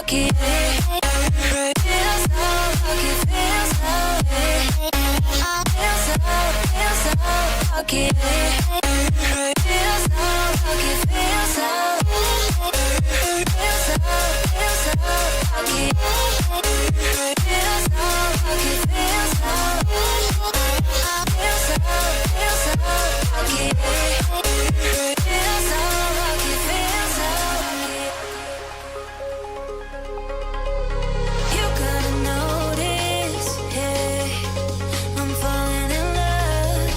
lucky. Feel so lucky, feel so lucky. Feel so lucky, feel so lucky. Feel so lucky, feel so lucky. Feel so lucky, feel so lucky. You gotta notice, hey, I'm falling in love.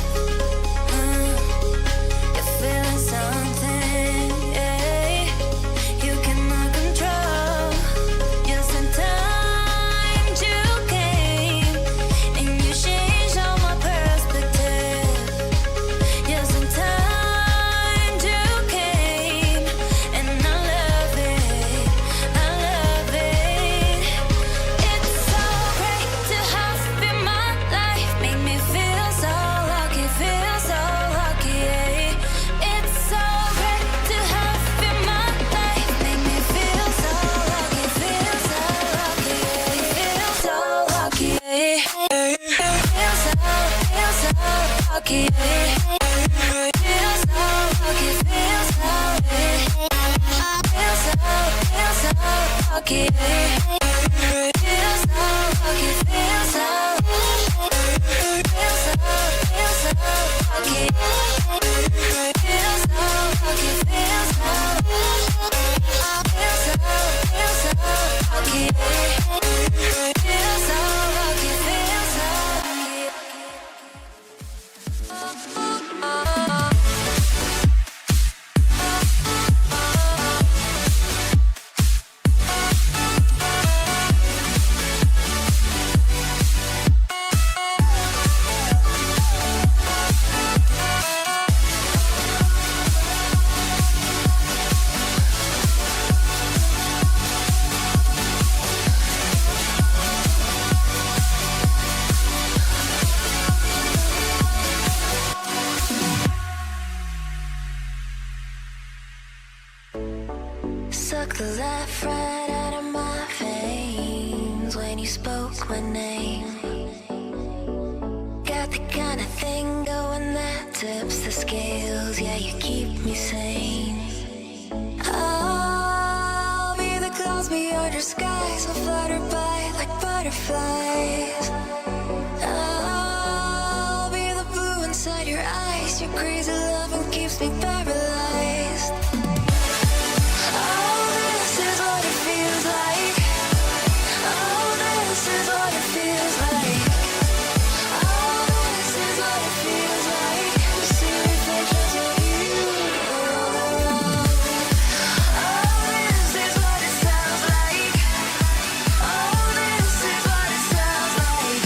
You're feeling something, hey, you cannot control. Yes, in time you came and you changed all my perspective. Yes, in time you came and I love it, I love it. It's so great to have you in my life, make me feel so lucky, feel so lucky. It's so great to have you in my life, make me feel so lucky, feel so lucky, feel so lucky. Feel so lucky. Feel so lucky, feel so lucky. Feel so lucky, feel so lucky. Feel so lucky, feel so lucky. Feel so lucky, feel so suck the life right out of my veins when you spoke my name. Got the kind of thing going that tips the scales. Yeah, you keep me sane. I'll be the clouds beyond your skies, I'll flutter by like butterflies. I'll be the blue inside your eyes. Your crazy loving keeps me paralyzed. Oh, this is what it feels like. Oh, this is what it feels like. Oh, this is what it feels like. To see reflections of you all around. Oh, this is what it sounds like. Oh, this is what it sounds like.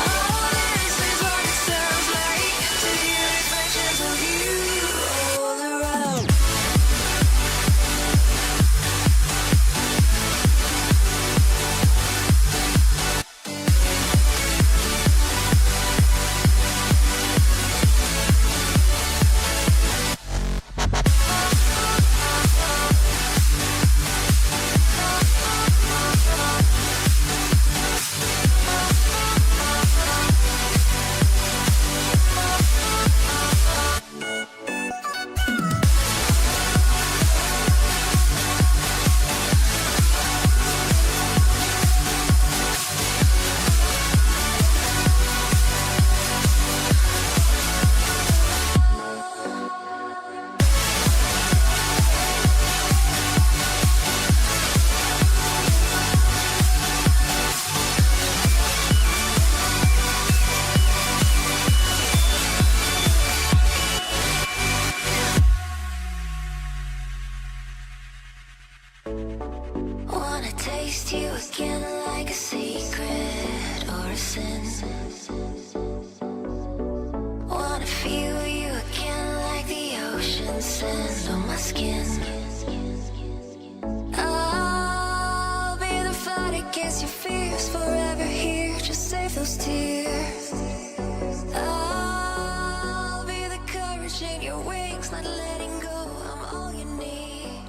Oh, this is what it sounds like. To hear reflections of you all around. Wanna taste you again like a secret or a sin. Wanna feel you again like the ocean sand on my skin. I'll be the fight against your fears, forever here, just save those tears. I'll be the courage in your wings, not letting go, I'm all you need.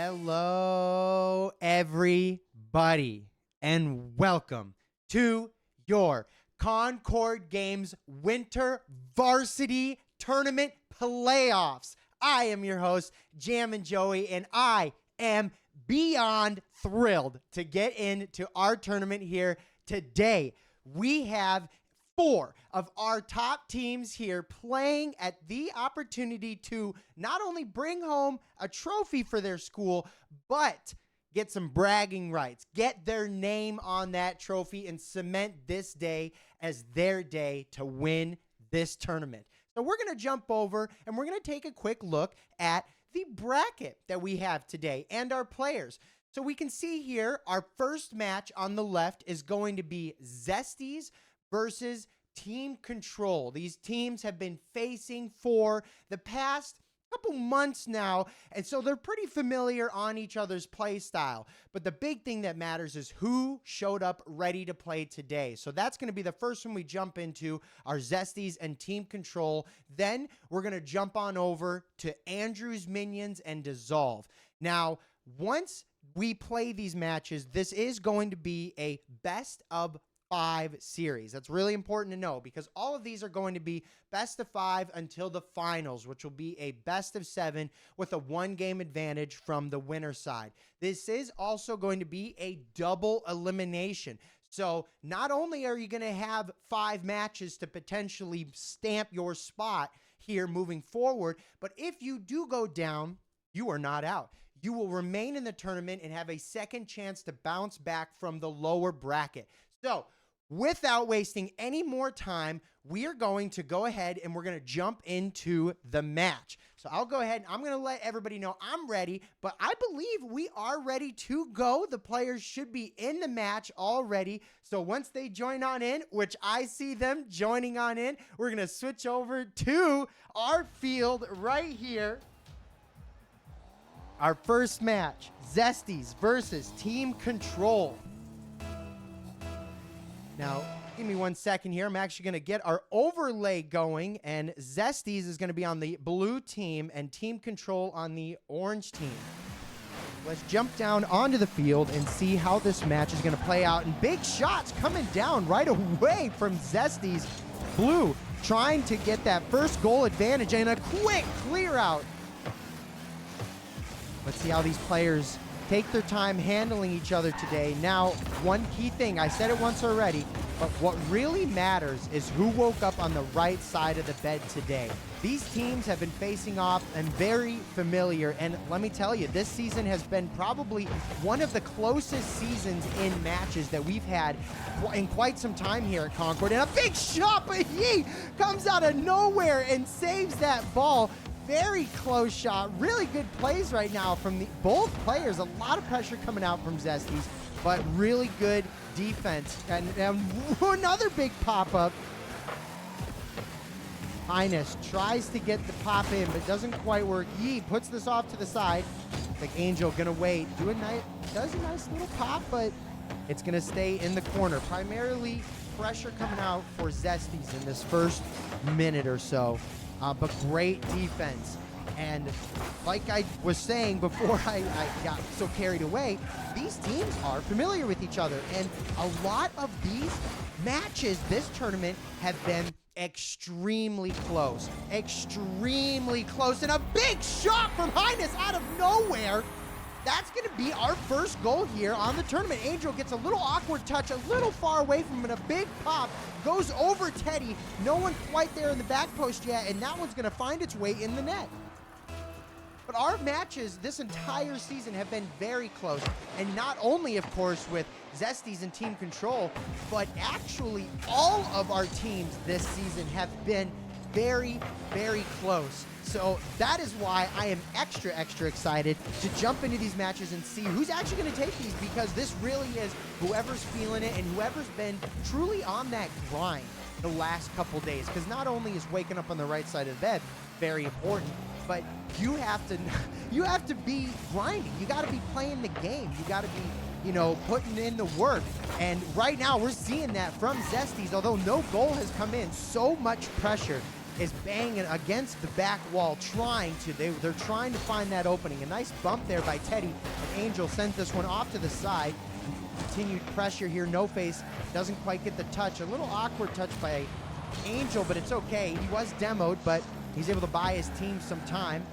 Hello, everybody, and welcome to your Concorde Games Winter Varsity Tournament Playoffs. I am your host, Jammin' Joey, and I am beyond thrilled to get into our tournament here today. We have 4 of our top teams here playing at the opportunity to not only bring home a trophy for their school, but get some bragging rights, get their name on that trophy, and cement this day as their day to win this tournament. So we're going to jump over and we're going to take a quick look at the bracket that we have today and our players. So we can see here our first match on the left is going to be Zesties versus Team Control. These teams have been facing for the past couple months now, and so they're pretty familiar on each other's play style. But the big thing that matters is who showed up ready to play today. So that's going to be the first one we jump into, our Zesties and Team Control. Then we're going to jump on over to Andrew's Minions and Dissolve. Now, once we play these matches, this is going to be a best of 5 series. That's really important to know because all of these are going to be best of 5 until the finals, which will be a best of 7 with a 1-game advantage from the winner side. This is also going to be a double elimination. So not only are you going to have 5 matches to potentially stamp your spot here moving forward, but if you do go down, you are not out. You will remain in the tournament and have a second chance to bounce back from the lower bracket. So without wasting any more time, we are going to go ahead and we're going to jump into the match. So I'll go ahead and I'm going to let everybody know I'm ready, but I believe we are ready to go. The players should be in the match already. So once they join on in, which I see them joining on in, we're going to switch over to our field right here. Our first match, Zesties versus Team Control. Now, give me 1 second here. I'm actually going to get our overlay going, and Zesties is going to be on the blue team and Team Control on the orange team. Let's jump down onto the field and see how this match is going to play out. And big shots coming down right away from Zesties. Blue trying to get that first goal advantage and a quick clear out. Let's see how these players take their time handling each other today. Now, one key thing, I said it once already, but what really matters is who woke up on the right side of the bed today. These teams have been facing off and very familiar, and let me tell you, this season has been probably one of the closest seasons in matches that we've had in quite some time here at Concorde. And a big shot, but he comes out of nowhere and saves that ball. Very close shot. Really good plays right now from both players. A lot of pressure coming out from Zesties, but really good defense. And another big pop-up. Highness tries to get the pop in, but doesn't quite work. Yee puts this off to the side. Like Angel gonna wait. Does a nice little pop, but it's gonna stay in the corner. Primarily pressure coming out for Zesties in this first minute or so. But great defense. And like I was saying before I got so carried away, these teams are familiar with each other. And a lot of these matches this tournament have been extremely close. Extremely close. And a big shot from Highness out of nowhere. That's going to be our first goal here on the tournament. Angel gets a little awkward touch, a little far away from him, and a big pop goes over Teddy. No one quite there in the back post yet, and that one's going to find its way in the net. But our matches this entire season have been very close, and not only, of course, with Zesties and Team Control, but actually all of our teams this season have been very, very close. So that is why I am extra excited to jump into these matches and see who's actually going to take these, because this really is whoever's feeling it and whoever's been truly on that grind the last couple days. Because not only is waking up on the right side of the bed very important, but you have to be grinding. You got to be playing the game. You got to be, putting in the work. And right now we're seeing that from Zesties. Although no goal has come in, so much pressure is banging against the back wall, they're trying to find that opening. A nice bump there by Teddy. And Angel sent this one off to the side. Continued pressure here. No Face doesn't quite get the touch. A little awkward touch by Angel, but it's okay. He was demoed, but he's able to buy his team some time.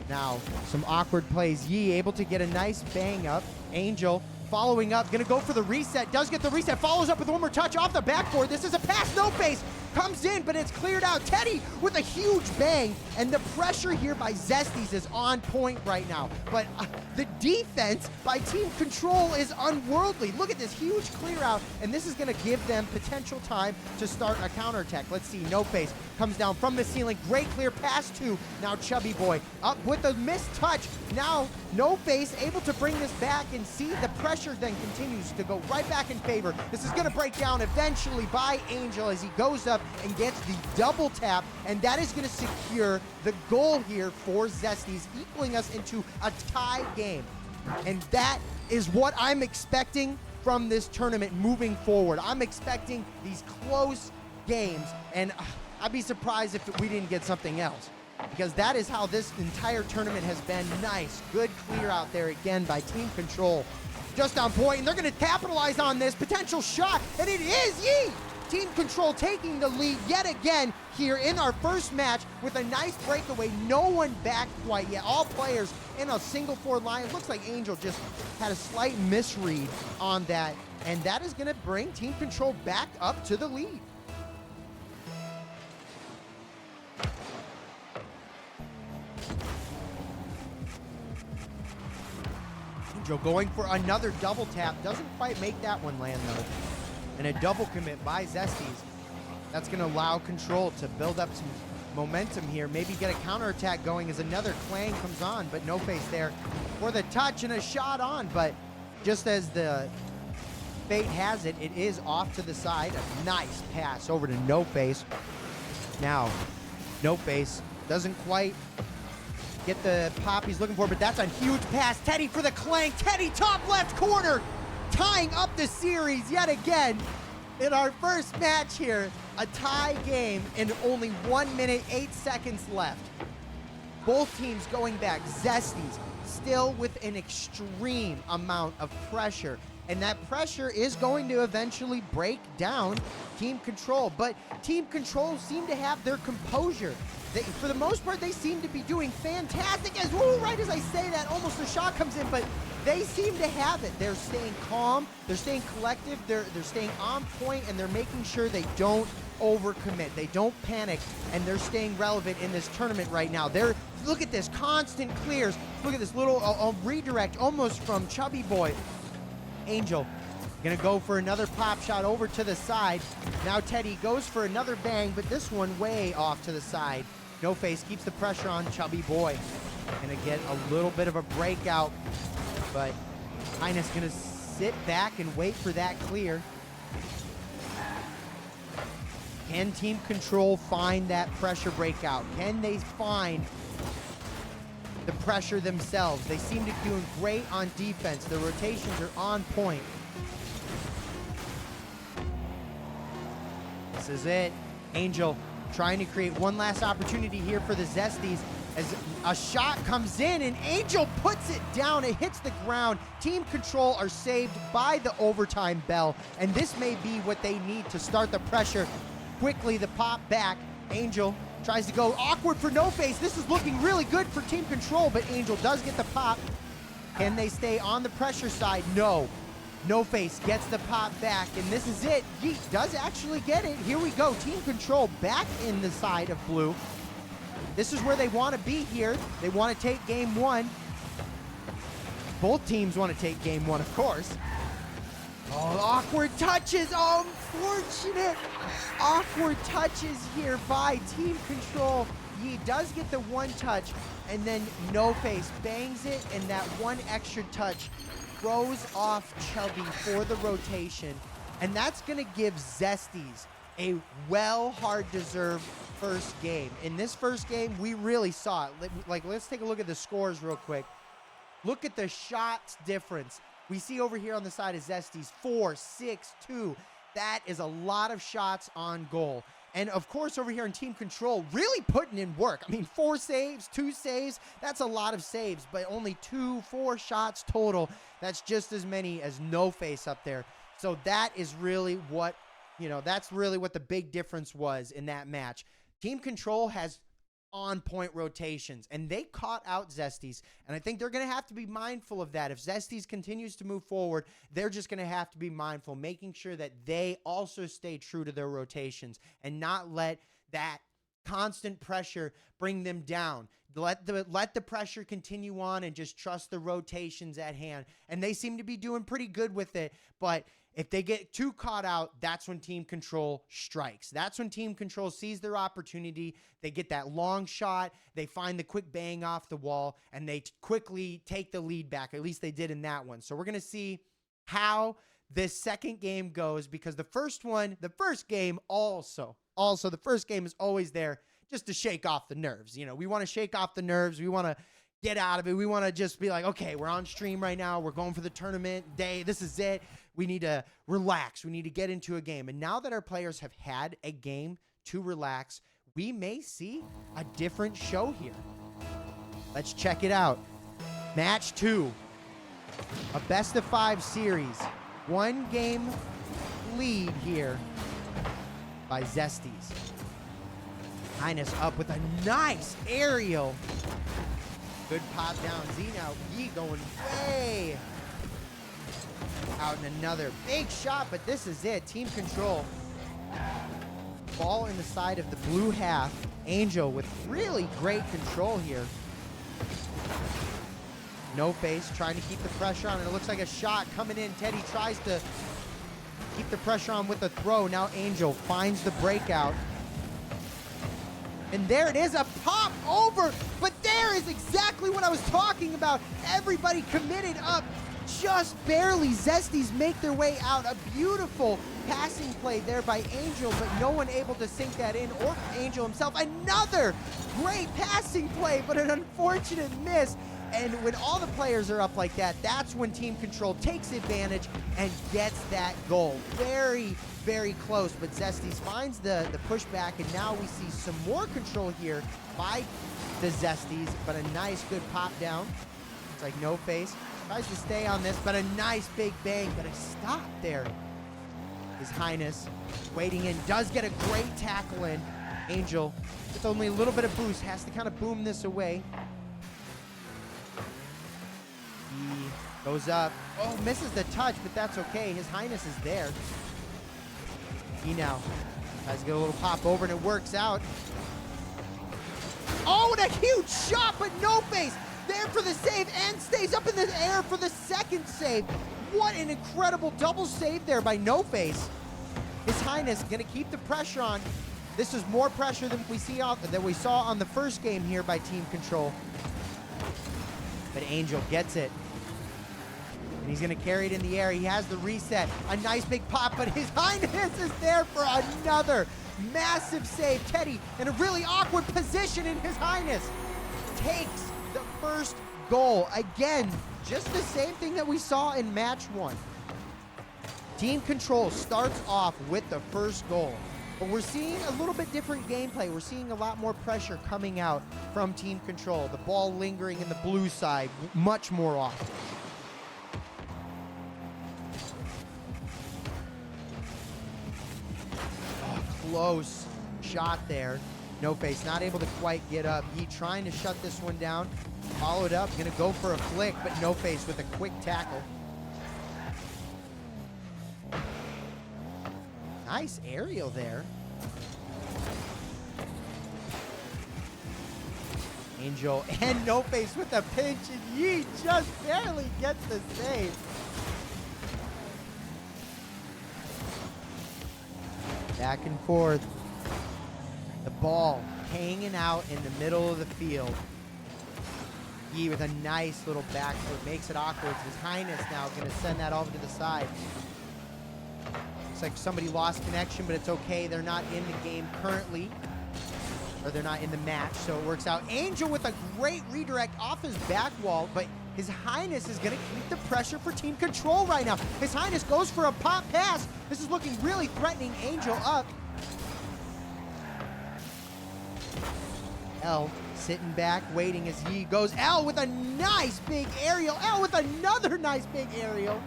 Now, some awkward plays. Yi able to get a nice bang up. Angel following up, gonna go for the reset, does get the reset, follows up with one more touch off the backboard. This is a pass, No Face comes in, but it's cleared out. Teddy with a huge bang, and the pressure here by Zesties is on point right now. But the defense by Team Control is unworldly. Look at this huge clear out, and this is gonna give them potential time to start a counterattack. Let's see, No Face comes down from the ceiling, great clear pass to now Chubby Boy. Up with a missed touch, now No Face able to bring this back, and see the pressure then continues to go right back in favor. This is gonna break down eventually by Angel as he goes up and gets the double tap, and that is gonna secure the goal here for Zesties, equaling us into a tie game. And that is what I'm expecting from this tournament moving forward. I'm expecting these close games, and I'd be surprised if we didn't get something else, because that is how this entire tournament has been. Nice, good clear out there again by Team Control. Just on point, and they're gonna capitalize on this potential shot, and it is Yi! Team Control taking the lead yet again here in our first match with a nice breakaway. No one back quite yet. All players in a single forward line. It looks like Angel just had a slight misread on that, and that is gonna bring Team Control back up to the lead. Angel going for another double tap. Doesn't quite make that one land though. And a double commit by Zesties. That's going to allow Control to build up some momentum here. Maybe get a counterattack going as another clang comes on, but No Face there for the touch and a shot on. But just as the fate has it, it is off to the side. A nice pass over to No Face. Now, No Face doesn't quite get the pop he's looking for, but that's a huge pass. Teddy for the clang. Teddy top left corner, tying up the series yet again in our first match here. A tie game and only 1 minute, 8 seconds left. Both teams going back. Zesties still with an extreme amount of pressure, and that pressure is going to eventually break down Team Control, but Team Control seem to have their composure. For the most part, they seem to be doing fantastic. Right as I say that, almost a shot comes in, but they seem to have it. They're staying calm, they're staying collective, they're staying on point, and they're making sure they don't overcommit, they don't panic, and they're staying relevant in this tournament right now. Look at this, constant clears. Look at this little redirect almost from Chubby Boy. Angel gonna go for another pop shot over to the side. Now Teddy goes for another bang, but this one way off to the side. No Face keeps the pressure on Chubby Boy. Gonna get a little bit of a breakout, but Highness gonna sit back and wait for that clear. Can Team Control find that pressure breakout? Can they find the pressure themselves? They seem to be doing great on defense. The rotations are on point. This is it. Angel trying to create one last opportunity here for the Zesties as a shot comes in and Angel puts it down. It hits the ground. Team Control are saved by the overtime bell, and this may be what they need to start the pressure. Quickly, the pop back. Angel tries to go awkward for No Face. This is looking really good for Team Control, but Angel does get the pop. Can they stay on the pressure side? No. No Face gets the pop back, and this is it. Yeet does actually get it. Here we go. Team Control back in the side of blue. This is where they want to be here. They want to take game one. Both teams want to take game one, of course. Oh, awkward touches. Oh, unfortunate. Awkward touches here by Team Control. Yi does get the one touch, and then No Face bangs it, and that one extra touch throws off Chubby for the rotation. And that's going to give Zesties a hard-deserved first game. In this first game, we really saw it. Let's take a look at the scores real quick. Look at the shots difference. We see over here on the side of Zesties, 4, 6, 2. That is a lot of shots on goal. And of course, over here in Team Control, really putting in work. I mean, 4 saves, 2 saves, that's a lot of saves, but only 4 shots total. That's just as many as No Face up there. So that is really what, that's really what the big difference was in that match. Team Control has on-point rotations, and they caught out Zesties, and I think they're going to have to be mindful of that. If Zesties continues to move forward, they're just going to have to be mindful, making sure that they also stay true to their rotations and not let that constant pressure bring them down. Let the pressure continue on and just trust the rotations at hand, and they seem to be doing pretty good with it, but if they get too caught out, that's when Team Control strikes. That's when Team Control sees their opportunity. They get that long shot. They find the quick bang off the wall, and they quickly take the lead back. At least they did in that one. So we're going to see how this second game goes, because the first game the first game is always there just to shake off the nerves. We want to shake off the nerves. We want to get out of it. We want to just be like, okay, we're on stream right now. We're going for the tournament day. This is it. We need to relax. We need to get into a game. And now that our players have had a game to relax, we may see a different show here. Let's check it out. Match 2, a best-of-5 series. 1 game lead here by Zesties. Highness up with a nice aerial. Good pop down. Z now. Yi going way out, in another big shot, but this is it. Team Control. Ball in the side of the blue half. Angel with really great control here. No Face trying to keep the pressure on, and it looks like a shot coming in. Teddy tries to keep the pressure on with a throw. Now Angel finds the breakout. And there it is, a pop over. But there is exactly what I was talking about. Everybody committed up just barely. Zesties make their way out. A beautiful passing play there by Angel, but no one able to sink that in, or Angel himself. Another great passing play, but an unfortunate miss. And when all the players are up like that, that's when Team Control takes advantage and gets that goal. Very, very close, but Zesties finds the pushback, and now we see some more control here by the Zesties, but a nice good pop down. It's like No Face tries to stay on this, but a nice big bang, but a stop there. His Highness waiting in, does get a great tackle in. Angel, with only a little bit of boost, has to kind of boom this away. He goes up. Oh, misses the touch, but that's okay. His Highness is there. He now tries to get a little pop over, and it works out. Oh, and a huge shot, but No Face there for the save and stays up in the air for the second save. What an incredible double save there by No Face. His Highness going to keep the pressure on. This is more pressure than we saw on the first game here by Team Control. But Angel gets it. And he's going to carry it in the air. He has the reset. A nice big pop, but His Highness is there for another massive save. Teddy in a really awkward position, and His Highness takes the first goal. Again, just the same thing that we saw in match 1. Team Control starts off with the first goal. But we're seeing a little bit different gameplay. We're seeing a lot more pressure coming out from Team Control. The ball lingering in the blue side much more often. Oh, close shot there. No Face not able to quite get up. He trying to shut this one down. Followed up, gonna go for a flick, but No Face with a quick tackle. Nice aerial there. Angel and No Face with a pinch, and Yi just barely gets the save. Back and forth. The ball hanging out in the middle of the field. Yi with a nice little back foot, makes it awkward. His Highness now going to send that over to the side. Looks like somebody lost connection, but it's okay. They're not in the game currently, or they're not in the match, so it works out. Angel with a great redirect off his back wall, but His Highness is going to keep the pressure for Team Control right now. His Highness goes for a pop pass. This is looking really threatening. Angel up. L sitting back, waiting as he goes. L with a nice big aerial. L with another nice big aerial.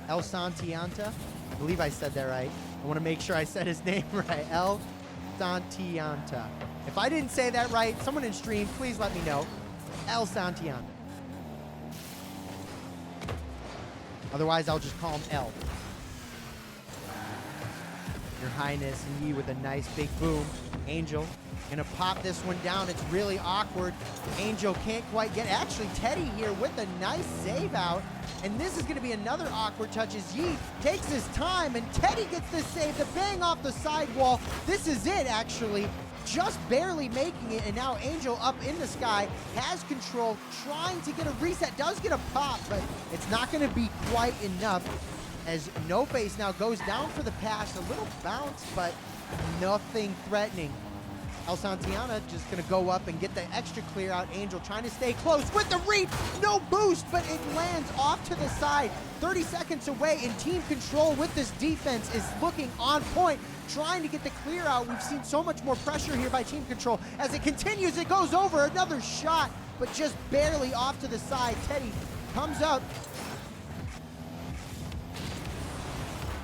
El Santianta. I believe I said that right. I want to make sure I said his name right. El Santianta. If I didn't say that right, someone in stream, please let me know. El Santianta. Otherwise, I'll just call him L. Your Highness, and ye with a nice big boom. Angel gonna pop this one down. It's really awkward. Angel can't quite get. Actually, Teddy here with a nice save out. And this is gonna be another awkward touch as Yi takes his time, and Teddy gets this save to bang off the sidewall. This is it, actually. Just barely making it, and now Angel up in the sky, has control, trying to get a reset, does get a pop, but it's not gonna be quite enough as No Face now goes down for the pass. A little bounce, but nothing threatening. El Santiana just gonna go up and get the extra clear out. Angel trying to stay close with the read. No boost, but it lands off to the side. 30 seconds away, and Team Control with this defense is looking on point, trying to get the clear out. We've seen so much more pressure here by Team Control. As it continues, it goes over. Another shot, but just barely off to the side. Teddy comes up.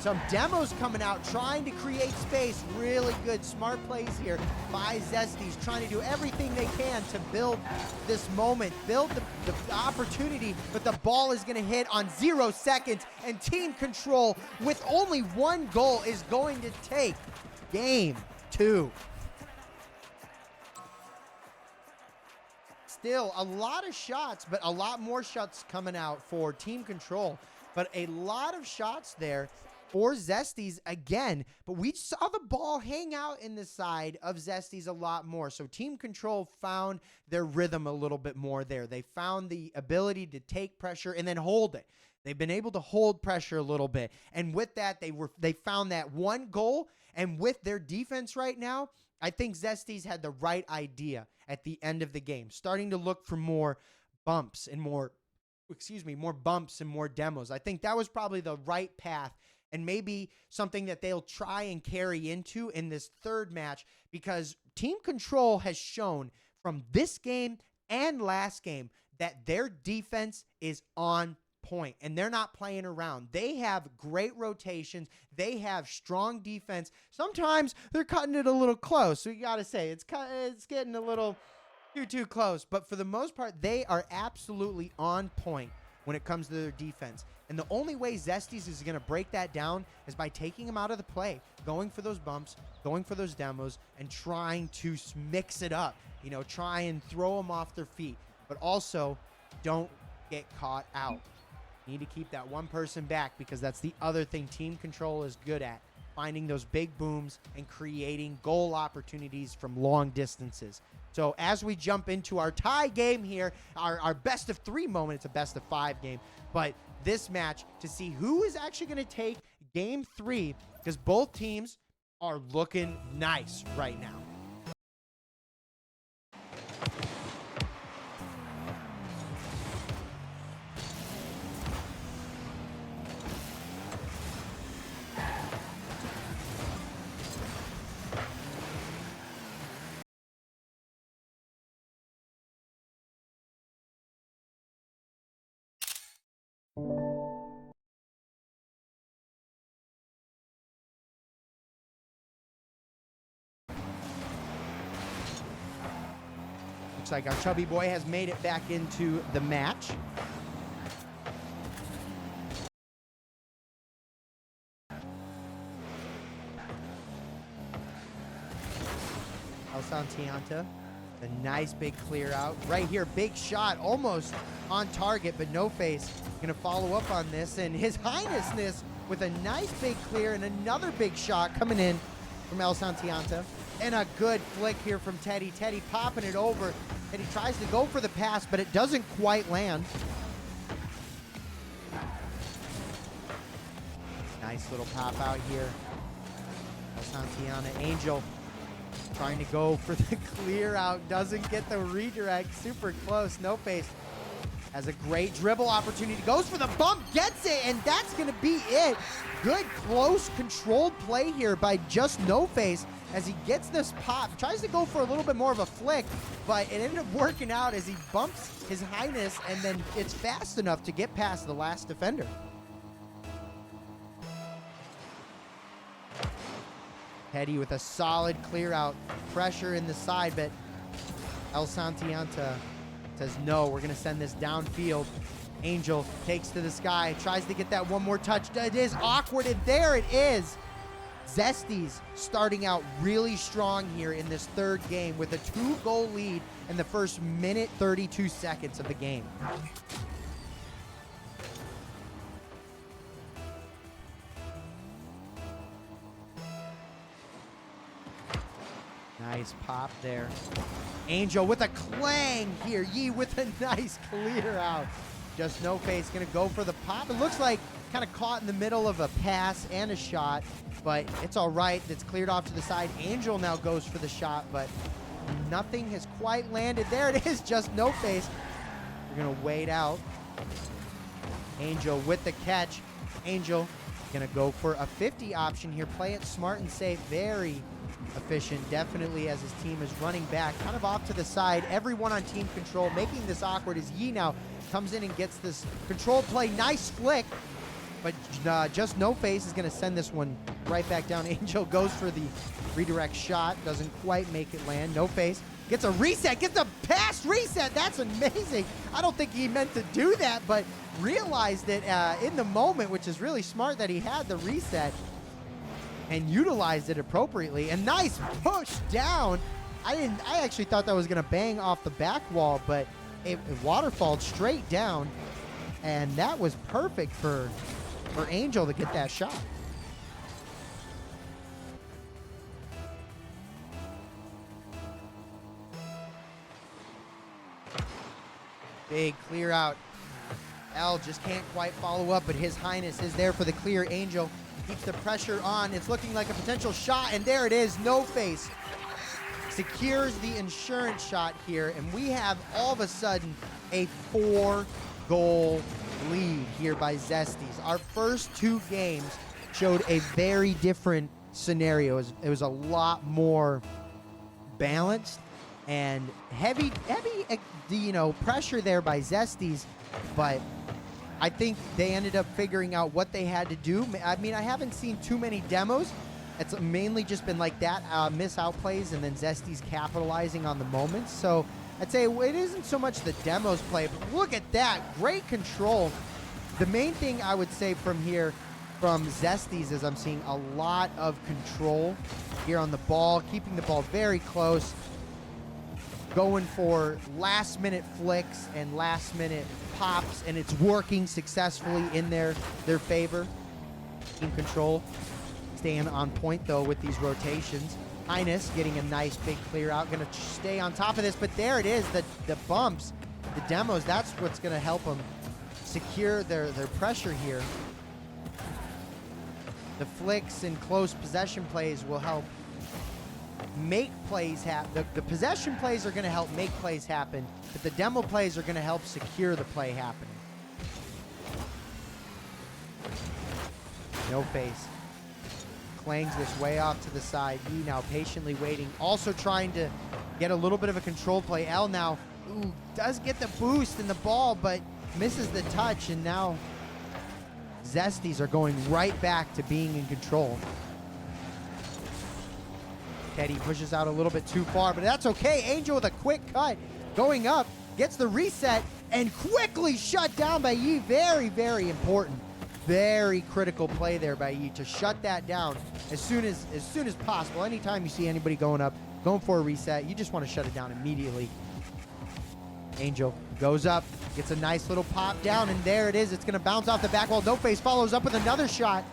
Some demos coming out, trying to create space. Really good, smart plays here by Zesties, trying to do everything they can to build this moment, build the opportunity, but the ball is gonna hit on 0 seconds, and Team Control, with only one goal, is going to take game 2. Still, a lot of shots, but a lot more shots coming out for Team Control, but a lot of shots there for Zesties again, but we saw the ball hang out in the side of Zesties a lot more. So Team Control found their rhythm a little bit more there. They found the ability to take pressure and then hold it. They've been able to hold pressure a little bit. And with that, they found that one goal. And with their defense right now, I think Zesties had the right idea at the end of the game, starting to look for more bumps and more bumps and more demos. I think that was probably the right path, and maybe something that they'll try and carry into in this third match, because Team Control has shown from this game and last game that their defense is on point and they're not playing around. They have great rotations. They have strong defense. Sometimes they're cutting it a little close. So you got to say it's getting a little too close, but for the most part, they are absolutely on point when it comes to their defense. And the only way Zesties is going to break that down is by taking them out of the play, going for those bumps, going for those demos, and trying to mix it up. You know, try and throw them off their feet, but also don't get caught out. You need to keep that one person back, because that's the other thing Team Control is good at, finding those big booms and creating goal opportunities from long distances. So as we jump into our tie game here, our best of 3 moment, it's a best of 5 game, but this match to see who is actually going to take game 3, because both teams are looking nice right now. Looks like our chubby boy has made it back into the match. El Santianta, a nice big clear out. Right here, big shot, almost on target, but No Face gonna follow up on this. And His Highnessness with a nice big clear and another big shot coming in from El Santianta. And a good flick here from Teddy. Teddy popping it over. And he tries to go for the pass, but it doesn't quite land. Nice little pop out here. El Santiana, Angel trying to go for the clear out. Doesn't get the redirect. Super close. No Face has a great dribble opportunity, goes for the bump, gets it, and that's going to be it. Good, close, controlled play here by Just No Face as he gets this pop. Tries to go for a little bit more of a flick, but it ended up working out as he bumps his highness, and then it's fast enough to get past the last defender. Petty with a solid clear out. Pressure in the side, but El Santianta says, no, we're going to send this downfield. Angel takes to the sky, tries to get that one more touch. It is awkward, and there it is. Zesty's starting out really strong here in this third game with a 2-goal lead in the first minute 32 seconds of the game. Nice pop there. Angel with a clang here. Yee with a nice clear out. Just No Face gonna go for the pop. It looks like kind of caught in the middle of a pass and a shot, but it's all right. It's cleared off to the side. Angel now goes for the shot, but nothing has quite landed. There it is, Just No Face. We're gonna wait out. Angel with the catch. Angel gonna go for a 50 option here. Play it smart and safe. Very efficient, definitely, as his team is running back, kind of off to the side. Everyone on team control, making this awkward as Yee now comes in and gets this control play. Nice flick, but Just No Face is going to send this one right back down. Angel goes for the redirect shot, doesn't quite make it land. No Face gets a reset, gets a pass reset. That's amazing. I don't think he meant to do that, but realized it in the moment, which is really smart that he had the reset and utilized it appropriately. And nice push down. I actually thought that was going to bang off the back wall, but it waterfalled straight down, and that was perfect for Angel to get that shot. Big clear out. L just can't quite follow up, but His Highness is there for the clear. Angel keeps the pressure on. It's looking like a potential shot, and there it is. No Face secures the insurance shot here, and we have all of a sudden a 4-goal lead here by Zesties. Our first two games showed a very different scenario. It was a lot more balanced and heavy, pressure there by Zesties, but I think they ended up figuring out what they had to do. I mean, I haven't seen too many demos. It's mainly just been like that, miss out plays, and then Zesty's capitalizing on the moments. So I'd say it isn't so much the demos play, but look at that. Great control. The main thing I would say from here, from Zesty's, is I'm seeing a lot of control here on the ball, keeping the ball very close, going for last-minute flicks and last-minute pops, and it's working successfully in their favor. Team control staying on point, though, with these rotations. Highness getting a nice big clear out. Going to stay on top of this, but there it is. The bumps, the demos, that's what's going to help them secure their pressure here. The flicks and close possession plays will help make plays happen. The possession plays are going to help make plays happen, but the demo plays are going to help secure the play happening. No Face clangs this way off to the side. Yee now patiently waiting, also trying to get a little bit of a control play. L now, does get the boost in the ball, but misses the touch, and now Zesties are going right back to being in control. Teddy pushes out a little bit too far, but that's okay. Angel with a quick cut, going up, gets the reset, and quickly shut down by Yee. Very, very important. Very critical play there by Yee to shut that down as soon as possible. Anytime you see anybody going up, going for a reset, you just want to shut it down immediately. Angel goes up, gets a nice little pop down, and there it is. It's going to bounce off the back wall. No Face follows up with another shot.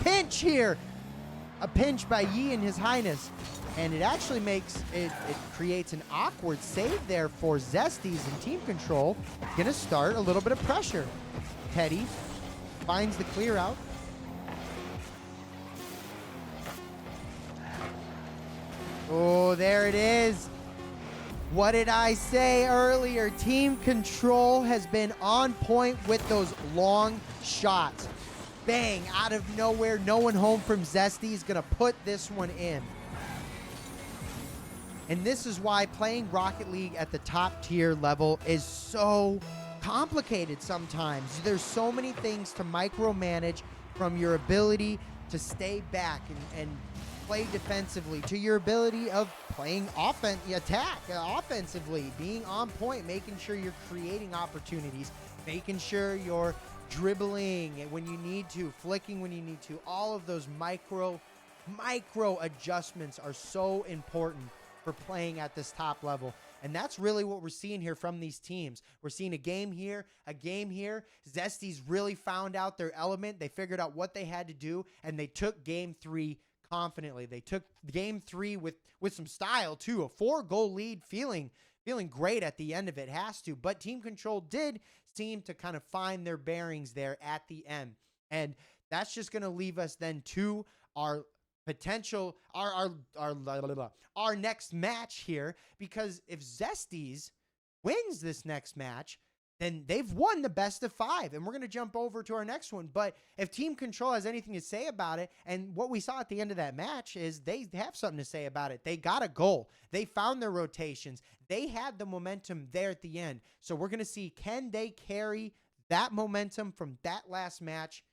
Pinch here. A pinch by Yee and His Highness. And it actually it creates an awkward save there for Zesties and team control. Going to start a little bit of pressure. Petty finds the clear out. Oh, there it is. What did I say earlier? Team Control has been on point with those long shots. Bang, out of nowhere, no one home from Zesty is going to put this one in. And this is why playing Rocket League at the top tier level is so complicated sometimes. There's so many things to micromanage, from your ability to stay back and play defensively, to your ability of playing offensively, being on point, making sure you're creating opportunities, making sure you're dribbling when you need to, flicking when you need to. All of those micro adjustments are so important for playing at this top level. And that's really what we're seeing here from these teams. We're seeing a game here, a game here. Zesty's really found out their element. They figured out what they had to do, and they took game 3 confidently. They took game 3 with some style too. A 4-goal lead, feeling great at the end of it. Has to. But Team Control did seem to kind of find their bearings there at the end. And that's just going to leave us then to our potential, our next match here, because if Zesties wins this next match, then they've won the best of 5, and we're going to jump over to our next one. But if Team Control has anything to say about it, and what we saw at the end of that match is they have something to say about it. They got a goal. They found their rotations. They had the momentum there at the end. So we're going to see, can they carry that momentum from that last match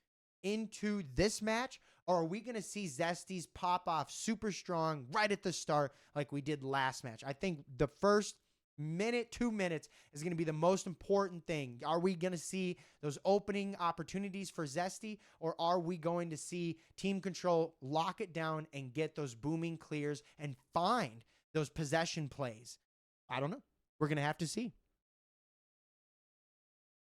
into this match? Or are we going to see Zesties pop off super strong right at the start like we did last match? I think the first minute, 2 minutes is going to be the most important thing. Are we going to see those opening opportunities for Zesty, or are we going to see Team Control lock it down and get those booming clears and find those possession plays? I don't know. We're going to have to see.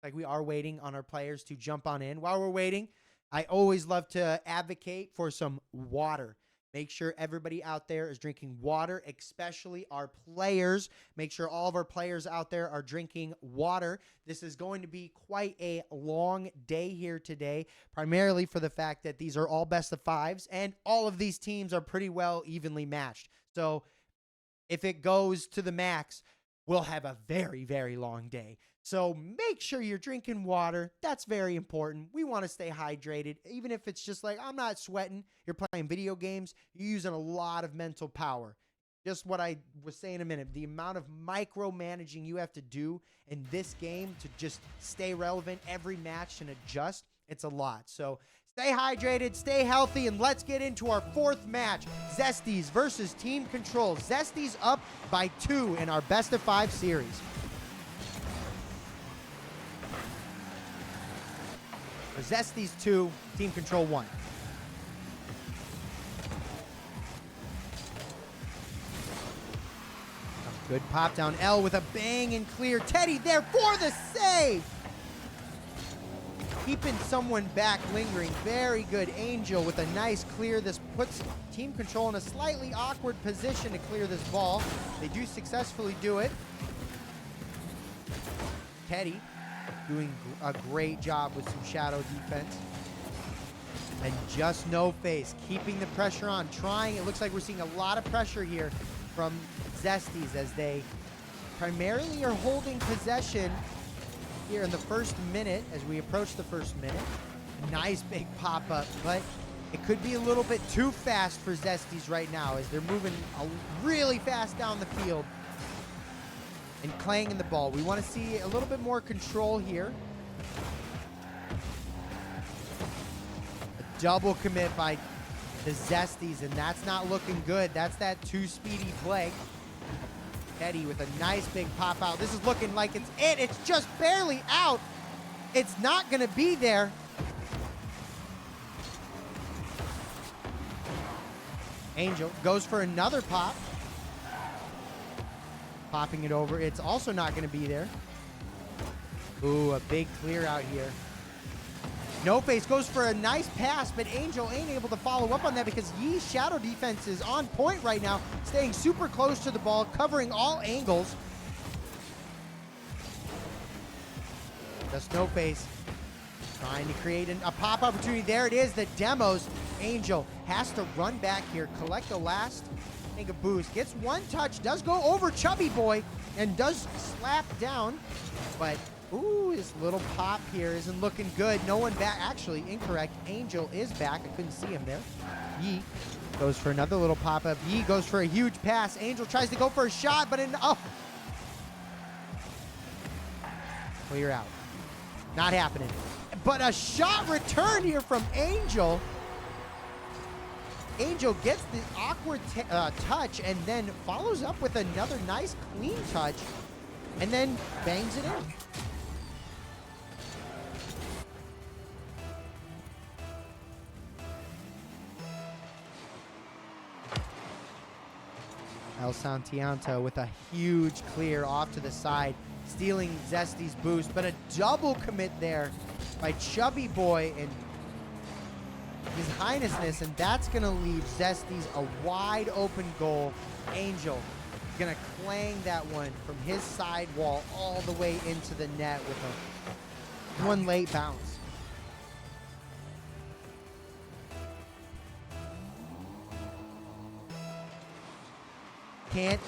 Like, we are waiting on our players to jump on in. While we're waiting, I always love to advocate for some water. Make sure everybody out there is drinking water, especially our players. Make sure all of our players out there are drinking water. This is going to be quite a long day here today, primarily for the fact that these are all best of 5s, and all of these teams are pretty well evenly matched. So if it goes to the max, we'll have a very, very long day. So make sure you're drinking water. That's very important. We want to stay hydrated. Even if it's just like, I'm not sweating, you're playing video games, you're using a lot of mental power. Just what I was saying a minute, the amount of micromanaging you have to do in this game to just stay relevant every match and adjust, it's a lot. So stay hydrated, stay healthy, and let's get into our 4th match. Zesties versus Team Control. Zesties up by 2 in our best of 5 series. Zesties 2, Team Control 1. A good pop down L with a bang and clear. Teddy there for the save. Keeping someone back lingering. Very good. Angel with a nice clear. This puts Team Control in a slightly awkward position to clear this ball. They do successfully do it. Teddy doing a great job with some shadow defense. And just no face, keeping the pressure on, trying. It looks like we're seeing a lot of pressure here from Zesties as they primarily are holding possession here in the first minute as we approach the first minute. Nice big pop-up, but it could be a little bit too fast for Zesties right now as they're moving really fast down the field and clanging the ball. We want to see a little bit more control here. A double commit by the Zesties, and that's not looking good. That's that too speedy play. Teddy with a nice big pop out. This is looking like it's it. It's just barely out. It's not going to be there. Angel goes for another pop. Popping it over. It's also not going to be there. Ooh, a big clear out here. No Face goes for a nice pass, but Angel ain't able to follow up on that because Yee's shadow defense is on point right now, staying super close to the ball, covering all angles. Just No Face trying to create a pop opportunity. There it is, the demos. Angel has to run back here, collect the last Take a boost. Gets one touch. Does go over Chubby Boy and does slap down. But, ooh, his little pop here isn't looking good. No one back. Actually, incorrect. Angel is back. I couldn't see him there. Yee goes for another little pop-up. Yee goes for a huge pass. Angel tries to go for a shot, but oh. Clear out. Not happening. But a shot return here from Angel. Angel gets the awkward touch and then follows up with another nice clean touch and then bangs it in. El Santianto with a huge clear off to the side, stealing Zesty's boost, but a double commit there by Chubby Boy and His Highnessness, and that's going to leave Zesty's a wide open goal. Angel going to clang that one from his side wall all the way into the net with one late bounce.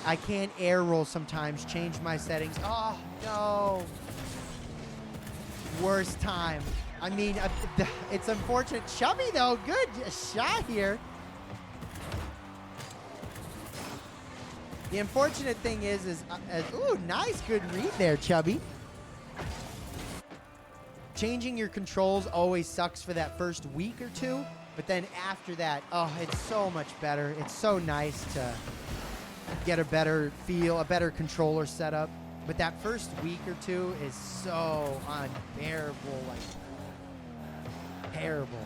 I can't air roll sometimes, change my settings. Oh, no. Worst time. I mean, it's unfortunate. Chubby, though, good shot here. The unfortunate thing is ooh, nice, good read there, Chubby. Changing your controls always sucks for that first week or two, but then after that, oh, it's so much better. It's so nice to get a better feel, a better controller setup. But that first week or two is so unbearable, like terrible.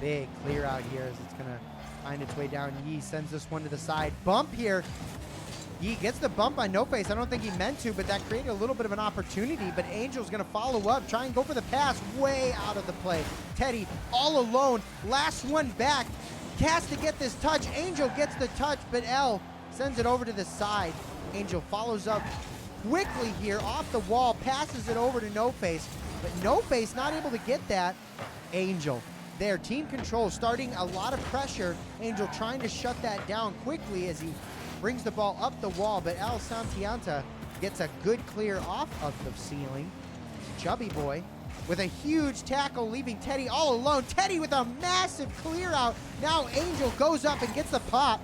Big clear out here as it's gonna find its way down. Yee sends this one to the side. Bump here. Yee gets the bump on No Face. I don't think he meant to, but that created a little bit of an opportunity. But Angel's gonna follow up, try and go for the pass, way out of the play. Teddy all alone, last one back. Has to get this touch. Angel gets the touch, but L sends it over to the side. Angel follows up quickly here off the wall, passes it over to No Face, but No Face not able to get that. Angel there, team control, starting a lot of pressure. Angel trying to shut that down quickly as he brings the ball up the wall, but El Santianta gets a good clear off of the ceiling. Chubby Boy with a huge tackle, leaving Teddy all alone. Teddy with a massive clear out. Now Angel goes up and gets the pop.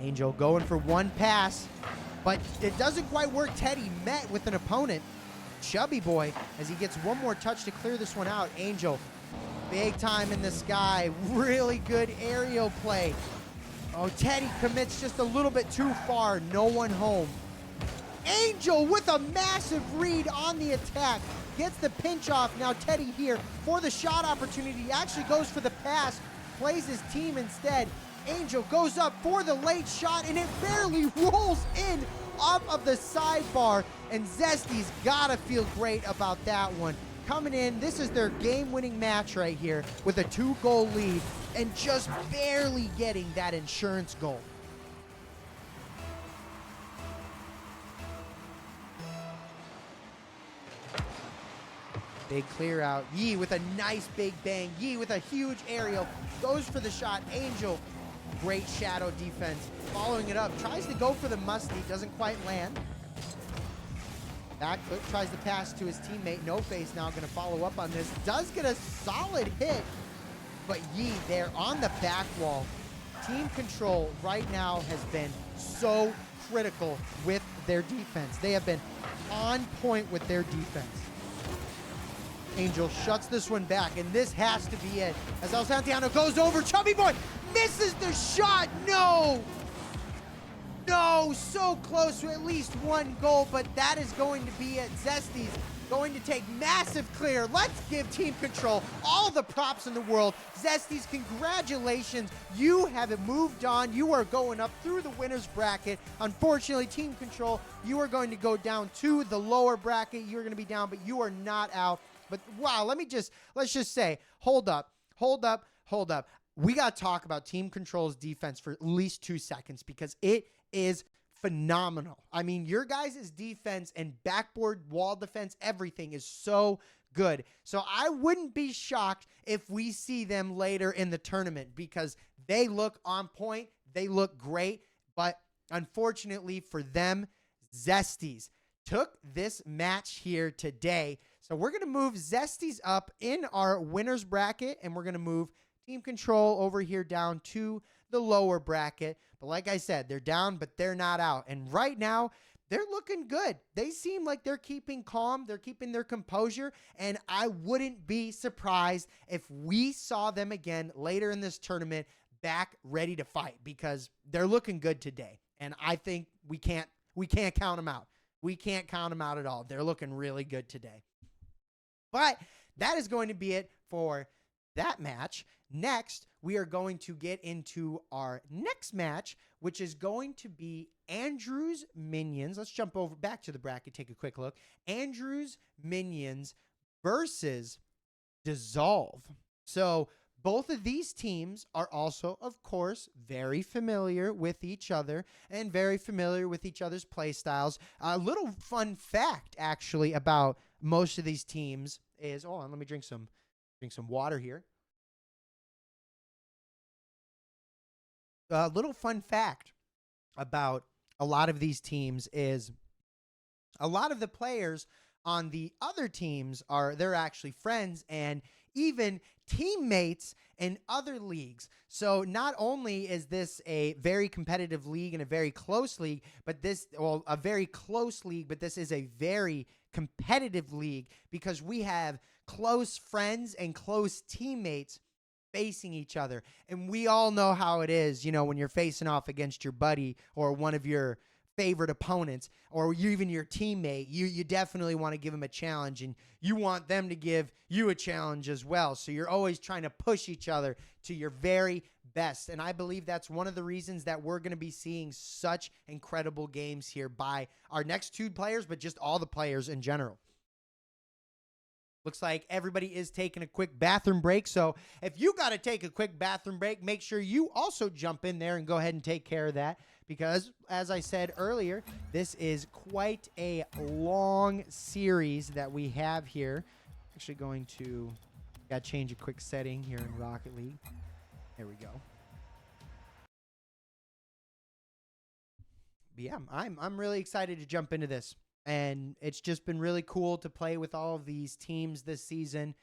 Angel going for one pass, but it doesn't quite work. Teddy met with an opponent. Chubby Boy, as he gets one more touch to clear this one out. Angel, big time in the sky. Really good aerial play. Oh, Teddy commits just a little bit too far. No one home. Angel with a massive read on the attack. Gets the pinch off. Now Teddy here for the shot opportunity. He actually goes for the pass. Plays his team instead. Angel goes up for the late shot, and it barely rolls in off of the sidebar. And Zesty's got to feel great about that one. Coming in, this is their game-winning match right here with a 2-goal lead and just barely getting that insurance goal. Big clear out. Yee with a nice big bang. Yee with a huge aerial. Goes for the shot. Angel, great shadow defense. Following it up. Tries to go for the musty. Doesn't quite land. Backfoot tries to pass to his teammate. No Face now going to follow up on this. Does get a solid hit. But Yee there on the back wall. Team control right now has been so critical with their defense. They have been on point with their defense. Angel shuts this one back, and this has to be it. As El Santiano goes over, Chubby Boy misses the shot. No! No, so close to at least one goal, but that is going to be it. Zesty's going to take massive clear. Let's give Team Control all the props in the world. Zesty's, congratulations. You have moved on. You are going up through the winner's bracket. Unfortunately, Team Control, you are going to go down to the lower bracket. You're going to be down, but you are not out. But wow, let's just say, hold up. We got to talk about Team Control's defense for at least 2 seconds because it is phenomenal. I mean, your guys' defense and backboard wall defense, everything is so good. So I wouldn't be shocked if we see them later in the tournament because they look on point. They look great. But unfortunately for them, Zesties took this match here today. So we're going to move Zesties up in our winner's bracket, and we're going to move Team Control over here down to the lower bracket. But like I said, they're down, but they're not out. And right now, they're looking good. They seem like they're keeping calm. They're keeping their composure. And I wouldn't be surprised if we saw them again later in this tournament back ready to fight because they're looking good today. And I think we can't count them out. We can't count them out at all. They're looking really good today. But that is going to be it for that match. Next, we are going to get into our next match, which is going to be Andrew's Minions. Let's jump over back to the bracket, take a quick look. Andrew's Minions versus Dissolve. So both of these teams are also, of course, very familiar with each other and very familiar with each other's play styles. A little fun fact, actually, about most of these teams is, hold on, let me drink some water here. A little fun fact about a lot of these teams is a lot of the players on the other teams they're actually friends and even teammates in other leagues. So not only is this a very competitive league and a very close league, but this is a very competitive league because we have close friends and close teammates facing each other. And we all know how it is, when you're facing off against your buddy or one of your favorite opponents or even your teammate, you definitely want to give them a challenge and you want them to give you a challenge as well. So you're always trying to push each other to your very best. And I believe that's one of the reasons that we're going to be seeing such incredible games here by our next two players, but just all the players in general. Looks like everybody is taking a quick bathroom break. So if you got to take a quick bathroom break, make sure you also jump in there and go ahead and take care of that. Because, as I said earlier, this is quite a long series that we have here. Actually got to change a quick setting here in Rocket League. There we go. But yeah, I'm really excited to jump into this. And it's just been really cool to play with all of these teams this season.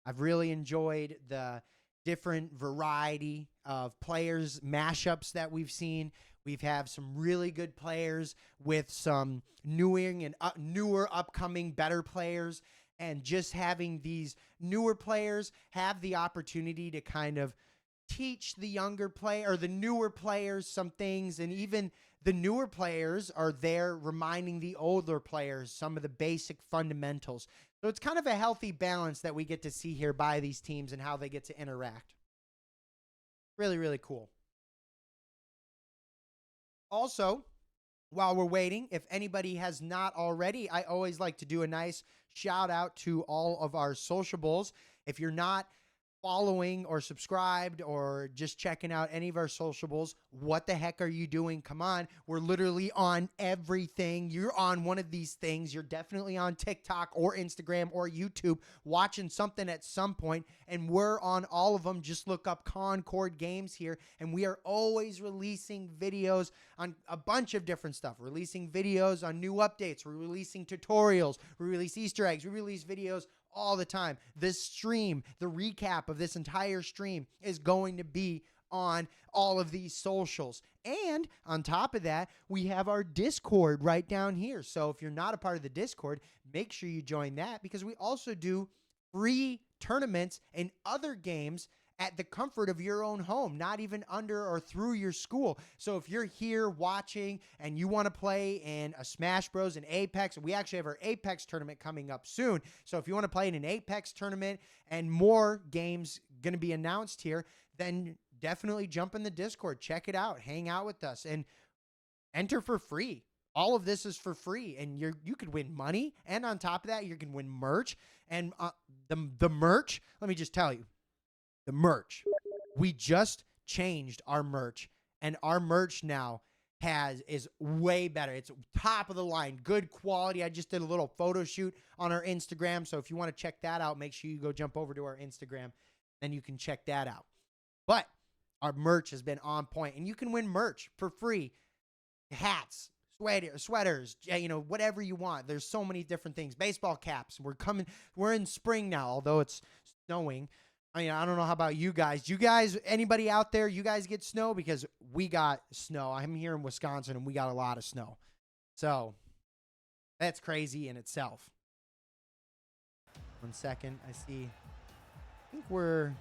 I've really enjoyed the different variety of players, mashups that we've seen. We've had some really good players with some newer upcoming better players. And just having these newer players have the opportunity to kind of teach the younger player or the newer players some things, and even the newer players are there reminding the older players some of the basic fundamentals. So it's kind of a healthy balance that we get to see here by these teams and how they get to interact. Really, really cool. Also, while we're waiting, if anybody has not already, I always like to do a nice shout out to all of our sociables. If you're not following or subscribed or just checking out any of our sociables, what the heck are you doing? Come on. We're literally on everything. You're on one of these things. You're definitely on TikTok or Instagram or YouTube watching something at some point, and we're on all of them. Just look up Concorde Games here, and we are always releasing videos on a bunch of different stuff. Releasing videos on new updates. We're releasing tutorials. We release Easter eggs. We release videos all the time. This stream, the recap of this entire stream is going to be on all of these socials. And on top of that, we have our Discord right down here. So if you're not a part of the Discord, make sure you join that because we also do free tournaments and other games at the comfort of your own home, not even under or through your school. So if you're here watching and you want to play in a Smash Bros, an Apex, we actually have our Apex tournament coming up soon. So if you want to play in an Apex tournament and more games going to be announced here, then definitely jump in the Discord, check it out, hang out with us, and enter for free. All of this is for free, and you could win money, and on top of that, you can win merch. And the merch, let me just tell you, the merch. We just changed our merch, and our merch now is way better. It's top of the line, good quality. I just did a little photo shoot on our Instagram. So if you want to check that out, make sure you go jump over to our Instagram. Then you can check that out. But our merch has been on point, and you can win merch for free. Hats, sweaters, you know, whatever you want. There's so many different things. Baseball caps. We're in spring now, although it's snowing. I mean, I don't know how about you guys. You guys, anybody out there, you guys get snow? Because we got snow. I'm here in Wisconsin, and we got a lot of snow. So that's crazy in itself. 1 second. I think we're...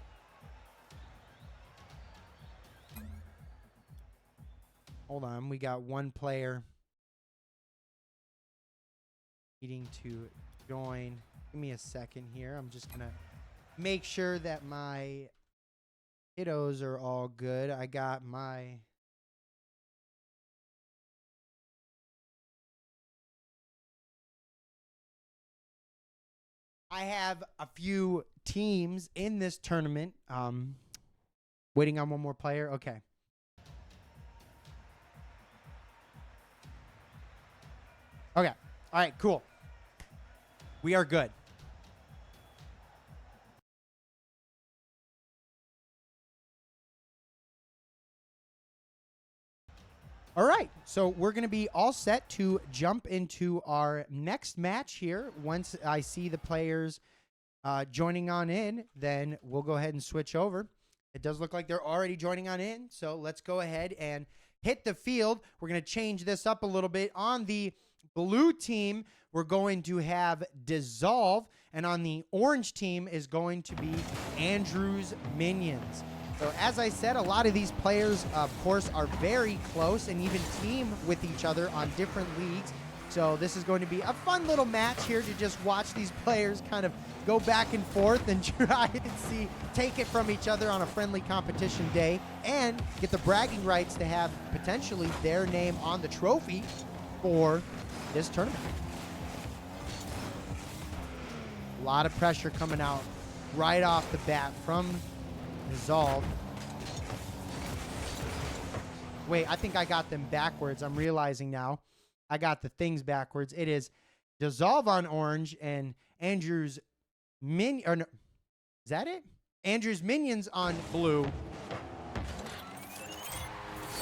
Hold on. We got one player needing to join. Give me a second here. I'm just going to make sure that my kiddos are all good. I got my... I have a few teams in this tournament. Waiting on one more player. Okay. Okay. All right, cool. We are good. All right, so we're going to be all set to jump into our next match here. Once I see the players joining on in, then we'll go ahead and switch over. It does look like they're already joining on in, so let's go ahead and hit the field. We're going to change this up a little bit. On the blue team, we're going to have Dissolve, and on the orange team is going to be Andrew's Minions. So as I said, a lot of these players, of course, are very close and even team with each other on different leagues. So this is going to be a fun little match here to just watch these players kind of go back and forth and try and take it from each other on a friendly competition day and get the bragging rights to have potentially their name on the trophy for this tournament. A lot of pressure coming out right off the bat from Dissolve. Wait, I think I got them backwards. I'm realizing now. I got the things backwards. It is Dissolve on orange and Andrew's Minion. Or no, is that it? Andrew's Minions on blue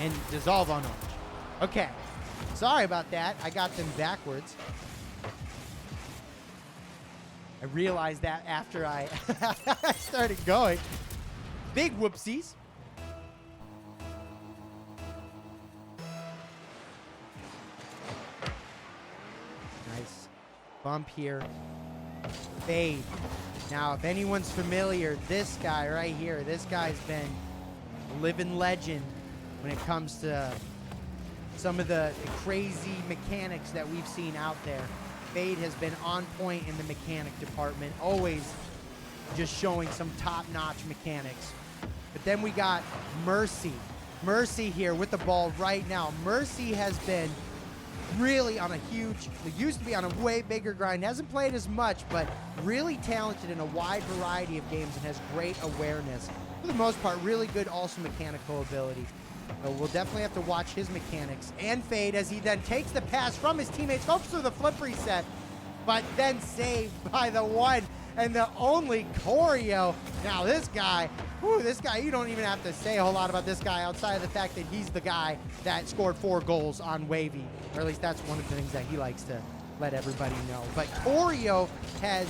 and Dissolve on orange. Okay. Sorry about that. I got them backwards. I realized that after I started going. Big whoopsies. Nice bump here. Fade. Now, if anyone's familiar, this guy right here, this guy's been a living legend when it comes to some of the crazy mechanics that we've seen out there. Fade has been on point in the mechanic department, always just showing some top-notch mechanics. But then we got Mercy. Mercy here with the ball right now. Mercy has been really on a huge, it used to be on a way bigger grind. Hasn't played as much, but really talented in a wide variety of games and has great awareness. For the most part, really good also mechanical ability. So we'll definitely have to watch his mechanics. And Fade as he then takes the pass from his teammates, hopes for the flip reset, but then saved by the one and the only Choreo. Now this guy, you don't even have to say a whole lot about this guy outside of the fact that he's the guy that scored 4 goals on Wavy. Or at least that's one of the things that he likes to let everybody know. But Choreo has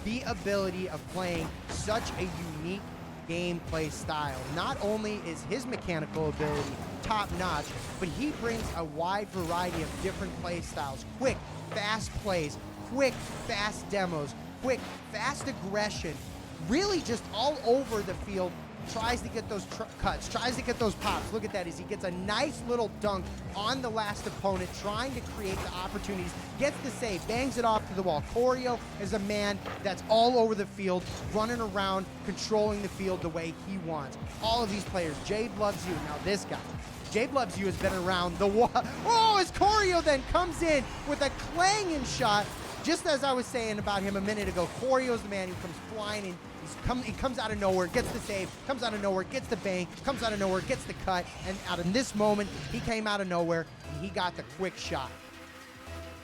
the ability of playing such a unique gameplay style. Not only is his mechanical ability top-notch, but he brings a wide variety of different play styles. Quick, fast plays, quick, fast demos, quick, fast aggression, really just all over the field. Tries to get those cuts, tries to get those pops. Look at that as he gets a nice little dunk on the last opponent, trying to create the opportunities, gets the save, bangs it off to the wall. Choreo is a man that's all over the field, running around, controlling the field the way he wants. All of these players, Jade loves you. Now this guy, Jade loves you has been around the wall. Oh, as Choreo then comes in with a clanging shot. Just as I was saying about him a minute ago, Choreo is the man who comes flying in. He comes out of nowhere, gets the save, comes out of nowhere, gets the bang, comes out of nowhere, gets the cut, and out of this moment, he came out of nowhere, and he got the quick shot.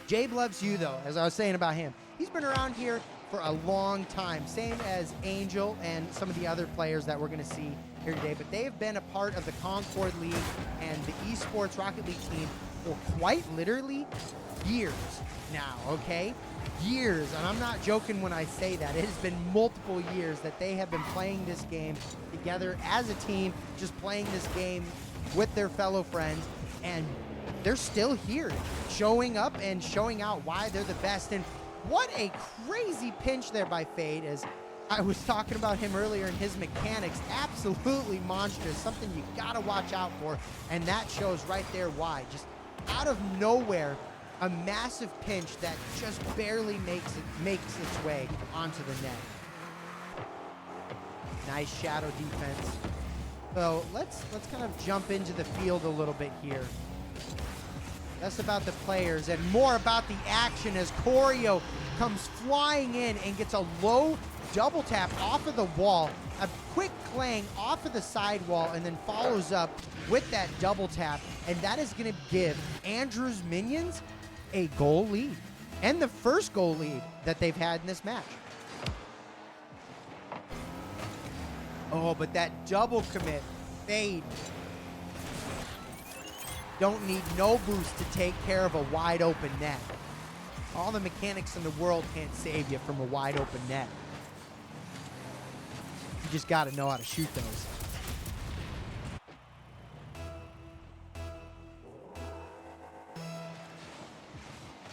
Jabe Loves You, though, as I was saying about him, he's been around here for a long time, same as Angel and some of the other players that we're going to see here today, but they have been a part of the Concorde League and the Esports Rocket League team for quite literally years now, okay? Years, and I'm not joking when I say that. It has been multiple years that they have been playing this game together as a team, just playing this game with their fellow friends, and they're still here, showing up and showing out why they're the best. And what a crazy pinch there by Fade, as I was talking about him earlier, and his mechanics, absolutely monstrous, something you gotta watch out for, and that shows right there why. Just out of nowhere, a massive pinch that just barely makes its way onto the net. Nice shadow defense. So let's kind of jump into the field a little bit here. Less about the players and more about the action as Choreo comes flying in and gets a low double tap off of the wall, a quick clang off of the sidewall, and then follows up with that double tap, and that is going to give Andrew's minions a goal lead, and the first goal lead that they've had in this match. Oh, but that double commit, Fade. Don't need no boost to take care of a wide open net. All the mechanics in the world can't save you from a wide open net. You just got to know how to shoot those.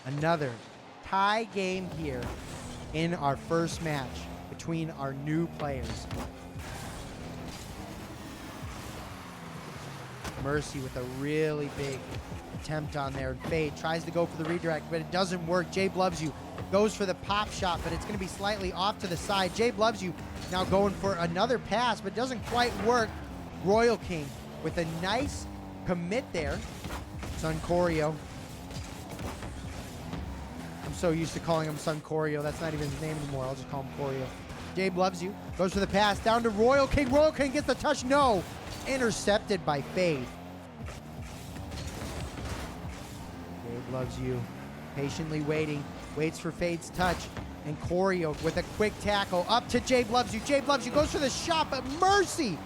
Another tie game here in our first match between our new players. Mercy with a really big attempt on there. Fade tries to go for the redirect, but it doesn't work. Jabe Loves You goes for the pop shot, but it's going to be slightly off to the side. Jabe Loves You now going for another pass, but doesn't quite work. Royal King with a nice commit there. Son Choreo. I'm so used to calling him Son Choreo. That's not even his name anymore. I'll just call him Choreo. Jabe Loves You goes for the pass down to Royal King. Royal King gets the touch. No. Intercepted by Fade. Jabe Loves You. Patiently waiting. Waits for Fade's touch. And Choreo with a quick tackle up to Jabe Loves You. Jabe Loves You goes for the shot, but Mercy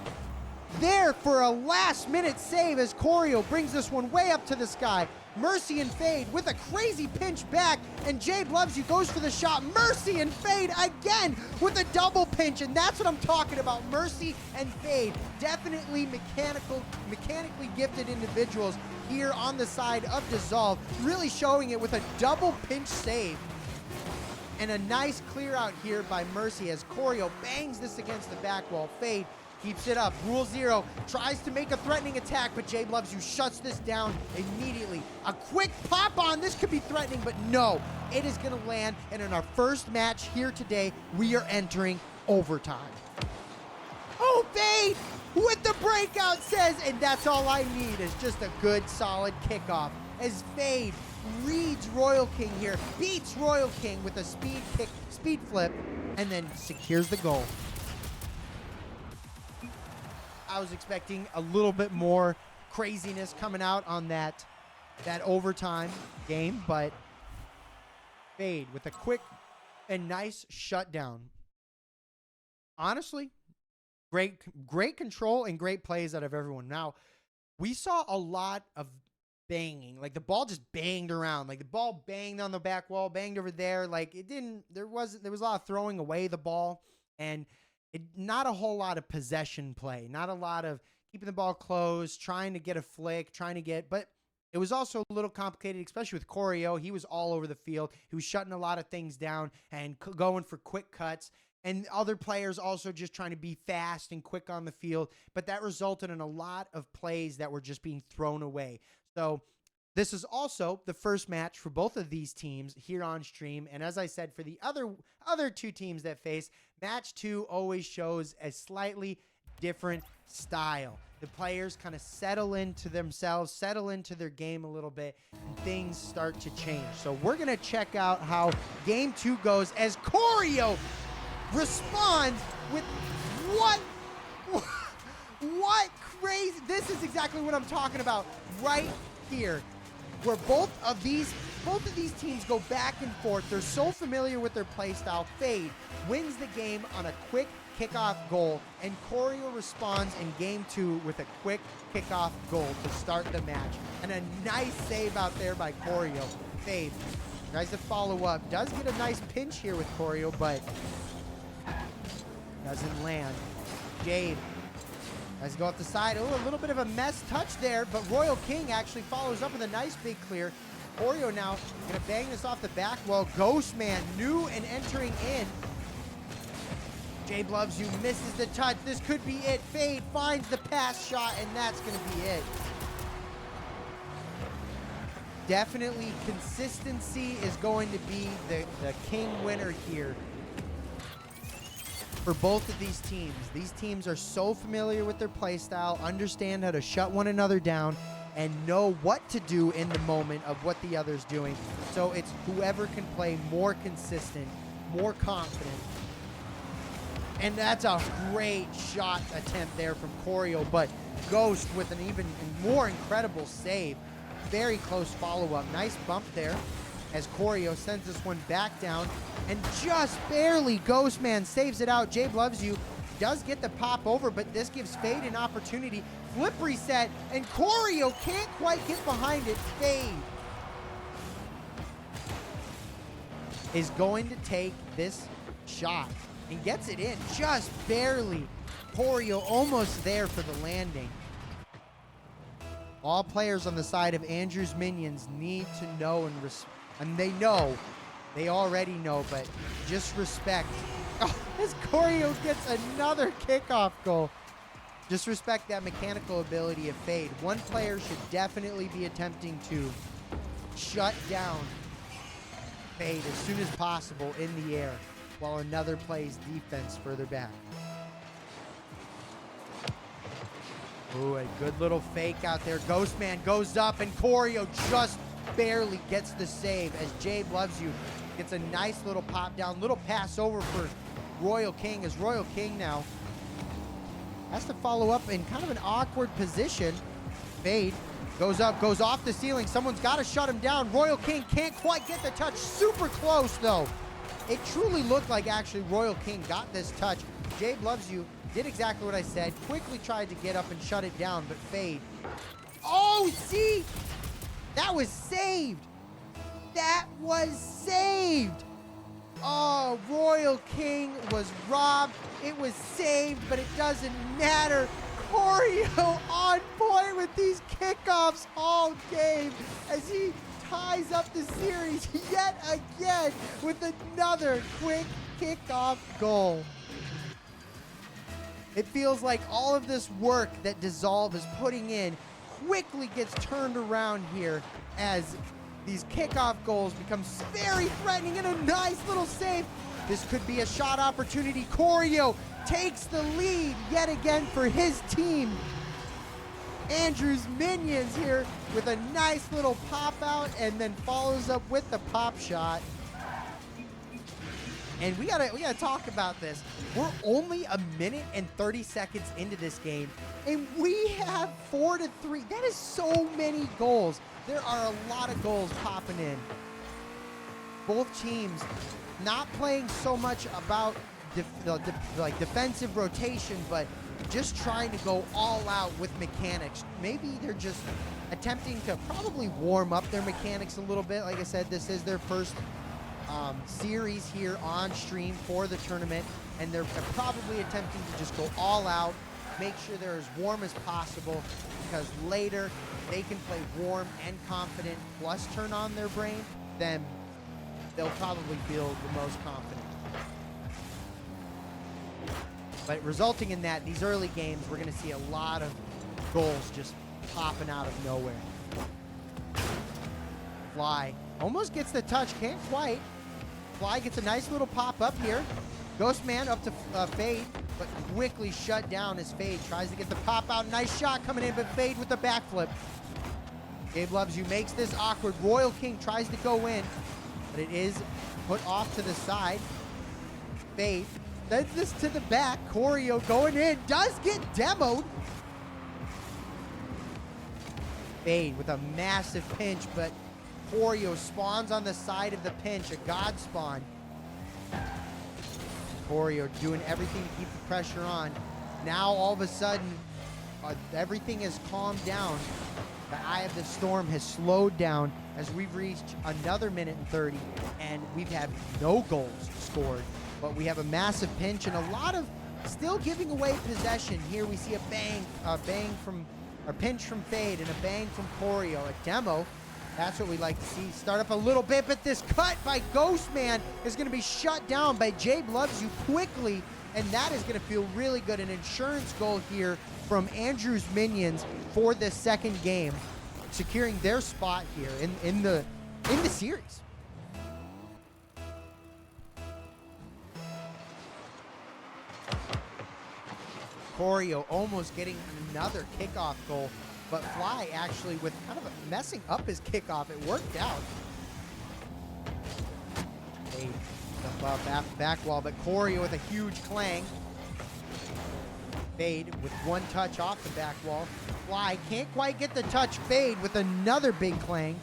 there for a last-minute save as Choreo brings this one way up to the sky. Mercy and Fade with a crazy pinch back, and Jabe Loves You goes for the shot. Mercy and Fade again with a double pinch, and that's what I'm talking about. Mercy and Fade, definitely mechanically gifted individuals here on the side of Dissolve, really showing it with a double pinch save. And a nice clear out here by Mercy as Choreo bangs this against the back wall. Fade keeps it up. Rule Zero tries to make a threatening attack, but Jabe Loves You shuts this down immediately. A quick pop on. This could be threatening, but no. It is going to land, and in our first match here today, we are entering overtime. Oh, Fade with the breakout says, and that's all I need is just a good, solid kickoff. As Fade reads Royal King here, beats Royal King with a speed kick, speed flip, and then secures the goal. I was expecting a little bit more craziness coming out on that overtime game, but Fade with a quick and nice shutdown. Honestly, great control and great plays out of everyone. Now, we saw a lot of banging. Like, the ball just banged around. Like, the ball banged on the back wall, banged over there. Like, there was a lot of throwing away the ball, and not a whole lot of possession play, not a lot of keeping the ball close, trying to get a flick, but it was also a little complicated, especially with Choreo. He was all over the field. He was shutting a lot of things down and going for quick cuts, and other players also just trying to be fast and quick on the field, but that resulted in a lot of plays that were just being thrown away. So this is also the first match for both of these teams here on stream. And as I said, for the other two teams that face, match 2 always shows a slightly different style. The players kind of settle into themselves, settle into their game a little bit, and things start to change. So we're going to check out how game 2 goes as Choreo responds with what? What crazy? This is exactly what I'm talking about right here, where both of these teams go back and forth. They're so familiar with their play style. Fade wins the game on a quick kickoff goal, and Choreo responds in game 2 with a quick kickoff goal to start the match. And a nice save out there by Choreo. Fade tries to follow up. Does get a nice pinch here with Choreo, but doesn't land. Jade tries to go up the side. Oh, a little bit of a mess touch there, but Royal King actually follows up with a nice big clear. Choreo now gonna bang this off the back wall. Ghostman new and entering in. Jabe Loves You misses the touch. This could be it. Fade finds the pass shot, and that's gonna be it. Definitely consistency is going to be the king winner here for both of these teams. These teams are so familiar with their play style, understand how to shut one another down, and know what to do in the moment of what the other's doing. So it's whoever can play more consistent, more confident. And that's a great shot attempt there from Choreo, but Ghost with an even more incredible save. Very close follow-up. Nice bump there as Choreo sends this one back down, and just barely Ghostman saves it out. Jabe Loves You does get the pop over, but this gives Fade an opportunity. Flip reset, and Choreo can't quite get behind it. Fade is going to take this shot and gets it in just barely. Choreo almost there for the landing. All players on the side of Andrew's minions need to know and they know, they already know, but just respect. Oh, as Choreo gets another kickoff goal. Just respect that mechanical ability of Fade. One player should definitely be attempting to shut down Fade as soon as possible in the air, while another plays defense further back. Ooh, a good little fake out there. Ghostman goes up, and Choreo just barely gets the save as Jabe Loves You gets a nice little pop down, little pass over for Royal King, as Royal King now has to follow up in kind of an awkward position. Fade goes up, goes off the ceiling. Someone's got to shut him down. Royal King can't quite get the touch. Super close, though. It truly looked like actually Royal King got this touch. Jabe Loves You did exactly what I said. Quickly tried to get up and shut it down, but Fade. Oh, see? That was saved. That was saved. Oh, Royal King was robbed. It was saved, but it doesn't matter. Choreo on point with these kickoffs all game as he ties up the series yet again with another quick kickoff goal. It feels like all of this work that Dissolve is putting in quickly gets turned around here as these kickoff goals become very threatening, and a nice little save. This could be a shot opportunity. Choreo takes the lead yet again for his team. Andrew's minions here with a nice little pop out, and then follows up with the pop shot. And we gotta talk about this. We're only a minute and 30 seconds into this game, and we have 4-3. That is so many goals. There are a lot of goals popping in. Both teams not playing so much about defensive rotation, but just trying to go all out with mechanics. Maybe they're just attempting to probably warm up their mechanics a little bit. Like I said, this is their first series here on stream for the tournament, and they're probably attempting to just go all out, make sure they're as warm as possible, because later they can play warm and confident plus turn on their brain, then they'll probably feel the most confident. But resulting in that, these early games, we're going to see a lot of goals just popping out of nowhere. Fly almost gets the touch, can't quite. Fly gets a nice little pop up here. Ghostman up to Fade, but quickly shut down as Fade tries to get the pop out. Nice shot coming in, but Fade with the backflip. Gabe Loves You makes this awkward. Royal King tries to go in, but it is put off to the side. Fade sends this to the back. Choreo going in, does get demoed. Fade with a massive pinch, but Choreo spawns on the side of the pinch, a god spawn. Choreo doing everything to keep the pressure on. Now all of a sudden, everything has calmed down. The eye of the storm has slowed down as we've reached another minute and 30, and we've had no goals scored. But we have a massive pinch and a lot of still giving away possession. Here we see a pinch from Fade and a bang from Choreo. A demo. That's what we like to see. Start up a little bit, but this cut by Ghostman is going to be shut down by Jabe Loves You quickly, and that is going to feel really good. An insurance goal here from Andrew's Minions for this second game, securing their spot here in the series. Choreo almost getting another kickoff goal, but Fly actually with kind of messing up his kickoff. It worked out. Fade up back wall, but Choreo with a huge clang. Fade with one touch off the back wall. Fly can't quite get the touch. Fade with another big clang.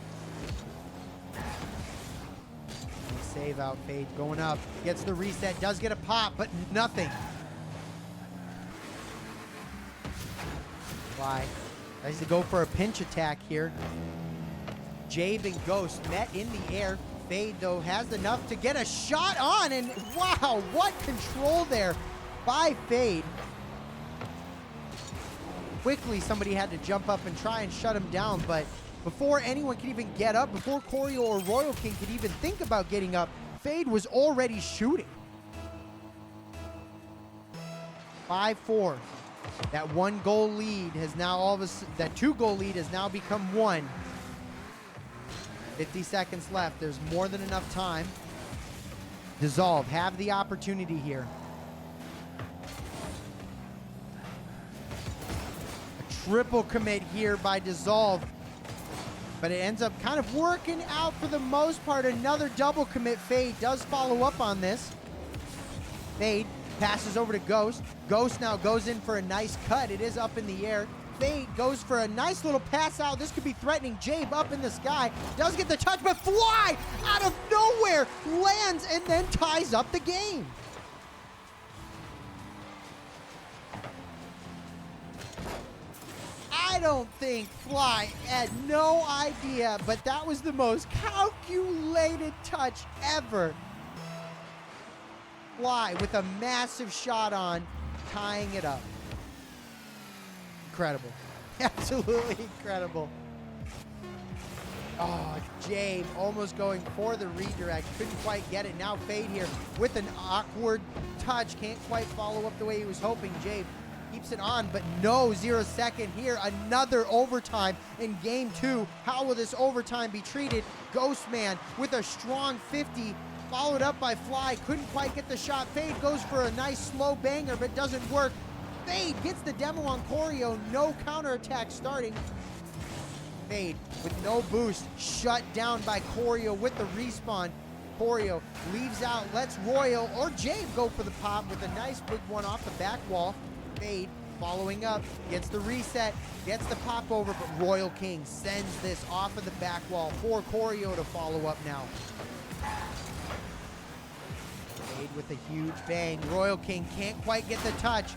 Save out. Fade going up. Gets the reset. Does get a pop, but nothing. Fly tries to go for a pinch attack here. Jabe and Ghost met in the air. Fade, though, has enough to get a shot on, and wow, what control there by Fade. Quickly, somebody had to jump up and try and shut him down, but before anyone could even get up, before Choreo or Royal King could even think about getting up, Fade was already shooting. 5-4. That 2-goal lead has now become 1. 50 seconds left. There's more than enough time. Dissolve have the opportunity here. A triple commit here by Dissolve, but it ends up kind of working out for the most part. Another double commit. Fade does follow up on this. Fade passes over to Ghost. Ghost now goes in for a nice cut. It is up in the air. Fade goes for a nice little pass out. This could be threatening. Jabe up in the sky. Does get the touch, but Fly out of nowhere lands and then ties up the game. I don't think Fly had no idea, but that was the most calculated touch ever. Fly with a massive shot on, tying it up. Incredible. Absolutely incredible. Oh, Jabe almost going for the redirect. Couldn't quite get it. Now Fade here with an awkward touch. Can't quite follow up the way he was hoping. Jabe keeps it on, but no, 0 second here. Another overtime in game 2. How will this overtime be treated? Ghostman with a strong 50. Followed up by Fly, couldn't quite get the shot. Fade goes for a nice slow banger, but doesn't work. Fade gets the demo on Choreo, no counterattack starting. Fade with no boost, shut down by Choreo with the respawn. Choreo leaves out, lets Royal or Jabe go for the pop with a nice big one off the back wall. Fade following up, gets the reset, gets the pop over, but Royal King sends this off of the back wall for Choreo to follow up now. With a huge bang. Royal King can't quite get the touch.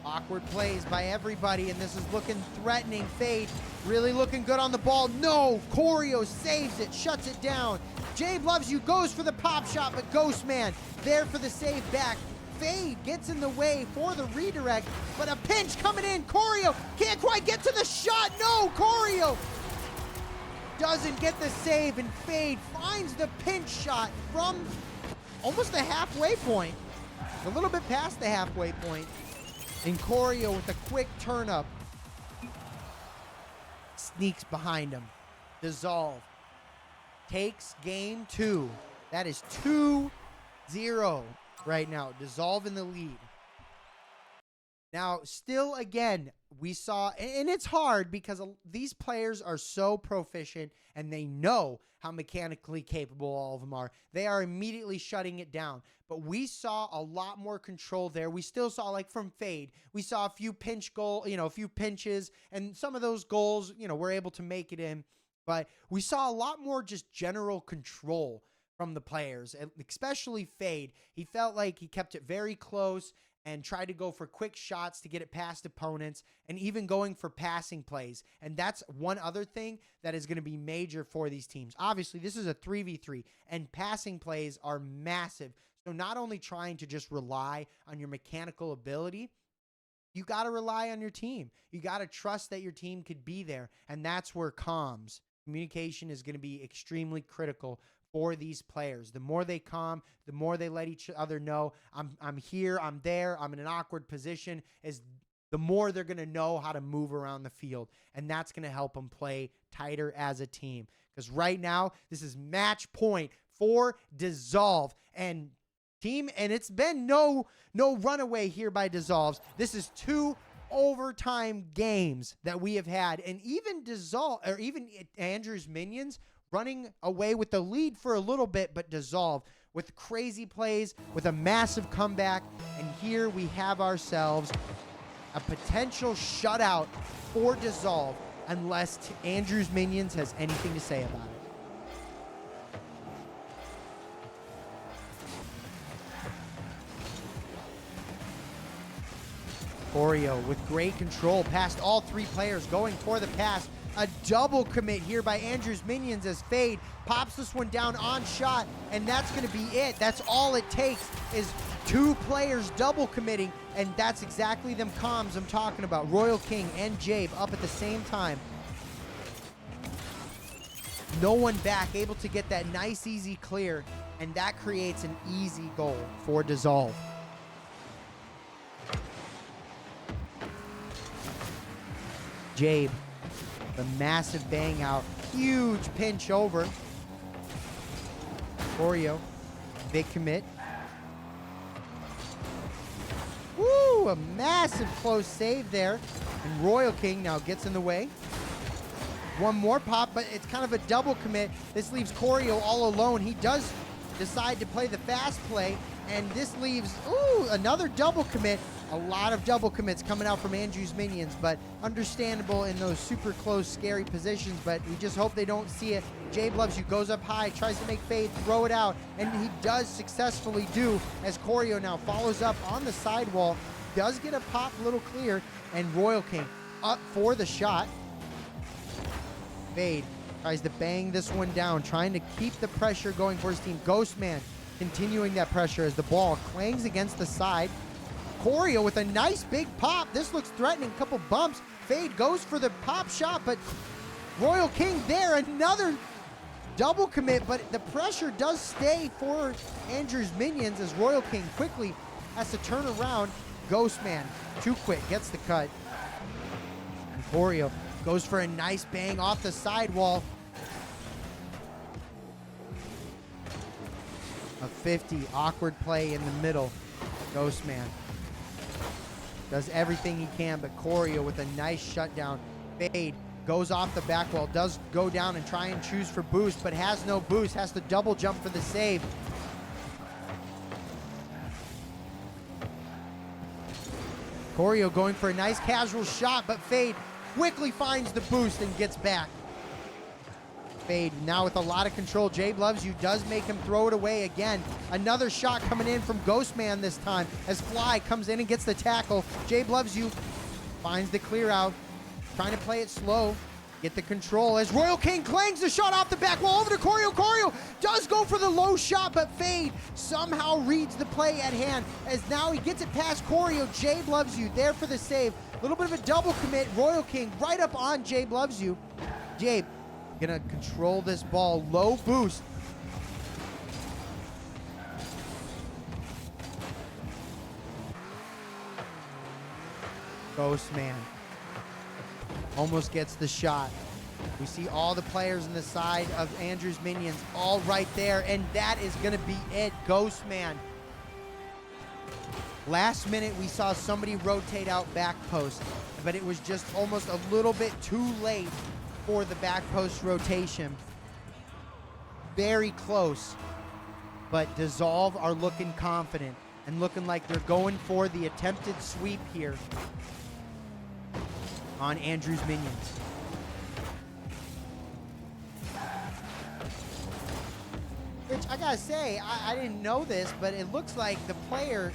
Awkward plays by everybody, and this is looking threatening. Fade really looking good on the ball. No, Choreo saves it, shuts it down. Jabe Loves You goes for the pop shot, but Ghostman there for the save back. Fade gets in the way for the redirect, but a pinch coming in. Choreo can't quite get to the shot. No, Choreo doesn't get the save, and Fade finds the pinch shot from almost the halfway point, a little bit past the halfway point. And Choreo with a quick turn up sneaks behind him. Dissolve takes game 2. That is 2-0 right now. Dissolve in the lead. Now, still, again, we saw, and it's hard because these players are so proficient and they know how mechanically capable all of them are. They are immediately shutting it down. But we saw a lot more control there. We still saw, like from Fade, we saw a few a few pinches, and some of those goals, we're able to make it in. But we saw a lot more just general control from the players, especially Fade. He felt like he kept it very close and tried to go for quick shots to get it past opponents, and even going for passing plays. And that's one other thing that is going to be major for these teams. Obviously, this is a 3v3, and passing plays are massive. So not only trying to just rely on your mechanical ability, you got to rely on your team. You got to trust that your team could be there, and that's where communication is going to be extremely critical for these players. The more they calm, the more they let each other know, I'm here, I'm there, I'm in an awkward position, is the more they're going to know how to move around the field. And that's going to help them play tighter as a team. Because right now, this is match point for Dissolve. And it's been no runaway here by Dissolves. This is 2 overtime games that we have had. And even Andrew's Minions running away with the lead for a little bit, but Dissolve with crazy plays, with a massive comeback. And here we have ourselves a potential shutout for Dissolve, unless Andrew's Minions has anything to say about it. Oreo with great control past all 3 players, going for the pass. A double commit here by Andrew's Minions as Fade pops this one down on shot, and that's going to be it. That's all it takes is 2 players double committing, and that's exactly them comms I'm talking about. Royal King and Jabe up at the same time. No one back, able to get that nice, easy clear, and that creates an easy goal for Dissolve. Jabe, the massive bang out, huge pinch over. Oreo, big commit. Woo, a massive close save there. And Royal King now gets in the way. One more pop, but it's kind of a double commit. This leaves Corio all alone. He does decide to play the fast play, and this leaves, another double commit. A lot of double commits coming out from Andrew's Minions, but understandable in those super close, scary positions, but we just hope they don't see it. Jabe Loves You goes up high, tries to make Fade throw it out, and he does successfully do, as Corio now follows up on the sidewall, does get a pop a little clear, and Royal King up for the shot. Fade tries to bang this one down, trying to keep the pressure going for his team. Ghostman continuing that pressure as the ball clangs against the side. Corio with a nice big pop. This looks threatening. A couple bumps. Fade goes for the pop shot, but Royal King there. Another double commit, but the pressure does stay for Andrew's Minions as Royal King quickly has to turn around. Ghostman, too quick, gets the cut. And Corio goes for a nice bang off the sidewall. A 50, awkward play in the middle. Ghostman does everything he can, but Corio with a nice shutdown. Fade goes off the back wall, does go down and try and choose for boost, but has no boost, has to double jump for the save. Corio going for a nice casual shot, but Fade quickly finds the boost and gets back. Fade now with a lot of control. Jabe Loves You does make him throw it away again. Another shot coming in from Ghostman this time as Fly comes in and gets the tackle. Jabe Loves You finds the clear out, trying to play it slow, get the control as Royal King clangs the shot off the back wall over to Corio. Corio does go for the low shot, but Fade somehow reads the play at hand as now he gets it past Corio. Jabe Loves You there for the save. A little bit of a double commit. Royal King right up on Jabe Loves You. Jabe gonna control this ball, low boost. Ghostman almost gets the shot. We see all the players on the side of Andrew's Minions all right there, and that is gonna be it. Ghostman Last minute, we saw somebody rotate out back post, but it was just almost a little bit too late for the back post rotation. Very close, but Dissolve are looking confident and looking like they're going for the attempted sweep here on Andrew's minions. Which I gotta say, I didn't know this, but it looks like the player,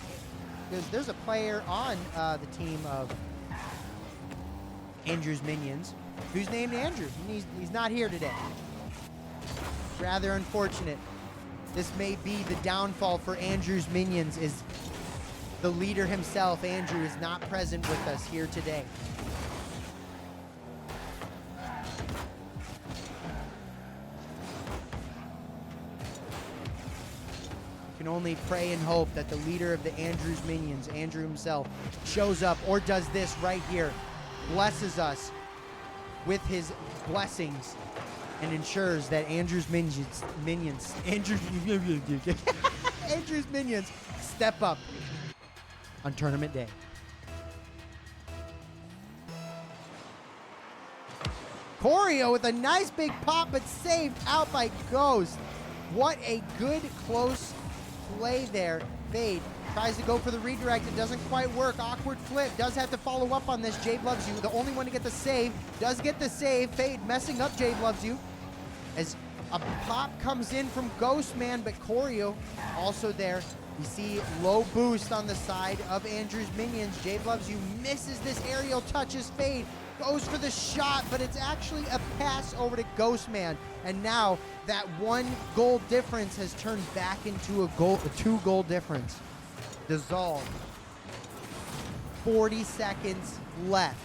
there's a player on the team of Andrew's minions who's named Andrew. He's not here today. Rather unfortunate. This may be the downfall for Andrew's minions, is the leader himself, Andrew, is not present with us here today. Can only pray and hope that the leader of the Andrew's minions, Andrew himself, shows up or does this right here, blesses us with his blessings, and ensures that Andrew's minions step up on tournament day. Choreo with a nice big pop, but saved out by Ghost. What a good close play there. Fade tries to go for the redirect. It doesn't quite work. Awkward flip. Does have to follow up on this. Jade Loves You, the only one to get the save. Does get the save. Fade messing up Jade Loves You as a pop comes in from Ghost Man, but Choreo also there. You see low boost on the side of Andrew's minions. Jade Loves You misses this aerial touches. Fade goes for the shot, but it's actually a pass over to Ghost Man. And now that 1 goal difference has turned back into a 2-goal difference. Dissolve. 40 seconds left.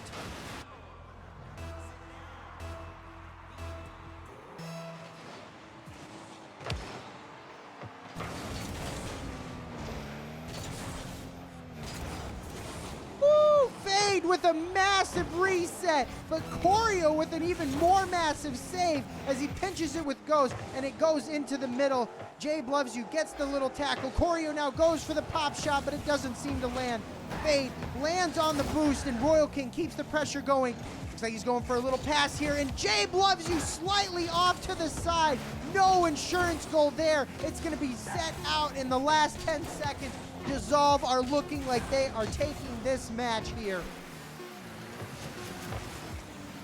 With a massive reset, but Choreo with an even more massive save as he pinches it with Ghost, and it goes into the middle. Jade Loves You gets the little tackle. Choreo now goes for the pop shot, but it doesn't seem to land. Fade lands on the boost, and Royal King keeps the pressure going. Looks like he's going for a little pass here, and Jade Loves You slightly off to the side. No insurance goal there. It's going to be set out in the last 10 seconds. Dissolve are looking like they are taking this match here.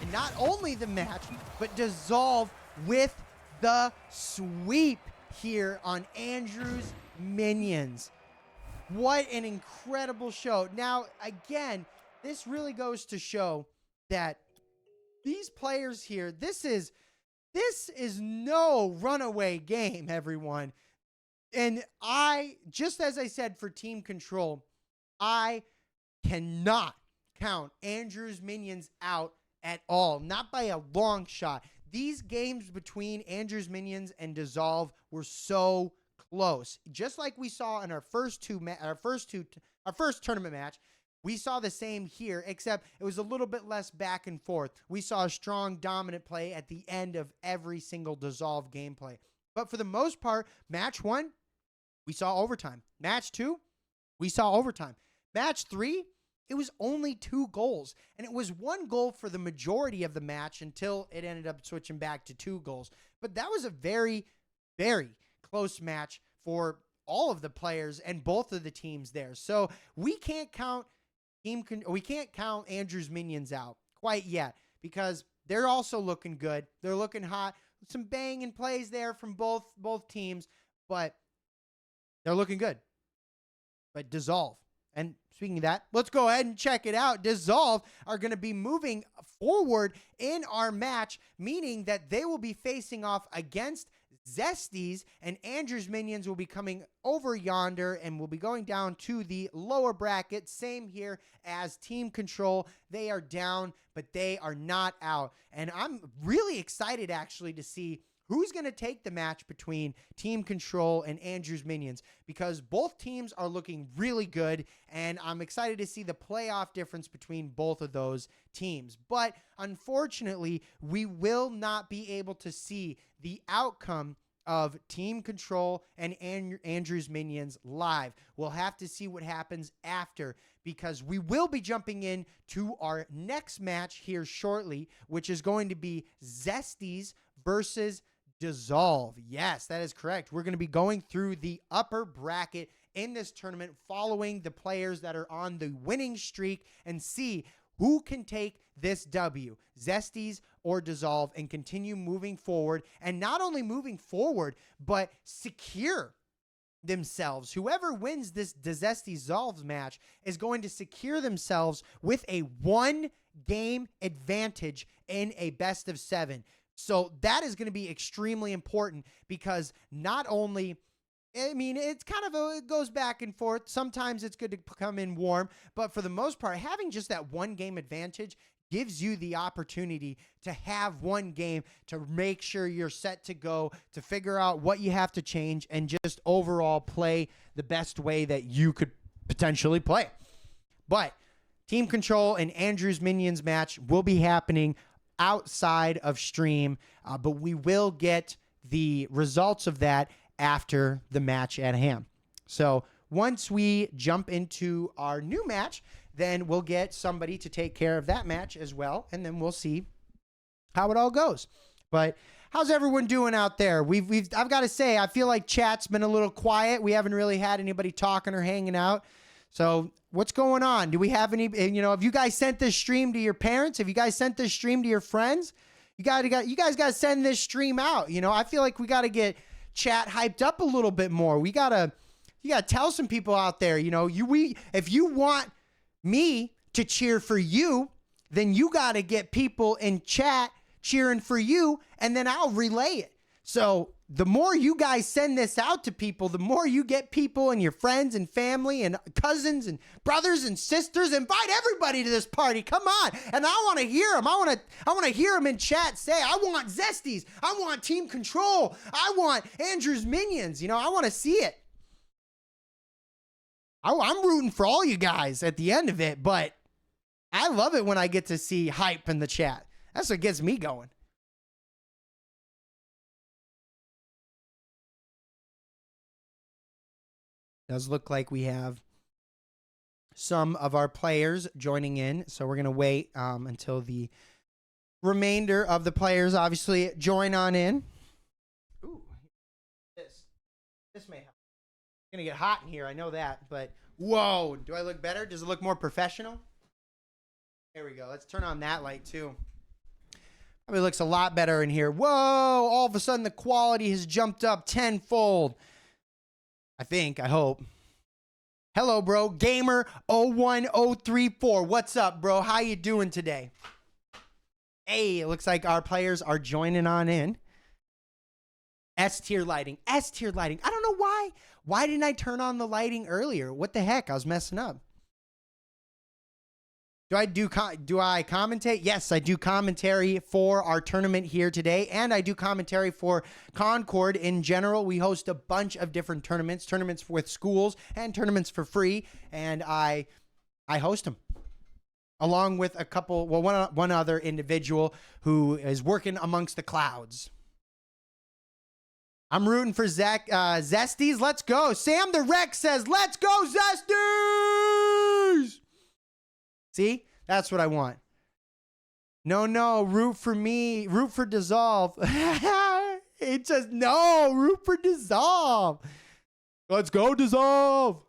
And not only the match, but Dissolve with the sweep here on Andrew's minions. What an incredible show. Now, again, this really goes to show that these players here, this is no runaway game, everyone. And just as I said for team control, I cannot count Andrew's minions out at all. Not by a long shot. These games between Andrew's minions and Dissolve were so close. Just like we saw in our first tournament match, we saw the same here, except it was a little bit less back and forth. We saw a strong, dominant play at the end of every single Dissolve gameplay. But for the most part, match 1, we saw overtime. Match 2, we saw overtime. Match 3, it was only 2 goals. And it was 1 goal for the majority of the match until it ended up switching back to 2 goals. But that was a very, very close match for all of the players and both of the teams there. So we can't count Andrew's minions out quite yet, because they're also looking good. They're looking hot. Some banging plays there from both teams, but they're looking good. But Dissolve, and speaking of that, let's go ahead and check it out. Dissolve are going to be moving forward in our match, meaning that they will be facing off against Zesties, and Andrew's minions will be coming over yonder and will be going down to the lower bracket. Same here as Team Control. They are down, but they are not out. And I'm really excited actually to see who's going to take the match between Team Control and Andrew's minions, because both teams are looking really good, and I'm excited to see the playoff difference between both of those teams. But unfortunately, we will not be able to see the outcome of Team Control and Andrew's Minions live. We'll have to see what happens after, because we will be jumping in to our next match here shortly, which is going to be Zesties versus Dissolve. Yes, that is correct. We're going to be going through the upper bracket in this tournament, following the players that are on the winning streak, and see who can take this W, Zesties or Dissolve, and continue moving forward. And not only moving forward, but secure themselves. Whoever wins this Zesties Dissolve match is going to secure themselves with a 1-game advantage in a best of 7. So that is going to be extremely important, because not only, I mean, it's kind of it goes back and forth. Sometimes it's good to come in warm, but for the most part, having just that 1-game advantage gives you the opportunity to have 1 game to make sure you're set to go, to figure out what you have to change, and just overall play the best way that you could potentially play. But Team Control and Andrew's Minions match will be happening outside of stream, but we will get the results of that after the match at hand. So once we jump into our new match, then we'll get somebody to take care of that match as well, and then we'll see how it all goes. But how's everyone doing out there? I've got to say, I feel like chat's been a little quiet. We haven't really had anybody talking or hanging out. So what's going on? Do we have any, have you guys sent this stream to your parents? Have you guys sent this stream to your friends? You guys got to send this stream out. I feel like we got to get chat hyped up a little bit more. You got to tell some people out there, if you want me to cheer for you, then you got to get people in chat cheering for you, and then I'll relay it. So the more you guys send this out to people, the more you get people and your friends and family and cousins and brothers and sisters. Invite everybody to this party. Come on. And I want to hear them. I want to hear them in chat say, I want Zesties. I want Team Control. I want Andrew's Minions. I want to see it. I'm rooting for all you guys at the end of it, but I love it when I get to see hype in the chat. That's what gets me going. Does look like we have some of our players joining in, so we're going to wait until the remainder of the players obviously join on in. Ooh, this may help. It's going to get hot in here, I know that, but whoa, do I look better? Does it look more professional? There we go. Let's turn on that light too. Probably looks a lot better in here. Whoa, all of a sudden the quality has jumped up tenfold. I hope. Hello, bro. Gamer 01034. What's up, bro? How you doing today? Hey, it looks like our players are joining on in. S-tier lighting. S-tier lighting. I don't know why. Why didn't I turn on the lighting earlier? What the heck? I was messing up. Do I commentate? Yes, I do commentary for our tournament here today, and I do commentary for Concorde in general. We host a bunch of different tournaments with schools and tournaments for free, and I host them along with a couple, one other individual who is working amongst the clouds. I'm rooting for Zesties. Let's go. Sam the Rex says, let's go, Zesties! See? That's what I want. No, root for me. Root for Dissolve. It says, no, root for Dissolve. Let's go, Dissolve.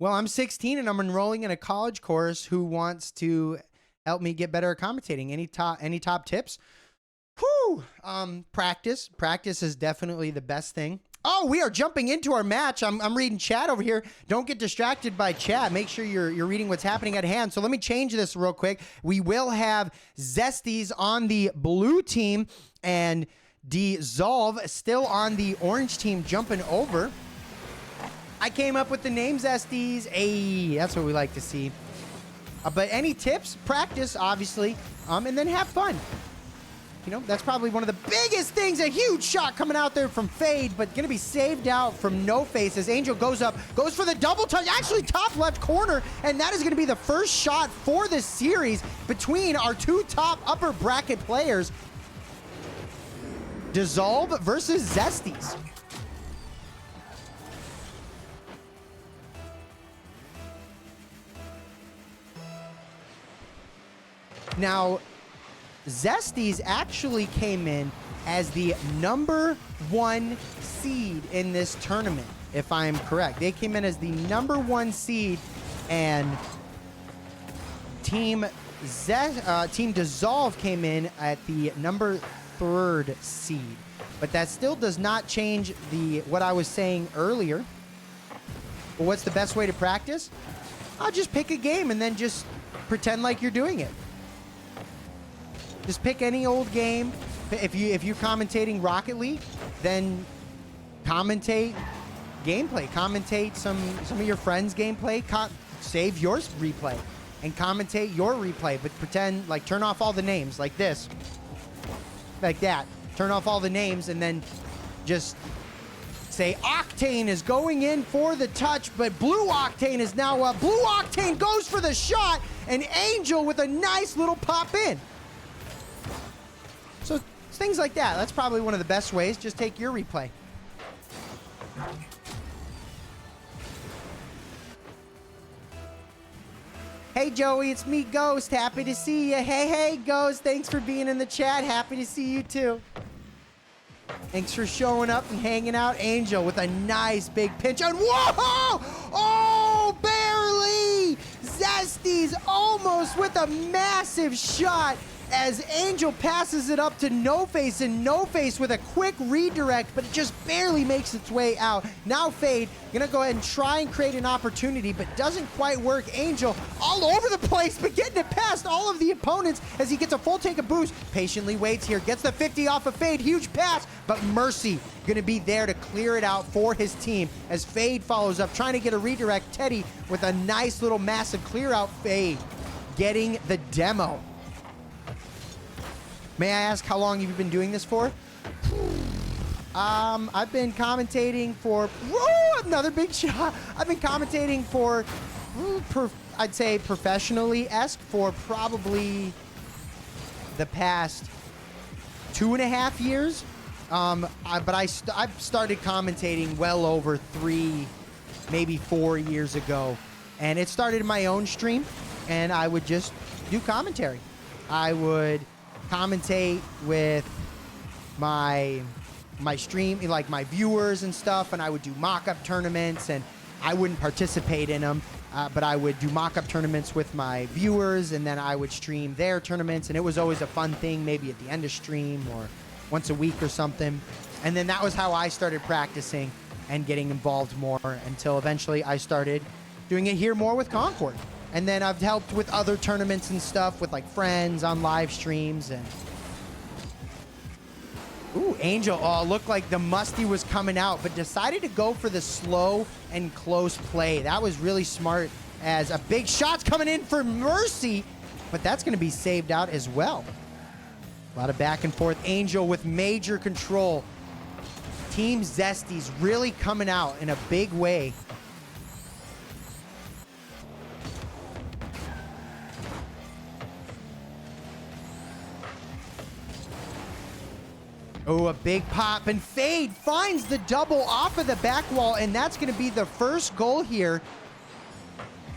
Well, I'm 16 and I'm enrolling in a college course. Who wants to help me get better at commentating? Any top tips? Whew. Practice. Practice is definitely the best thing. Oh, we are jumping into our match. I'm reading chat over here. Don't get distracted by chat. Make sure you're reading what's happening at hand. So let me change this real quick. We will have Zesties on the blue team and Dissolve still on the orange team jumping over. I came up with the name Zesties. Hey, that's what we like to see. But any tips? Practice, obviously, and then have fun. You know, that's probably one of the biggest things. A huge shot coming out there from Fade, but going to be saved out from No Face as Angel goes up, goes for the double touch, actually top left corner, and that is going to be the first shot for this series between our two top upper bracket players. Dissolve versus Zesties. Now, Zesties actually came in as the #1 seed in this tournament, if I am correct. They came in as the #1 seed, and Team Dissolve came in at the #3 seed. But that still does not change what I was saying earlier. Well, what's the best way to practice? I'll just pick a game and then just pretend like you're doing it. Just pick any old game. If you're commentating Rocket League, then commentate gameplay. Commentate some of your friends' gameplay. Save your replay and commentate your replay. But pretend, like, turn off all the names like this. Like that. Turn off all the names and then just say Octane is going in for the touch, but Blue Octane is now up. Blue Octane goes for the shot, and Angel with a nice little pop in. So things like that. That's probably one of the best ways. Just take your replay. Hey, Joey, it's me, Ghost. Happy to see you. Hey, Ghost. Thanks for being in the chat. Happy to see you, too. Thanks for showing up and hanging out. Angel with a nice big pinch. And whoa! Oh, barely! Zesties almost with a massive shot as Angel passes it up to No Face, and No Face with a quick redirect, but it just barely makes its way out. Now Fade gonna go ahead and try and create an opportunity, but doesn't quite work. Angel all over the place, but getting it past all of the opponents as he gets a full take of boost. Patiently waits here, gets the 50 off of Fade, huge pass, but Mercy gonna be there to clear it out for his team as Fade follows up, trying to get a redirect. Teddy with a nice little massive clear out. Fade getting the demo. May I ask how long you've been doing this for? I've been commentating for, whoa, another big shot. I've been commentating for, I'd say professionally-esque for probably the past 2.5 years. But I've started commentating well over 3, maybe 4 years ago. And it started in my own stream, and I would just do commentary. I would commentate with my stream, like my viewers and stuff, and I would do mock-up tournaments, and I wouldn't participate in them, but I would do mock-up tournaments with my viewers, and then I would stream their tournaments, and it was always a fun thing, maybe at the end of stream or once a week or something. And then that was how I started practicing and getting involved more until eventually I started doing it here more with Concorde. And then I've helped with other tournaments and stuff with like friends on live streams. And ooh, Angel, oh, looked like the Musty was coming out, but decided to go for the slow and close play. That was really smart as a big shot's coming in for Mercy, but that's going to be saved out as well. A lot of back and forth. Angel with major control. Team Zesties really coming out in a big way. Oh, a big pop, and Fade finds the double off of the back wall, and that's going to be the first goal here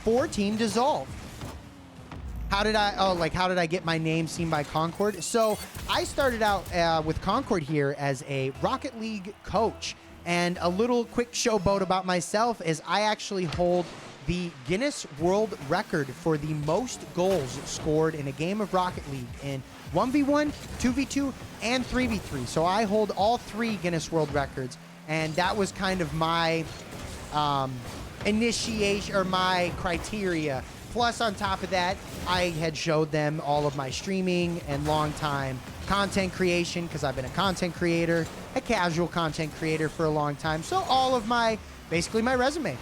for Team Dissolve. How did I get my name seen by Concorde? So I started out with Concorde here as a Rocket League coach, and a little quick showboat about myself is I actually hold the Guinness World Record for the most goals scored in a game of Rocket League in 1v1, 2v2, and 3v3. So I hold all 3 Guinness World Records, and that was kind of my initiation or my criteria. Plus, on top of that, I had showed them all of my streaming and long time content creation, because I've been a content creator, a casual content creator for a long time. So all of basically my resume.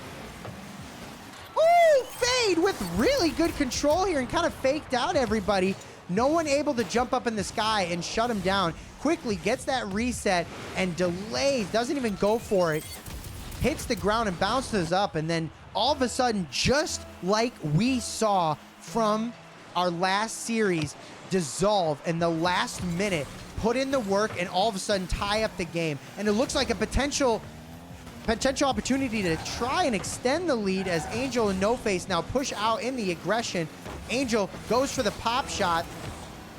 Ooh, Fade with really good control here and kind of faked out everybody. No one able to jump up in the sky and shut him down. Quickly gets that reset and delays, doesn't even go for it. Hits the ground and bounces up, and then all of a sudden, just like we saw from our last series, dissolve in the last minute, put in the work, and all of a sudden tie up the game. And it looks like a potential opportunity to try and extend the lead as Angel and No Face now push out in the aggression. Angel goes for the pop shot.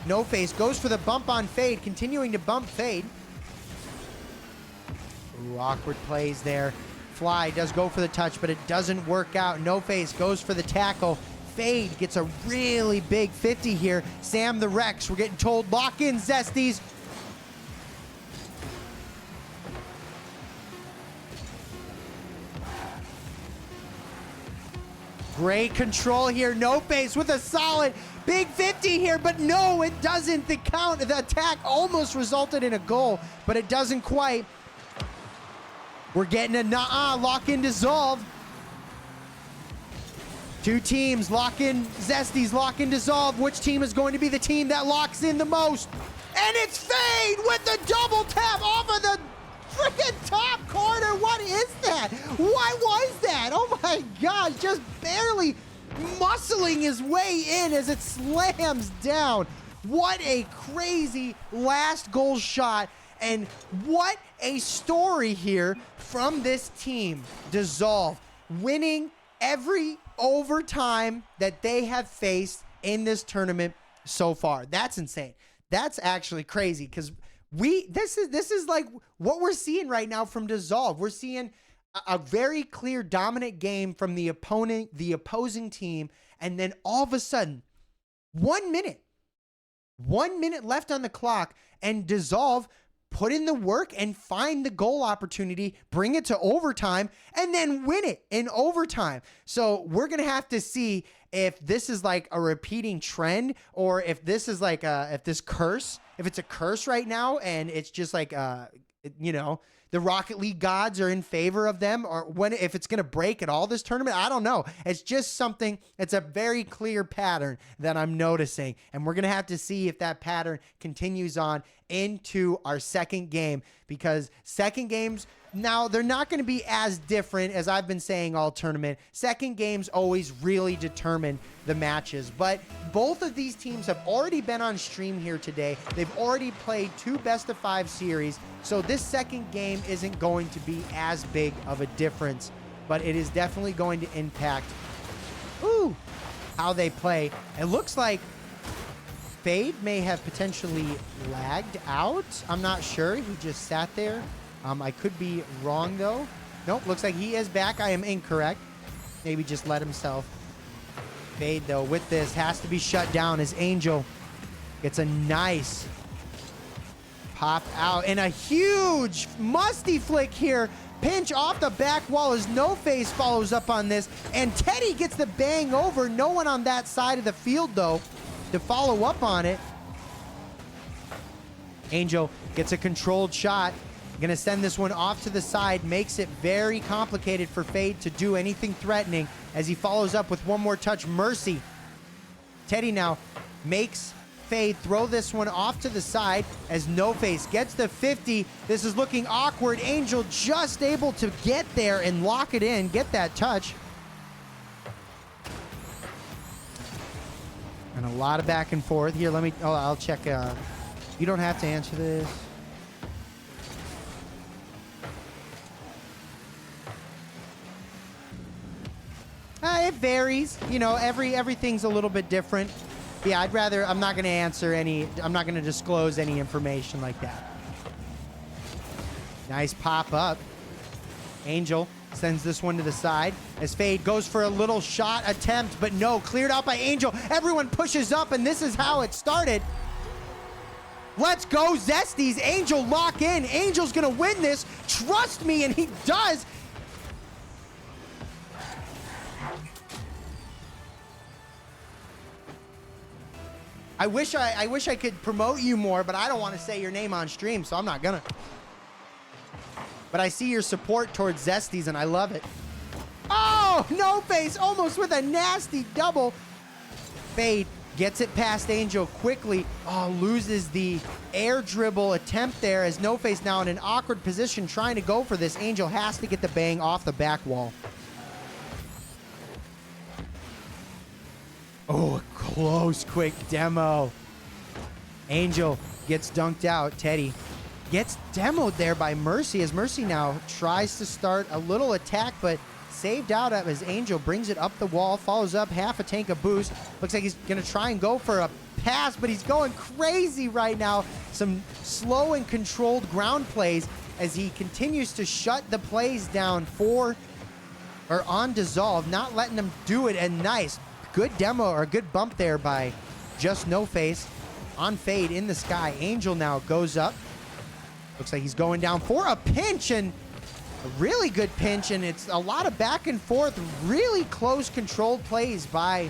No Face goes for the bump on Fade, continuing to bump Fade. Ooh, awkward plays there. Fly does go for the touch, but it doesn't work out. No Face goes for the tackle. Fade gets a really big 50 here. Sam the Rex, we're getting told, lock in, Zesties. Great control here. No Face with a solid big 50 here, but no, it doesn't. The attack almost resulted in a goal, but it doesn't quite. We're getting a lock in, dissolve. Two teams lock in, Zesties lock in, dissolve. Which team is going to be the team that locks in the most? And it's Fade with the double tap off of the freaking top corner. What is that? What was that? Oh my gosh, just barely muscling his way in as it slams down. What a crazy last goal shot, and what a story here from this team. Dissolve winning every overtime that they have faced in this tournament so far. That's insane. That's actually crazy, because this is like what we're seeing right now from Dissolve. We're seeing a very clear dominant game from the opposing team, and then all of a sudden 1 minute left on the clock, and Dissolve put in the work and find the goal opportunity, bring it to overtime, and then win it in overtime. So we're going to have to see if this is like a repeating trend, or if this is like if it's a curse right now, and it's just like, the Rocket League gods are in favor of them, or if it's going to break at all this tournament. I don't know. It's just something, it's a very clear pattern that I'm noticing, and we're going to have to see if that pattern continues on into our second game, because second games, now they're not going to be as different as I've been saying all tournament. Second games always really determine the matches, but both of these teams have already been on stream here today. They've already played 2 best-of-5 series, so this second game isn't going to be as big of a difference, but it is definitely going to impact how they play. It looks like Fade may have potentially lagged out. I'm not sure. He just sat there. I could be wrong, though. Nope, looks like he is back. I am incorrect. Maybe just let himself. Fade, though, with this, has to be shut down as Angel gets a nice pop out. And a huge musty flick here. Pinch off the back wall as No Face follows up on this. And Teddy gets the bang over. No one on that side of the field, though, to follow up on it. Angel gets a controlled shot. Gonna send this one off to the side. Makes it very complicated for Fade to do anything threatening as he follows up with one more touch. Mercy. Teddy now makes Fade throw this one off to the side as No Face gets the 50. This is looking awkward. Angel just able to get there and lock it in, get that touch. And a lot of back and forth here. I'll check. You don't have to answer this. It varies. Everything's a little bit different. Yeah, I'm not going to answer I'm not going to disclose any information like that. Nice pop up. Angel sends this one to the side as Fade goes for a little shot attempt, but no, cleared out by Angel. Everyone pushes up, and this is how it started. Let's go, Zesties. Angel lock in. Angel's going to win this. Trust me, and he does. I wish I could promote you more, but I don't want to say your name on stream, so I'm not gonna. But I see your support towards Zesties, and I love it. Oh, No Face almost with a nasty double. Fade Gets it past Angel quickly. Oh, loses the air dribble attempt there as No Face now in an awkward position trying to go for this. Angel has to get the bang off the back wall. Oh, a close, quick demo. Angel gets dunked out. Teddy gets demoed there by Mercy as Mercy now tries to start a little attack, but saved out as Angel brings it up the wall, follows up half a tank of boost. Looks like he's going to try and go for a pass, but he's going crazy right now. Some slow and controlled ground plays as he continues to shut the plays down on Dissolve, not letting them do it. And nice, good demo or good bump there by just No Face on Fade in the sky. Angel now goes up. Looks like he's going down for a pinch, and a really good pinch, and it's a lot of back and forth, really close controlled plays by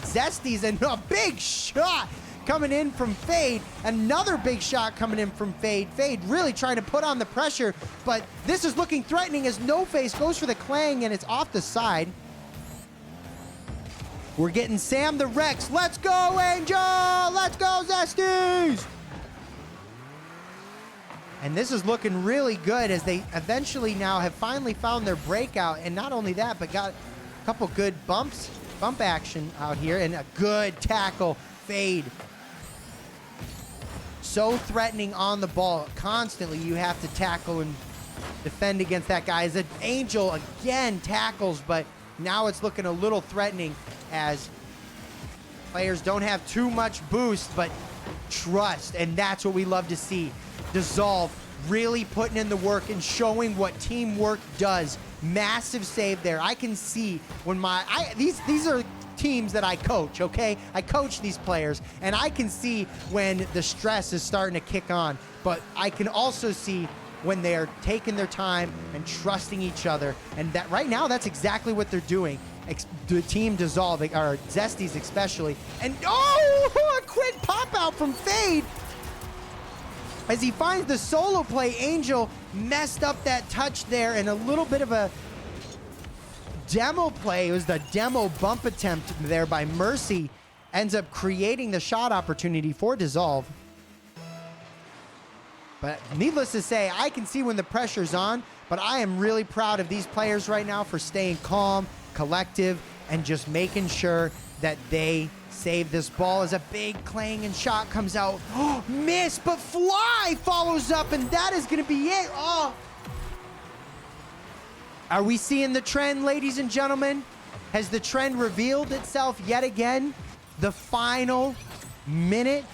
Zesties, and a big shot coming in from Fade. Another big shot coming in from Fade. Fade really trying to put on the pressure, but this is looking threatening as No Face goes for the clang, and it's off the side. We're getting Sam the Rex. Let's go, Angel! Let's go, Zesties! And this is looking really good as they eventually now have finally found their breakout. And not only that, but got a couple good bump action out here, and a good tackle. Fade. So threatening on the ball. Constantly you have to tackle and defend against that guy. As an Angel again tackles, but now it's looking a little threatening as players don't have too much boost, but trust. And that's what we love to see. Dissolve really putting in the work and showing what teamwork does. Massive save there. I can see when these are teams that I coach, okay? I coach these players, and I can see when the stress is starting to kick on, but I can also see when they're taking their time and trusting each other. And that right now, that's exactly what they're doing. The team Dissolve, or Zesties especially. And oh, a quick pop out from Fade. As he finds the solo play, Angel messed up that touch there, and a little bit of a demo play. It was the demo bump attempt there by Mercy. Ends up creating the shot opportunity for Dissolve. But needless to say, I can see when the pressure's on, but I am really proud of these players right now for staying calm, collective, and just making sure that they save this ball as a big clang and shot comes out. Oh, miss, but Fly follows up, and that is going to be it. Oh. Are we seeing the trend, ladies and gentlemen? Has the trend revealed itself yet again? The final minute.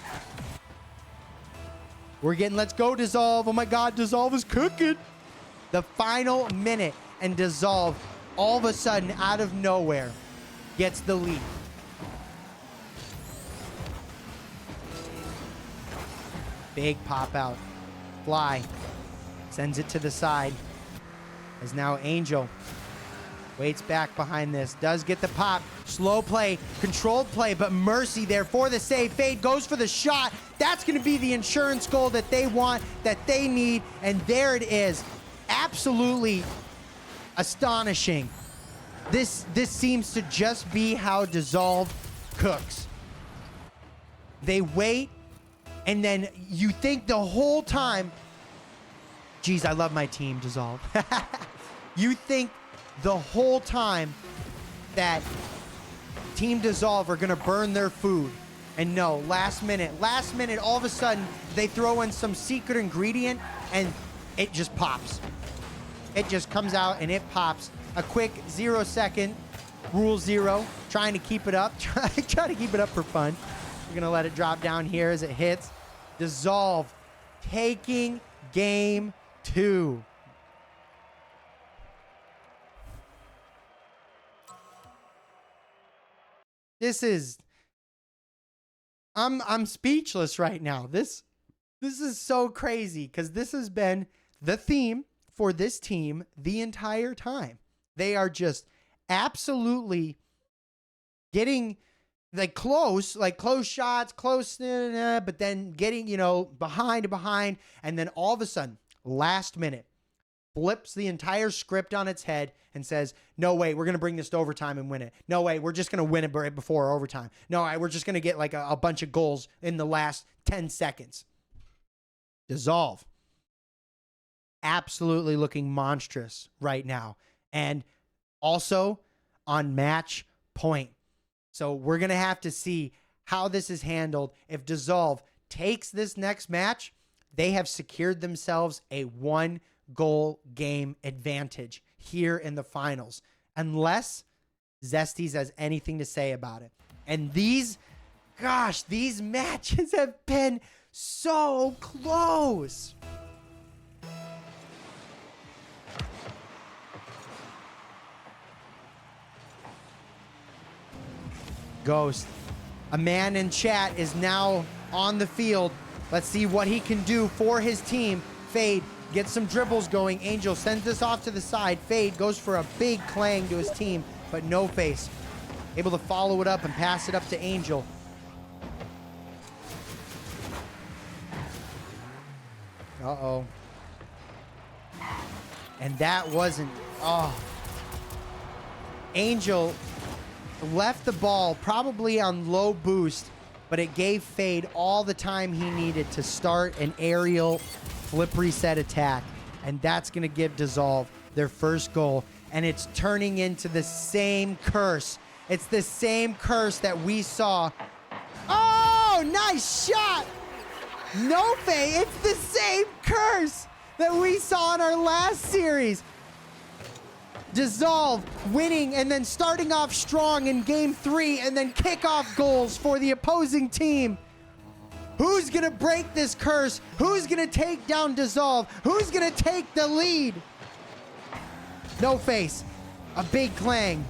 We're getting, let's go, Dissolve. Oh my God, Dissolve is cooking. The final minute, and Dissolve, all of a sudden, out of nowhere, gets the lead. Big pop out. Fly sends it to the side. As now Angel waits back behind this. Does get the pop. Slow play. Controlled play. But Mercy there for the save. Fade goes for the shot. That's going to be the insurance goal that they want, that they need. And there it is. Absolutely astonishing. This seems to just be how Dissolve cooks. They wait. And then you think the whole time, geez, I love my team, Dissolve. You think the whole time that Team Dissolve are going to burn their food. And no, last minute, all of a sudden, they throw in some secret ingredient, and it just pops. It just comes out, and it pops. A quick 0-second, rule 0, trying to keep it up. Try to keep it up for fun. We're going to let it drop down here as it hits. Dissolve taking game 2. This is... I'm speechless right now. This is so crazy because this has been the theme for this team the entire time. They are just absolutely getting close shots, but then getting, behind, and then all of a sudden, last minute, flips the entire script on its head and says, no way, we're going to bring this to overtime and win it. No way, we're just going to win it right before overtime. No way, we're just going to get like a bunch of goals in the last 10 seconds. Dissolve. Absolutely looking monstrous right now. And also on match point. So we're going to have to see how this is handled. If Dissolve takes this next match, they have secured themselves a 1-goal game advantage here in the finals, unless Zesties has anything to say about it. And these matches have been so close. Ghost, a man in chat, is now on the field. Let's see what he can do for his team. Fade gets some dribbles going. Angel sends this off to the side. Fade goes for a big clang to his team, but no face. Able to follow it up and pass it up to Angel. Uh-oh. And that wasn't... Oh. Angel left the ball probably on low boost, but it gave Fade all the time he needed to start an aerial flip reset attack. And that's going to give Dissolve their first goal. And it's turning into the same curse. It's the same curse that we saw. Oh, nice shot. No Fade. It's the same curse that we saw in our last series. Dissolve winning and then starting off strong in game 3 and then kickoff goals for the opposing team. Who's going to break this curse? Who's going to take down Dissolve? Who's going to take the lead? No face. A big clang.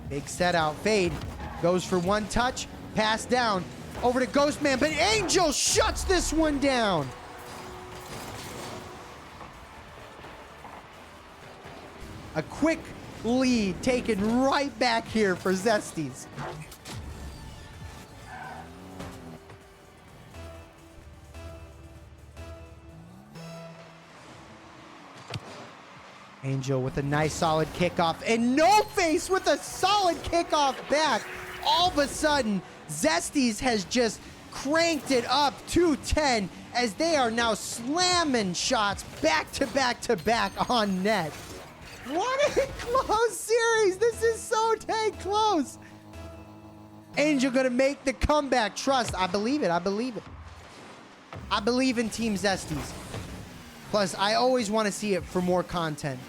Big set out. Fade goes for one touch. Pass down. Over to Ghostman, but Angel shuts this one down. A quick lead taken right back here for Zesties. Angel with a nice solid kickoff, and No Face with a solid kickoff back. All of a sudden, Zesties has just cranked it up to 10 as they are now slamming shots back to back to back on net. What a close series. This is so dang close. Angel gonna make the comeback. Trust. I believe it. I believe it. I believe in Team Zesties. Plus, I always want to see it for more content.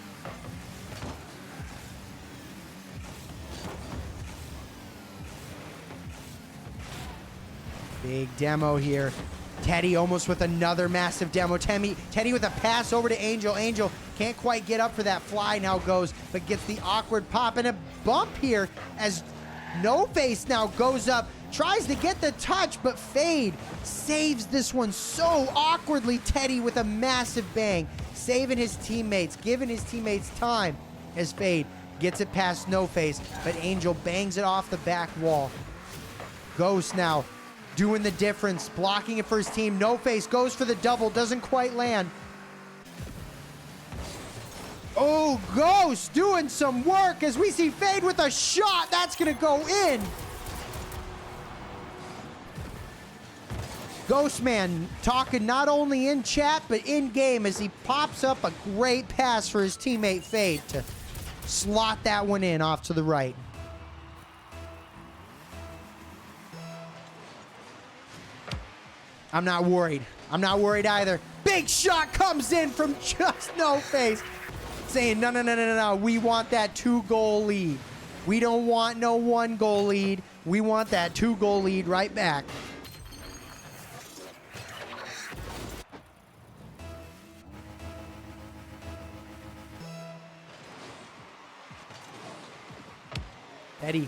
Big demo here. Teddy almost with another massive demo. Teddy with a pass over to Angel. Angel can't quite get up for that fly, now goes, but gets the awkward pop and a bump here as No Face now goes up, tries to get the touch, but Fade saves this one so awkwardly. Teddy with a massive bang, saving his teammates, giving his teammates time as Fade gets it past No Face, but Angel bangs it off the back wall. Ghost now doing the difference, blocking it for his team. No Face goes for the double, doesn't quite land. Oh, Ghost doing some work as we see Fade with a shot. That's going to go in. Ghostman talking not only in chat, but in game as he pops up a great pass for his teammate Fade to slot that one in off to the right. I'm not worried. I'm not worried either. Big shot comes in from just No Face. Saying, no. We want that 2-goal lead. We don't want no 1-goal lead. We want that 2-goal lead right back. Eddie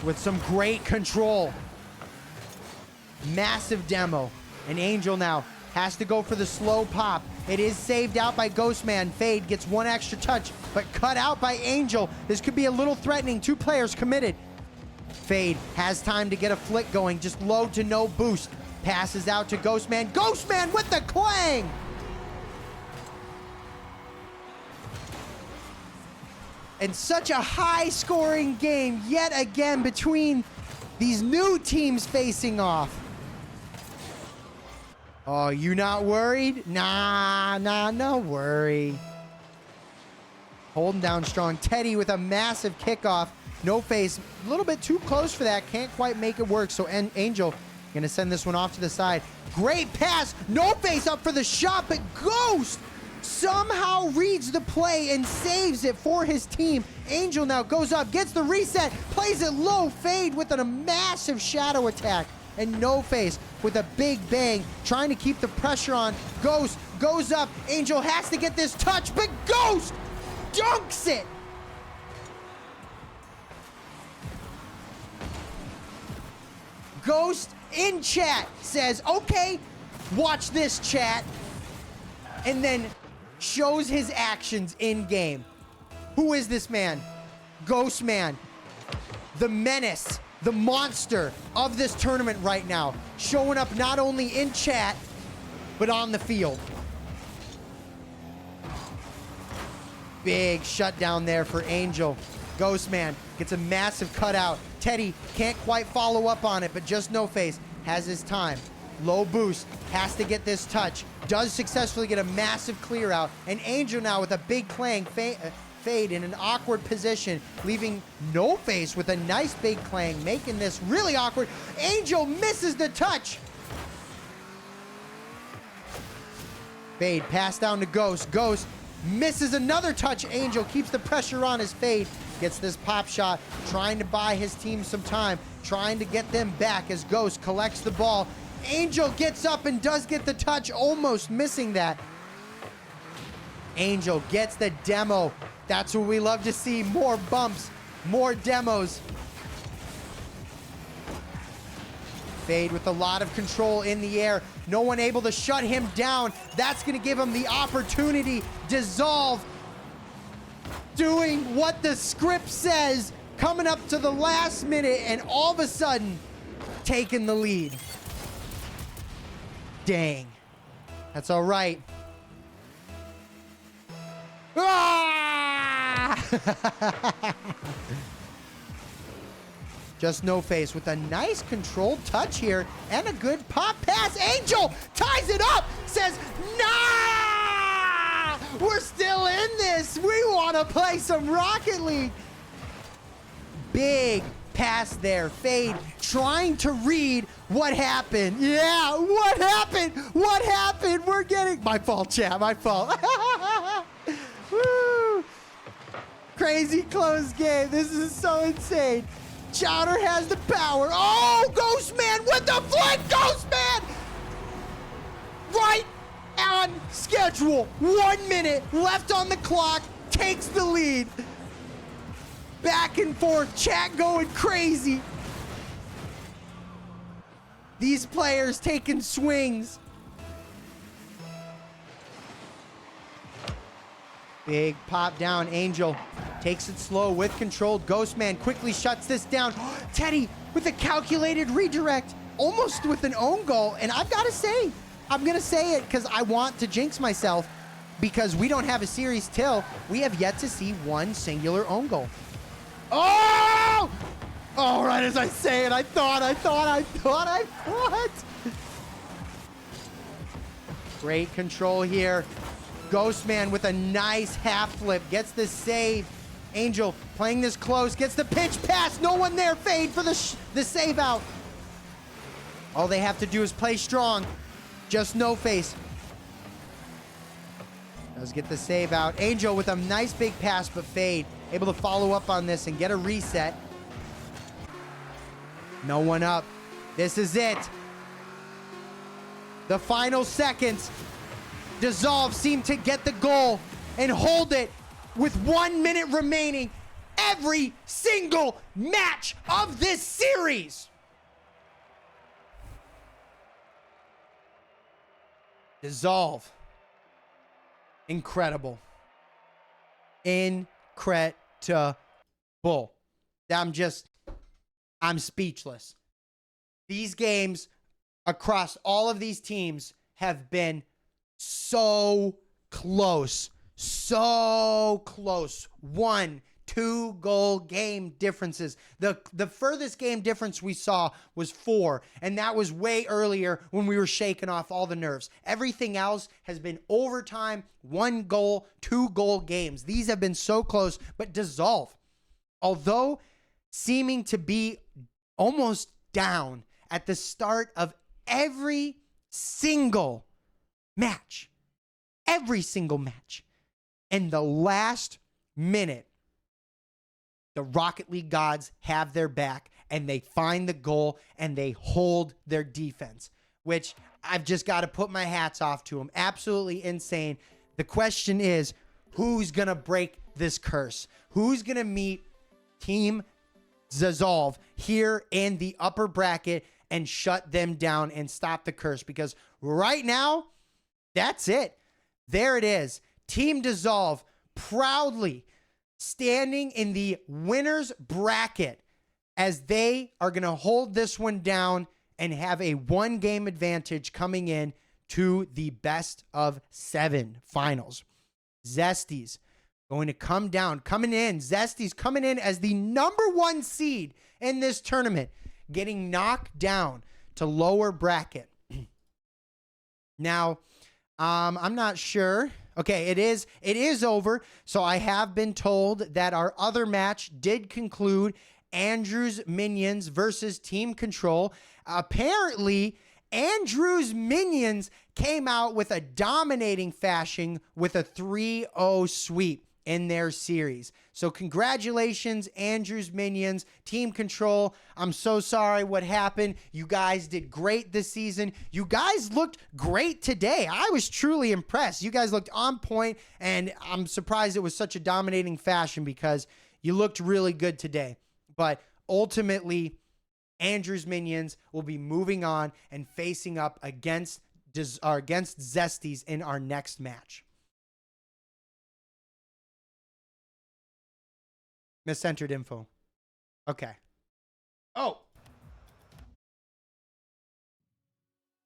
with some great control. Massive demo. And Angel now has to go for the slow pop. It is saved out by Ghostman. Fade gets one extra touch, but cut out by Angel. This could be a little threatening. 2 players committed. Fade has time to get a flick going. Just low to no boost. Passes out to Ghostman. Ghostman with the clang! And such a high-scoring game yet again between these new teams facing off. Oh, you not worried? Nah, no worry. Holding down strong. Teddy with a massive kickoff. No face. A little bit too close for that. Can't quite make it work. So Angel going to send this one off to the side. Great pass. No face up for the shot, but Ghost somehow reads the play and saves it for his team. Angel now goes up, gets the reset, plays it low, Fade with a massive shadow attack, and No Face with a big bang, trying to keep the pressure on. Ghost goes up, Angel has to get this touch, but Ghost dunks it. Ghost in chat says, okay, watch this, chat, and then shows his actions in game. Who is this man? Ghost Man, the menace, the monster of this tournament right now, showing up not only in chat, but on the field. Big shutdown there for Angel. Ghost Man gets a massive cutout. Teddy can't quite follow up on it, but just No Face has his time. Low boost, has to get this touch. Does successfully get a massive clear out. And Angel now with a big clang fade in an awkward position, leaving No Face with a nice big clang, making this really awkward. Angel misses the touch. Fade, pass down to Ghost. Ghost misses another touch. Angel keeps the pressure on his Fade. Gets this pop shot, trying to buy his team some time, trying to get them back as Ghost collects the ball. Angel gets up and does get the touch, almost missing that. Angel gets the demo. That's what we love to see. More bumps, more demos. Fade with a lot of control in the air. No one able to shut him down. That's going to give him the opportunity. Dissolve. Doing what the script says. Coming up to the last minute and all of a sudden taking the lead. Dang. That's all right. Ah! Just No Face with a nice controlled touch here and a good pop pass. Angel ties it up, says, nah! We're still in this. We want to play some Rocket League. Big pass there. Fade trying to read what happened. Yeah, what happened? What happened? We're getting... My fault, chat. My fault. Woo! Crazy close game. This is so insane. Chowder has the power. Oh, Ghost Man with the flick. Ghost Man! Right on schedule. 1 minute left on the clock. Takes the lead. Back and forth. Chat going crazy. These players taking swings. Big pop down. Angel takes it slow with control. Ghost Man quickly shuts this down. Teddy with a calculated redirect. Almost with an own goal. And I've got to say, I'm going to say it because I want to jinx myself, because we don't have a series till we have yet to see one singular own goal. Oh! Oh, right as I say it, I thought. Great control here. Ghost Man with a nice half flip. Gets the save. Angel playing this close. Gets the pitch pass. No one there. Fade for the save out. All they have to do is play strong. Just No Face. Does get the save out. Angel with a nice big pass, but Fade able to follow up on this and get a reset. No one up. This is it. The final seconds. Dissolve seemed to get the goal and hold it with 1 minute remaining. Every single match of this series. Dissolve. Incredible. Incredible. I'm speechless. These games across all of these teams have been so close. So close. 1, 2-goal game differences. The furthest game difference we saw was 4, and that was way earlier when we were shaking off all the nerves. Everything else has been overtime, 1-goal, 2-goal games. These have been so close, but Dissolve, although seeming to be almost down at the start of every single match, in the last minute, the Rocket League gods have their back and they find the goal and they hold their defense, which I've just got to put my hats off to them. Absolutely insane. The question is, who's going to break this curse? Who's going to meet Team Dissolve here in the upper bracket and shut them down and stop the curse? Because right now, that's it. There it is. Team Dissolve proudly standing in the winner's bracket as they are going to hold this one down and have a 1-game advantage coming in to the best of 7 finals. Zesty's going to coming in. Zesty's coming in as the number 1 seed in this tournament, getting knocked down to lower bracket. Now, I'm not sure. Okay, it is over. So I have been told that our other match did conclude. Andrew's Minions versus Team Control. Apparently, Andrew's Minions came out with a dominating fashion with a 3-0 sweep in their series. So congratulations, Andrew's Minions. Team Control, I'm so sorry what happened. You guys did great this season. You guys looked great today. I was truly impressed. You guys looked on point, and I'm surprised it was such a dominating fashion because you looked really good today. But ultimately, Andrew's Minions will be moving on and facing up against Zesty's in our next match. Misentered info. Okay. Oh.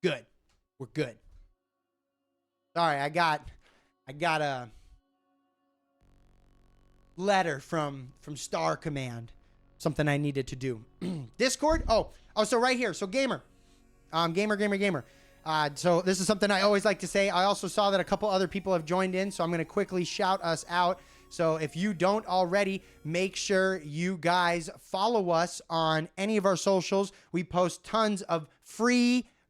Good. We're good. Sorry, I got a letter from Star Command. Something I needed to do. Discord? Oh, so right here. So gamer. Gamer. So this is something I always like to say. I also saw that a couple other people have joined in, so I'm going to quickly shout us out. So if you don't already, make sure you guys follow us on any of our socials. We post tons of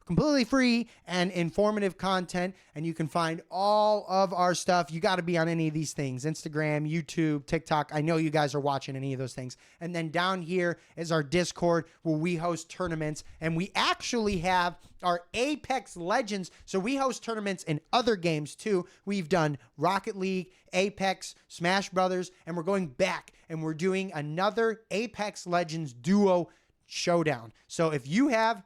completely free and informative content, and you can find all of our stuff. You got to be on any of these things: Instagram, YouTube, TikTok. I know you guys are watching any of those things. And then down here is our Discord where we host tournaments, and we actually have our Apex Legends. So we host tournaments in other games too. We've done Rocket League, Apex, Smash Brothers, and we're going back and we're doing another Apex Legends duo showdown. So if you have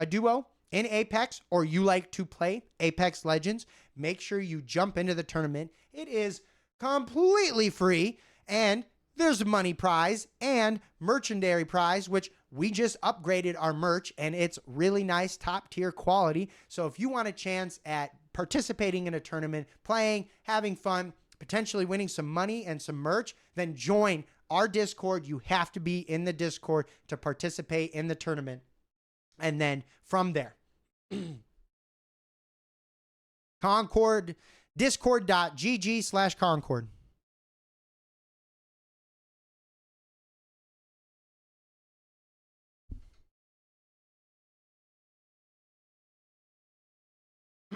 a duo in Apex or you like to play Apex Legends, make sure you jump into the tournament. It is completely free, and there's a money prize and merchandise prize, which we just upgraded our merch, and it's really nice, top tier quality. So if you want a chance at participating in a tournament, playing, having fun, potentially winning some money and some merch, then join our Discord. You have to be in the Discord to participate in the tournament. And then from there, Concorde, discord.gg/Concorde.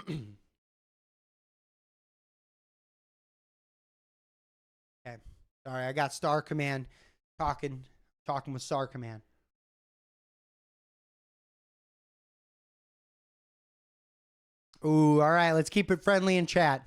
Okay. Sorry, I got Star Command talking with Star Command. Ooh, all right, let's keep it friendly in chat.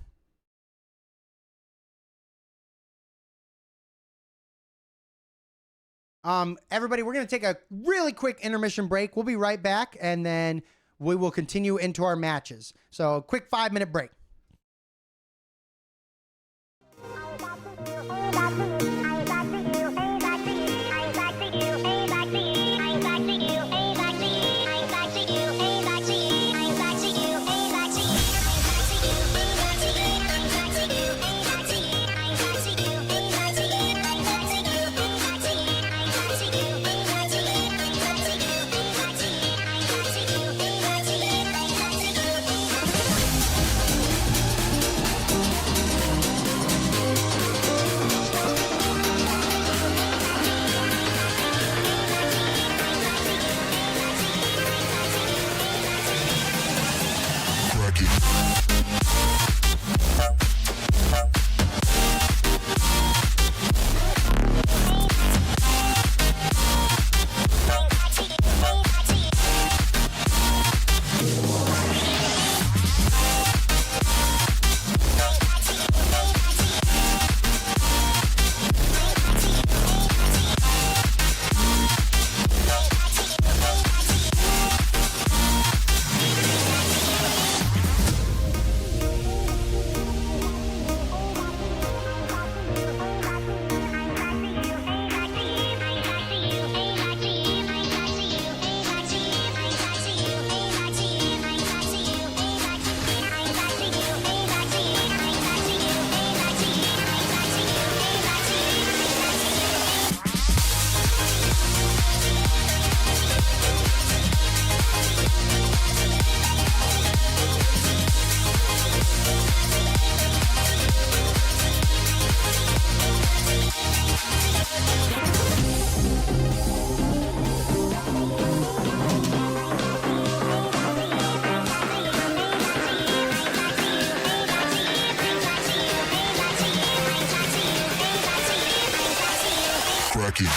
Everybody, we're going to take a really quick intermission break. We'll be right back, and then we will continue into our matches. So, a quick 5-minute break. cracking.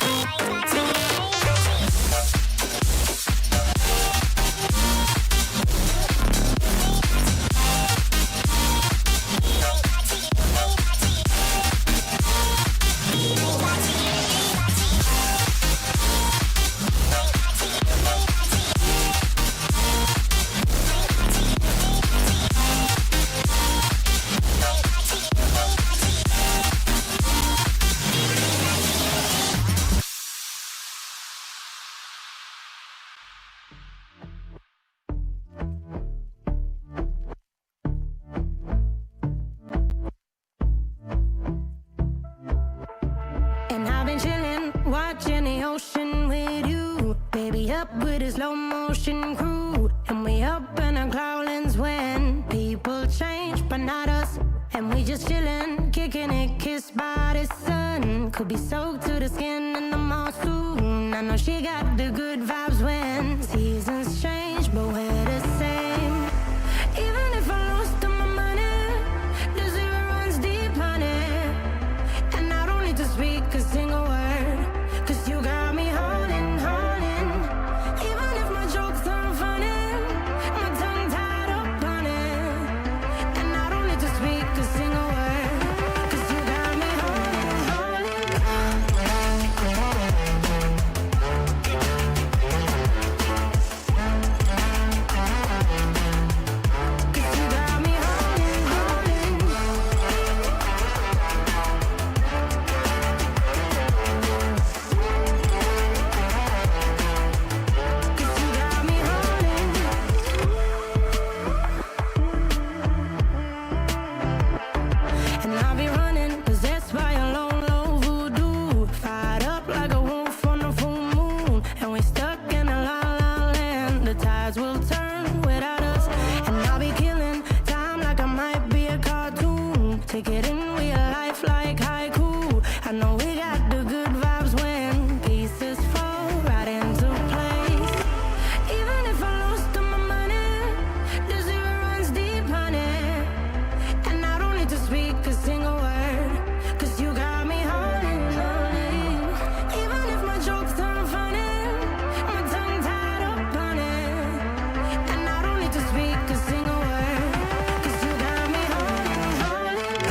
And I've been chillin', watching the ocean with you. Baby up with a slow motion crew. And we up in our clouds when people change, but not us. And we just chillin', kicking it, kissed by the sun. Could be soaked to the skin in the mall soon. I know she got the good vibes when seasons change, but we're the same. Even if I lost all my money, the zero runs deep, honey. And I don't need to speak a single word, 'cause you got me holding, holding. Even if my jokes aren't funny, my tongue tied up on it. And I don't need to speak a single word, 'cause you got me holding, holding. 'Cause you got me holding, holding. Cause you got me holding. And I'll be running, possessed by a lone, low voodoo. Fired up like a wolf on a full moon. And we stuck in a la la land. The tides will turn without us. And I'll be killing time like I might be a cartoon. Take it in real life like haiku. I know we got the good vibes when pieces fall right into place. Even if I lost all my money, the zero runs deep, honey. And I don't need to speak a single word, 'cause you got me holding, holding. Even if my jokes aren't funny, my tongue tied up on it. And I don't need to speak a single word, 'cause you got me holding, holding.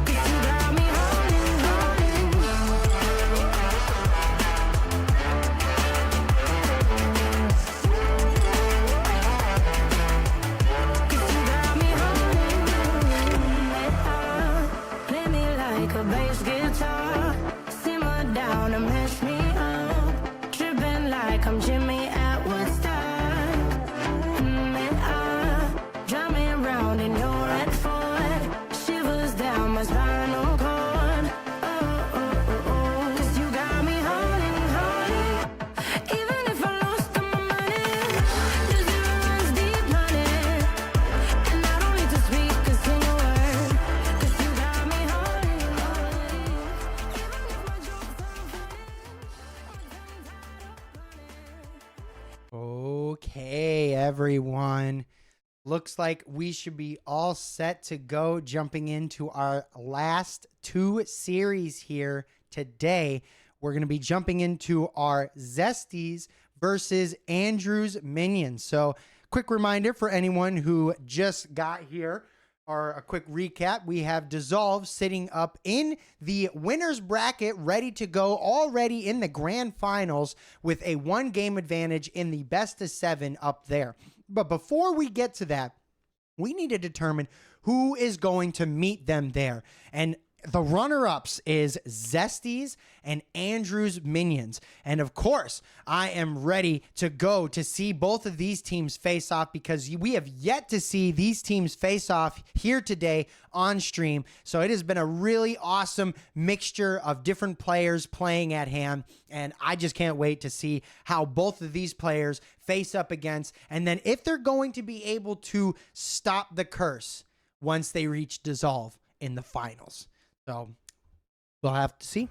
'Cause you got me holding, holding. 'Cause you got me holding. Play me like a bass guitar. Simmer down and mash me up. Tripping like I'm Jimmy at Woodstock. Drive me around in your red Ford. Shivers down my spinal cord. Oh, oh, oh, oh. 'Cause you got me holding, holding. Even if I lost all my money, the zero runs deep, honey. And I don't need to speak a single word, 'cause you got me holding, holding. Even if my jokes aren't funny, Okay, everyone. Looks like we should be all set to go, jumping into our last two series here today. We're going to be jumping into our Zesties versus Andrew's Minions. So, quick reminder for anyone who just got here, or a quick recap, we have Dissolve sitting up in the winner's bracket, ready to go, already in the grand finals with a 1-game advantage in the best of 7 up there. But before we get to that, we need to determine who is going to meet them there. And the runner-ups is Zesties and Andrew's Minions. And of course, I am ready to go to see both of these teams face off, because we have yet to see these teams face off here today on stream. So it has been a really awesome mixture of different players playing at hand. And I just can't wait to see how both of these players face up against, and then if they're going to be able to stop the curse once they reach Dissolve in the finals. So we'll have to see.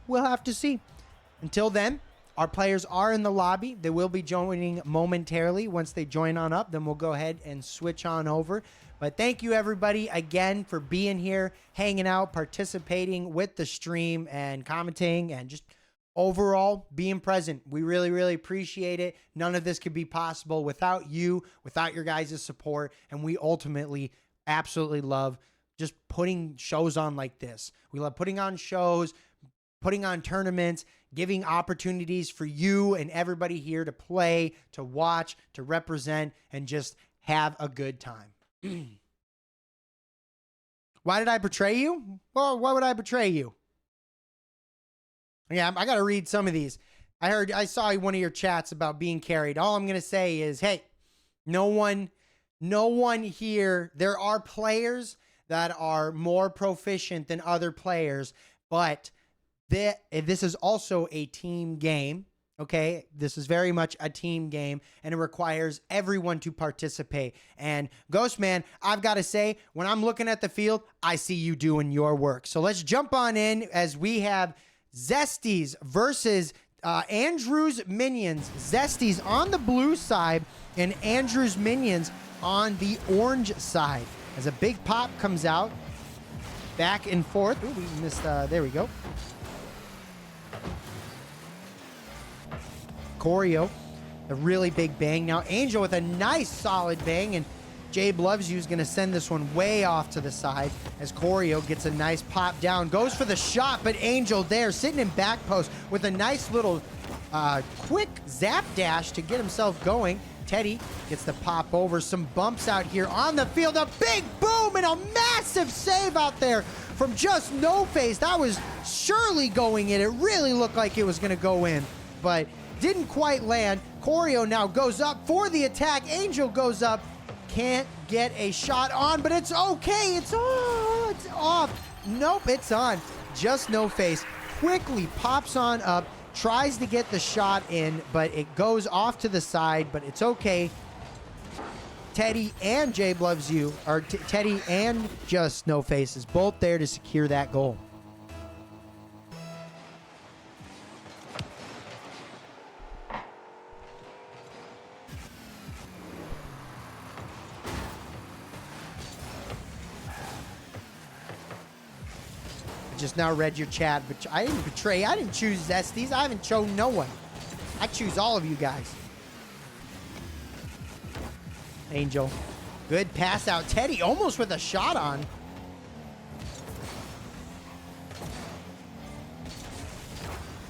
We'll have to see. Until then, Our players are in the lobby. They will be joining momentarily. Once they join on up, then we'll go ahead and switch on over. But thank you, everybody, again, for being here, hanging out, participating with the stream, and commenting, and just overall being present. We really, really appreciate it. None of this could be possible without you, without your guys' support, and we ultimately absolutely love just putting shows on like this. We love putting on shows, putting on tournaments, giving opportunities for you and everybody here to play, to watch, to represent, and just have a good time. Why did I betray you? Well, why would I betray you? Yeah, I got to read some of these. I saw one of your chats about being carried. All I'm going to say is, hey, no one here. There are players that are more proficient than other players, but this is also a team game. Okay, this is very much a team game, and it requires everyone to participate. And Ghostman, I've got to say, when I'm looking at the field, I see you doing your work. So let's jump on in as we have Zesties versus Andrew's Minions. Zesties on the blue side and Andrew's Minions on the orange side. As a big pop comes out, back and forth. Ooh, we missed, there we go. Choreo, a really big bang. Now Angel with a nice solid bang, and Jabe Loves You is going to send this one way off to the side as Choreo gets a nice pop down. Goes for the shot, but Angel there sitting in back post with a nice little quick zap dash to get himself going. Teddy gets the pop over. Some bumps out here on the field. A big boom and a massive save out there from Just No Face. That was surely going in. It really looked like it was going to go in, but didn't quite land. Choreo now goes up for the attack. Angel goes up. Can't get a shot on, but it's okay. It's off. Nope, it's on. Just No Face quickly pops on up, tries to get the shot in, but it goes off to the side, but it's okay. Teddy and Jabe Loves You, or Teddy and Just No Face is both there to secure that goal. Just now read your chat, but I didn't betray. I didn't choose Zesties. I haven't chosen no one. I choose all of you guys. Angel. Good pass out. Teddy almost with a shot on.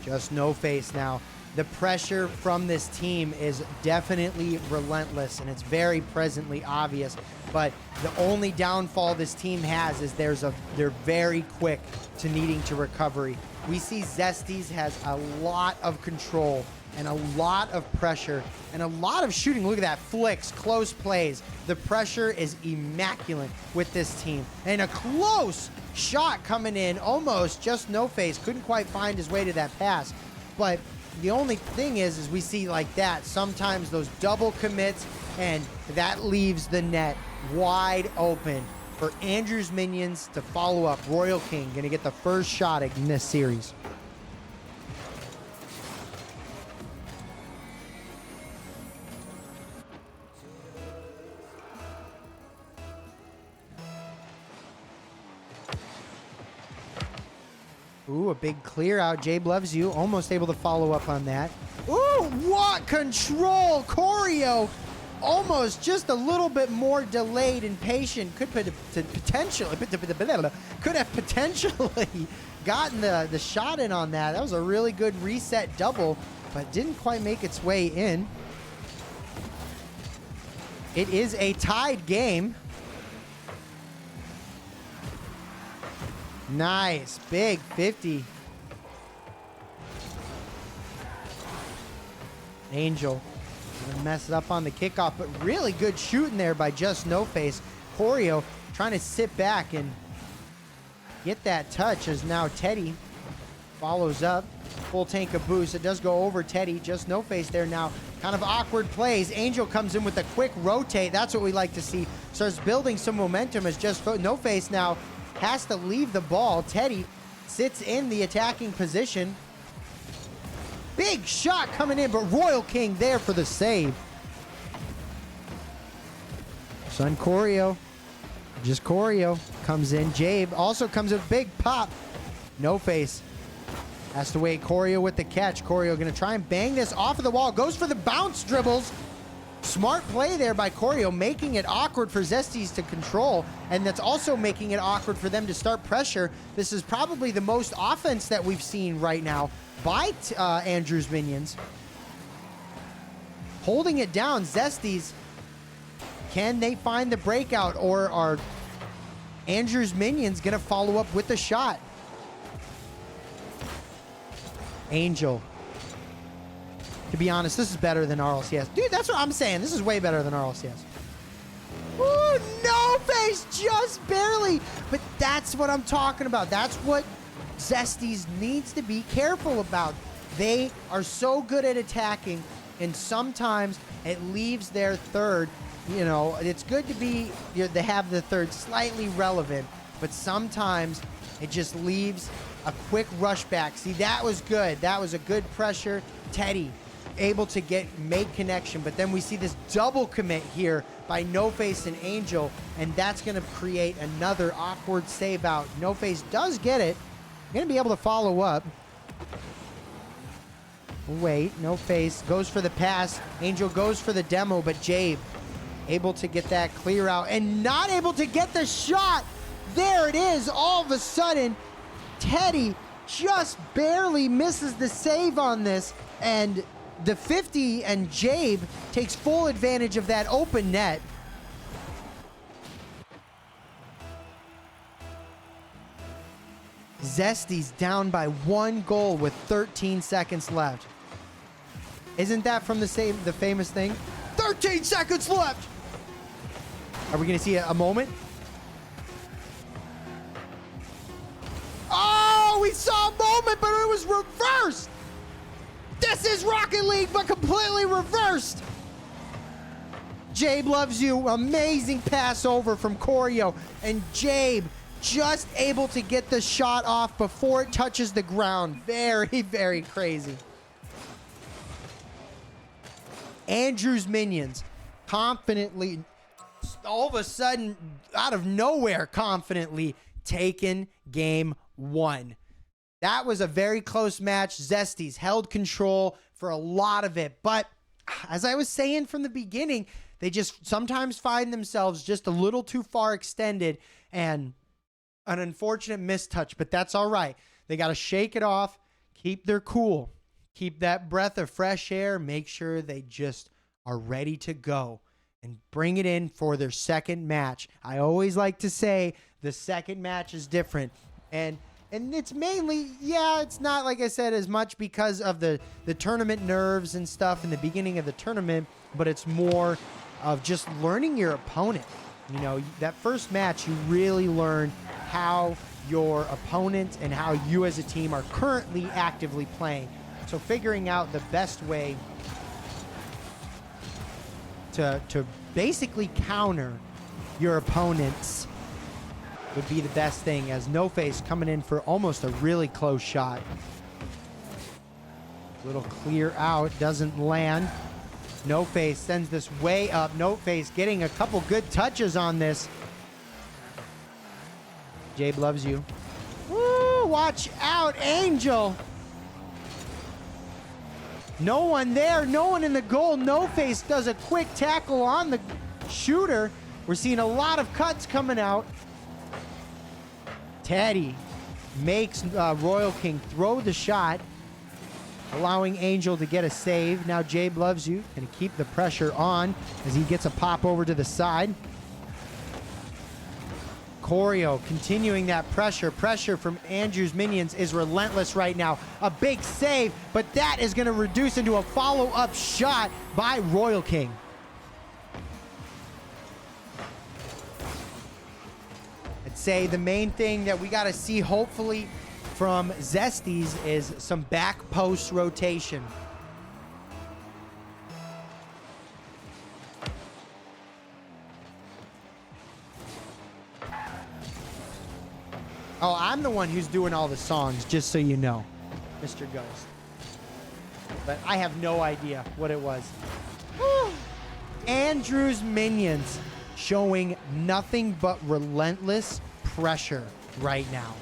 Just No Face now. The pressure from this team is definitely relentless, and it's very presently obvious. But the only downfall this team has is they're very quick to needing to recovery. We see Zesties has a lot of control and a lot of pressure and a lot of shooting. Look at that. Flicks, close plays. The pressure is immaculate with this team. And a close shot coming in. Almost Just No Face. Couldn't quite find his way to that pass. But the only thing is we see like that, sometimes those double commits, and that leaves the net wide open for Andrew's Minions to follow up. Royal King going to get the first shot in this series. Ooh, a big clear out. Jabe Loves You almost able to follow up on that. Ooh, what control! Choreo almost just a little bit more delayed and patient. Could have potentially gotten the shot in on that. That was a really good reset double, but didn't quite make its way in. It is a tied game. Nice. Big 50. Angel gonna mess it up on the kickoff, but really good shooting there by Just No Face. Choreo trying to sit back and get that touch as now Teddy follows up. Full tank of boost. It does go over Teddy. Just No Face there now. Kind of awkward plays. Angel comes in with a quick rotate. That's what we like to see. Starts building some momentum as Just No Face now has to leave the ball. Teddy sits in the attacking position. Big shot coming in, but Royal King there for the save. Son Choreo. Just Choreo comes in. Jabe also comes with big pop. No face. Has to wait. Choreo with the catch. Choreo going to try and bang this off of the wall. Goes for the bounce dribbles. Smart play there by Choreo, making it awkward for Zesties to control, and that's also making it awkward for them to start pressure. This is probably the most offense that we've seen right now by Andrew's minions. Holding it down, Zesties. Can they find the breakout, or are Andrew's minions going to follow up with the shot? Angel. To be honest, this is better than RLCS. Dude, that's what I'm saying. This is way better than RLCS. Ooh, no face, just barely. But that's what I'm talking about. That's what Zesties needs to be careful about. They are so good at attacking, and sometimes it leaves their third. You know, it's good to be, to have the third slightly relevant, but sometimes it just leaves a quick rush back. See, that was good. That was a good pressure. Teddy able to make connection, but then we see this double commit here by No Face and Angel, and that's going to create another awkward save out. No Face does get it. Going to be able to follow up. Wait, No Face goes for the pass. Angel goes for the demo, but Jabe able to get that clear out and not able to get the shot. There it is. All of a sudden, Teddy just barely misses the save on this, and the 50 and Jabe takes full advantage of that open net. Zesties down by 1 goal with 13 seconds left. Isn't that from the famous thing? 13 seconds left. Are we going to see a moment? Oh, we saw a moment, but it was reversed. This is Rocket League, but completely reversed. Jabe loves you. Amazing pass over from Choreo. And Jabe just able to get the shot off before it touches the ground. Very, very crazy. Andrew's minions confidently, all of a sudden, out of nowhere, confidently taken game 1. That was a very close match. Zesties held control for a lot of it. But as I was saying from the beginning, they just sometimes find themselves just a little too far extended, and an unfortunate mistouch, but that's all right. They got to shake it off, keep their cool, keep that breath of fresh air, make sure they just are ready to go and bring it in for their second match. I always like to say the second match is different. And it's mainly, yeah, it's not, like I said, as much because of the tournament nerves and stuff in the beginning of the tournament, but it's more of just learning your opponent. You know, that first match, you really learn how your opponent and how you as a team are currently actively playing. So figuring out the best way to basically counter your opponents would be the best thing, as No Face coming in for almost a really close shot. Little clear out, doesn't land. No Face sends this way up. No Face getting a couple good touches on this. Jabe loves you. Woo, watch out, Angel. No one there, no one in the goal. No Face does a quick tackle on the shooter. We're seeing a lot of cuts coming out. Teddy makes Royal King throw the shot, allowing Angel to get a save. Now Jabe loves you. Going to keep the pressure on as he gets a pop over to the side. Choreo continuing that pressure. Pressure from Andrew's minions is relentless right now. A big save, but that is going to reduce into a follow-up shot by Royal King. I'd say the main thing that we got to see, hopefully, from Zesties is some back post rotation. Oh, I'm the one who's doing all the songs, just so you know, Mr. Ghost. but I have no idea what it was. Whew. Andrew's minions showing nothing but relentless pressure right now.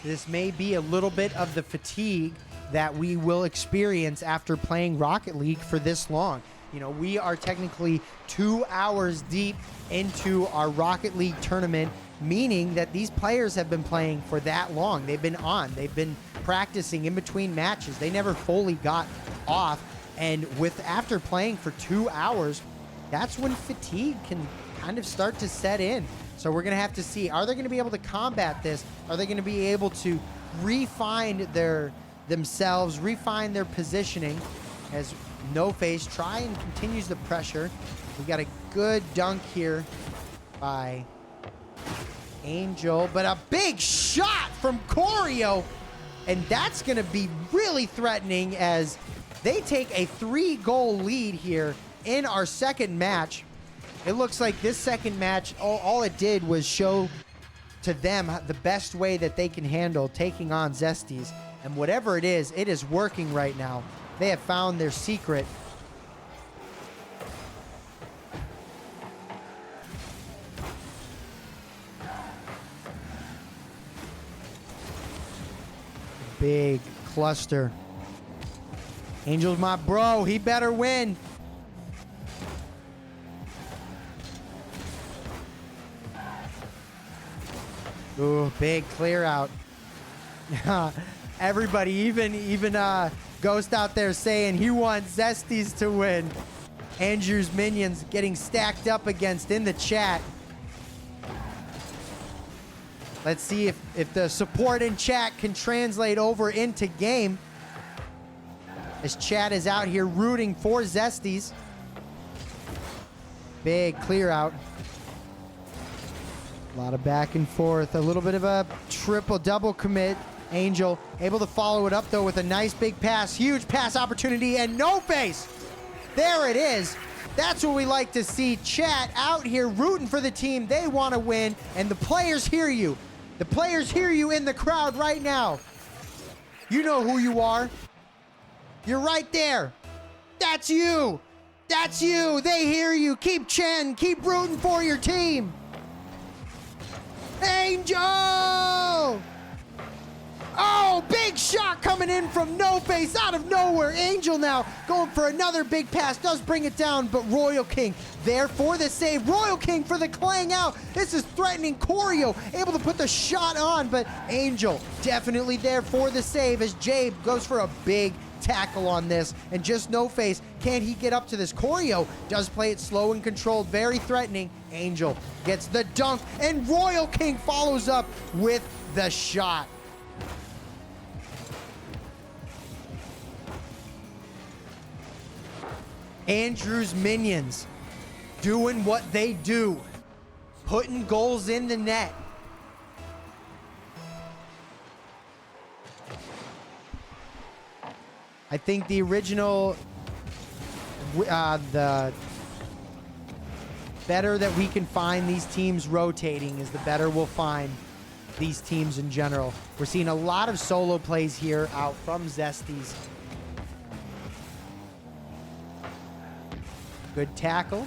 This may be a little bit of the fatigue that we will experience after playing Rocket League for this long. You know, we are technically 2 hours deep into our Rocket League tournament, meaning that these players have been playing for that long. They've been on. They've been practicing in between matches. They never fully got off. And after playing for 2 hours, that's when fatigue can kind of start to set in. So we're going to have to see, are they going to be able to combat this? Are they going to be able to refine themselves, refine their positioning as No Face try and continues the pressure. We got a good dunk here by Angel, but a big shot from Choreo, and that's going to be really threatening as they take a 3-goal lead here in our second match. It looks like this second match, all it did was show to them the best way that they can handle taking on Zesties. And whatever it is working right now. They have found their secret. Big cluster. Angel's my bro. He better win. Ooh, big clear out. Everybody, even Ghost out there saying he wants Zesties to win. Andrew's minions getting stacked up against in the chat. Let's see if the support in chat can translate over into game. As chat is out here rooting for Zesties. Big clear out. A lot of back and forth. A little bit of a triple-double commit. Angel able to follow it up, though, with a nice big pass. Huge pass opportunity, and No Face. There it is. That's what we like to see. Chat out here rooting for the team. They want to win, and the players hear you. The players hear you in the crowd right now. You know who you are. You're right there. That's you. That's you. They hear you. Keep chanting. Keep rooting for your team. Angel! Oh, big shot coming in from No Face out of nowhere. Angel now going for another big pass. Does bring it down, but Royal King there for the save. Royal King for the clang out. This is threatening. Choreo able to put the shot on, but Angel definitely there for the save as Jabe goes for a big tackle on this. And just No Face, can he get up to this? Choreo does play it slow and controlled, very threatening. Angel gets the dunk, and Royal King follows up with the shot. Andrew's minions doing what they do, putting goals in the net. I think the original, the better that we can find these teams rotating is the better we'll find these teams in general. We're seeing a lot of solo plays here out from Zesties. Good tackle.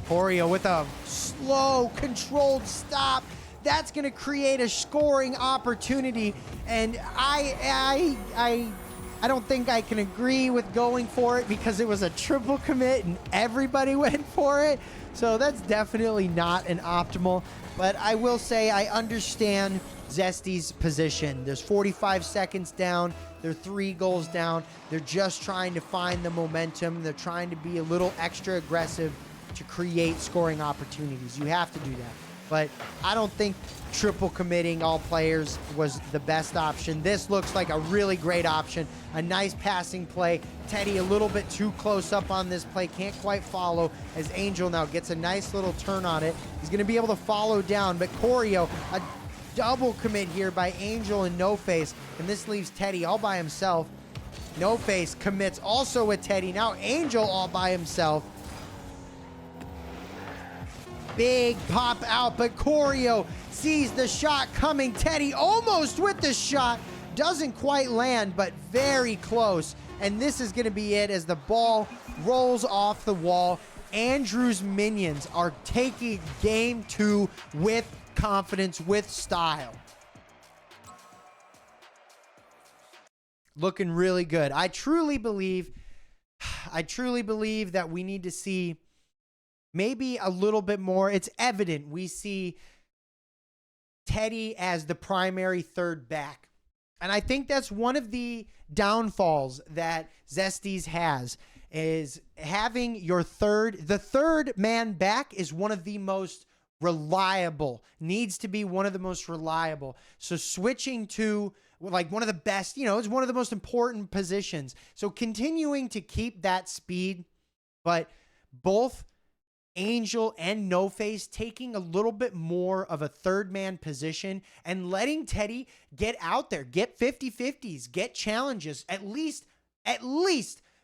Choreo with a slow, controlled stop. That's going to create a scoring opportunity. And I don't think I can agree with going for it because it was a triple commit and everybody went for it. So that's definitely not an optimal. But I will say I understand Zesty's position. There's 45 seconds down. They're 3 goals down. They're just trying to find the momentum. They're trying to be a little extra aggressive to create scoring opportunities. You have to do that. But I don't think triple committing all players was the best option. This looks like a really great option. A nice passing play. Teddy a little bit too close up on this play. Can't quite follow as Angel now gets a nice little turn on it. He's going to be able to follow down. But Choreo, a double commit here by Angel and No Face. And this leaves Teddy all by himself. No Face commits also with Teddy. Now Angel all by himself. Big pop out, but Choreo sees the shot coming. Teddy almost with the shot. Doesn't quite land, but very close. And this is going to be it as the ball rolls off the wall. Andrew's minions are taking game 2 with confidence, with style. Looking really good. I truly believe that we need to see maybe a little bit more. It's evident we see Teddy as the primary third back. And I think that's one of the downfalls that Zesties has, is having your the third man back is one of the most reliable, needs to be one of the most reliable. So switching to like one of the best, it's one of the most important positions. So continuing to keep that speed, but both Angel and No Face taking a little bit more of a third man position and letting Teddy get out there, get 50-50s, get challenges, at least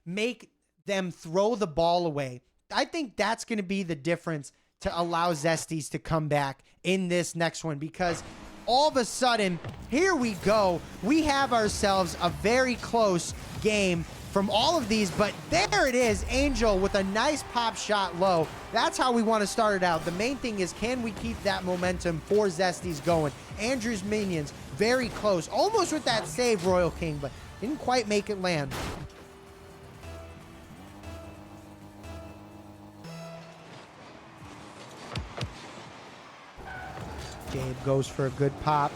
make them throw the ball away. I think that's going to be the difference to allow Zesties to come back in this next one, because all of a sudden, here we go. We have ourselves a very close game from all of these, but there it is. Angel with a nice pop shot low. That's how we want to start it out. The main thing is, can we keep that momentum for Zesties going? Andrew's minions very close, almost with that save, Royal King, but didn't quite make it land. Jabe goes for a good pop.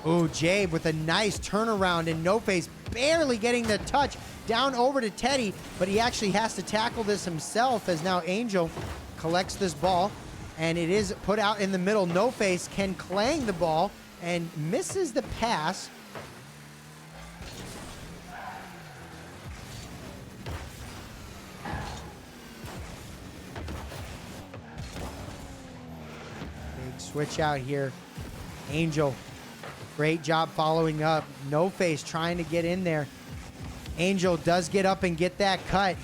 Ooh, Jabe with a nice turnaround, and No Face barely getting the touch down over to Teddy, but he actually has to tackle this himself as now Angel collects this ball, and it is put out in the middle. No Face can clang the ball and misses the pass. Big switch out here. Angel, great job following up. No Face trying to get in there. Angel does get up and get that cut,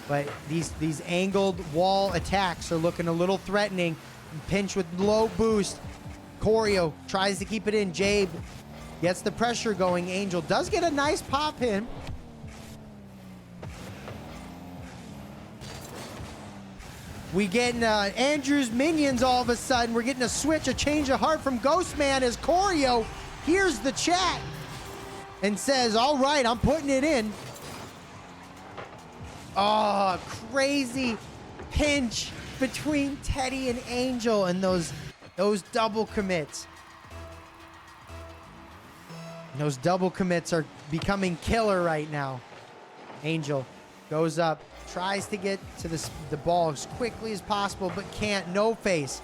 but these angled wall attacks are looking a little threatening. Pinch with low boost. Choreo tries to keep it in. Jabe gets the pressure going. Angel does get a nice pop in. We getting Andrew's minions all of a sudden. We're getting a switch, a change of heart from Ghostman as Choreo hears the chat and says, all right, I'm putting it in. Oh, crazy pinch between Teddy and Angel and those double commits. Those double commits are becoming killer right now. Angel goes up, tries to get to the ball as quickly as possible, but can't. No Face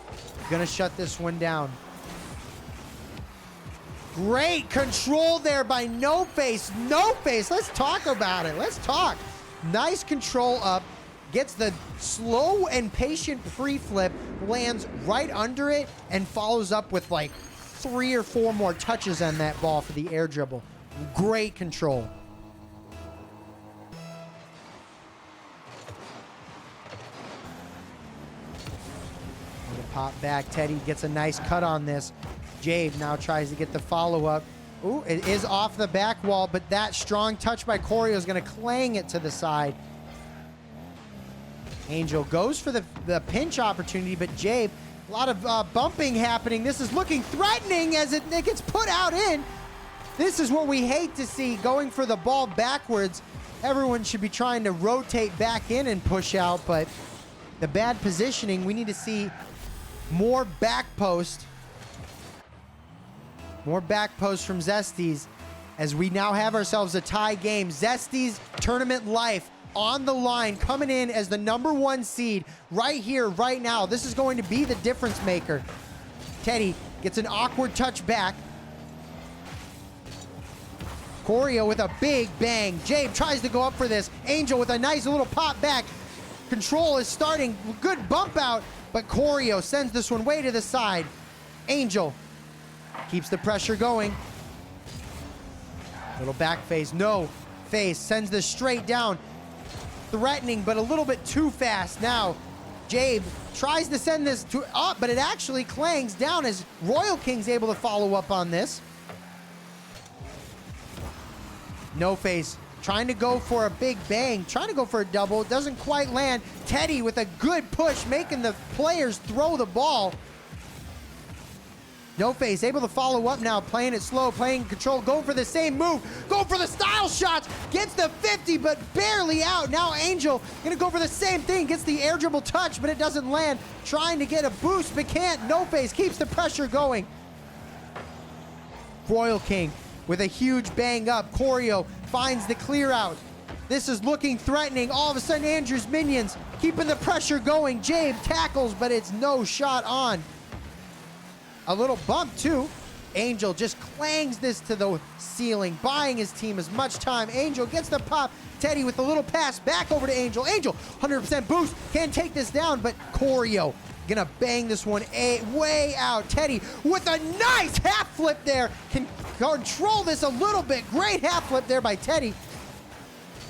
gonna shut this one down. Great control there by No Face. No Face, let's talk about it. Let's talk. Nice control up. Gets the slow and patient pre-flip, lands right under it, and follows up with like 3 or 4 more touches on that ball for the air dribble. Great control. Pop back. Teddy gets a nice cut on this. Jabe now tries to get the follow-up. Ooh, it is off the back wall, but that strong touch by Choreo is going to clang it to the side. Angel goes for the pinch opportunity, but Jabe, a lot of bumping happening. This is looking threatening as it gets put out in. This is what we hate to see, going for the ball backwards. Everyone should be trying to rotate back in and push out, but the bad positioning, we need to see more back post. More back post from Zesties as we now have ourselves a tie game. Zesties tournament life on the line, coming in as the #1 seed right here, right now. This is going to be the difference maker. Teddy gets an awkward touch back. Choreo with a big bang. Jabe tries to go up for this. Angel with a nice little pop back. Control is starting. Good bump out, but Choreo sends this one way to the side. Angel keeps the pressure going. Little back face. No face. Sends this straight down. Threatening, but a little bit too fast. Now, Jabe tries to send this to up, but it actually clangs down as Royal King's able to follow up on this. No face. Trying to go for a big bang. Trying to go for a double. Doesn't quite land. Teddy with a good push, making the players throw the ball. No face able to follow up now, playing it slow, playing control, going for the same move, going for the style shots, gets the 50, but barely out. Now Angel gonna go for the same thing, gets the air dribble touch, but it doesn't land. Trying to get a boost, but can't. No face keeps the pressure going. Royal King with a huge bang up. Choreo finds the clear out. This is looking threatening. All of a sudden, Andrew's minions keeping the pressure going. Jabe tackles, but it's no shot on. A little bump, too. Angel just clangs this to the ceiling, buying his team as much time. Angel gets the pop. Teddy with a little pass back over to Angel. Angel, 100% boost. Can't take this down, but Choreo gonna bang this one way out. Teddy with a nice half flip there. Can control this a little bit. Great half flip there by Teddy.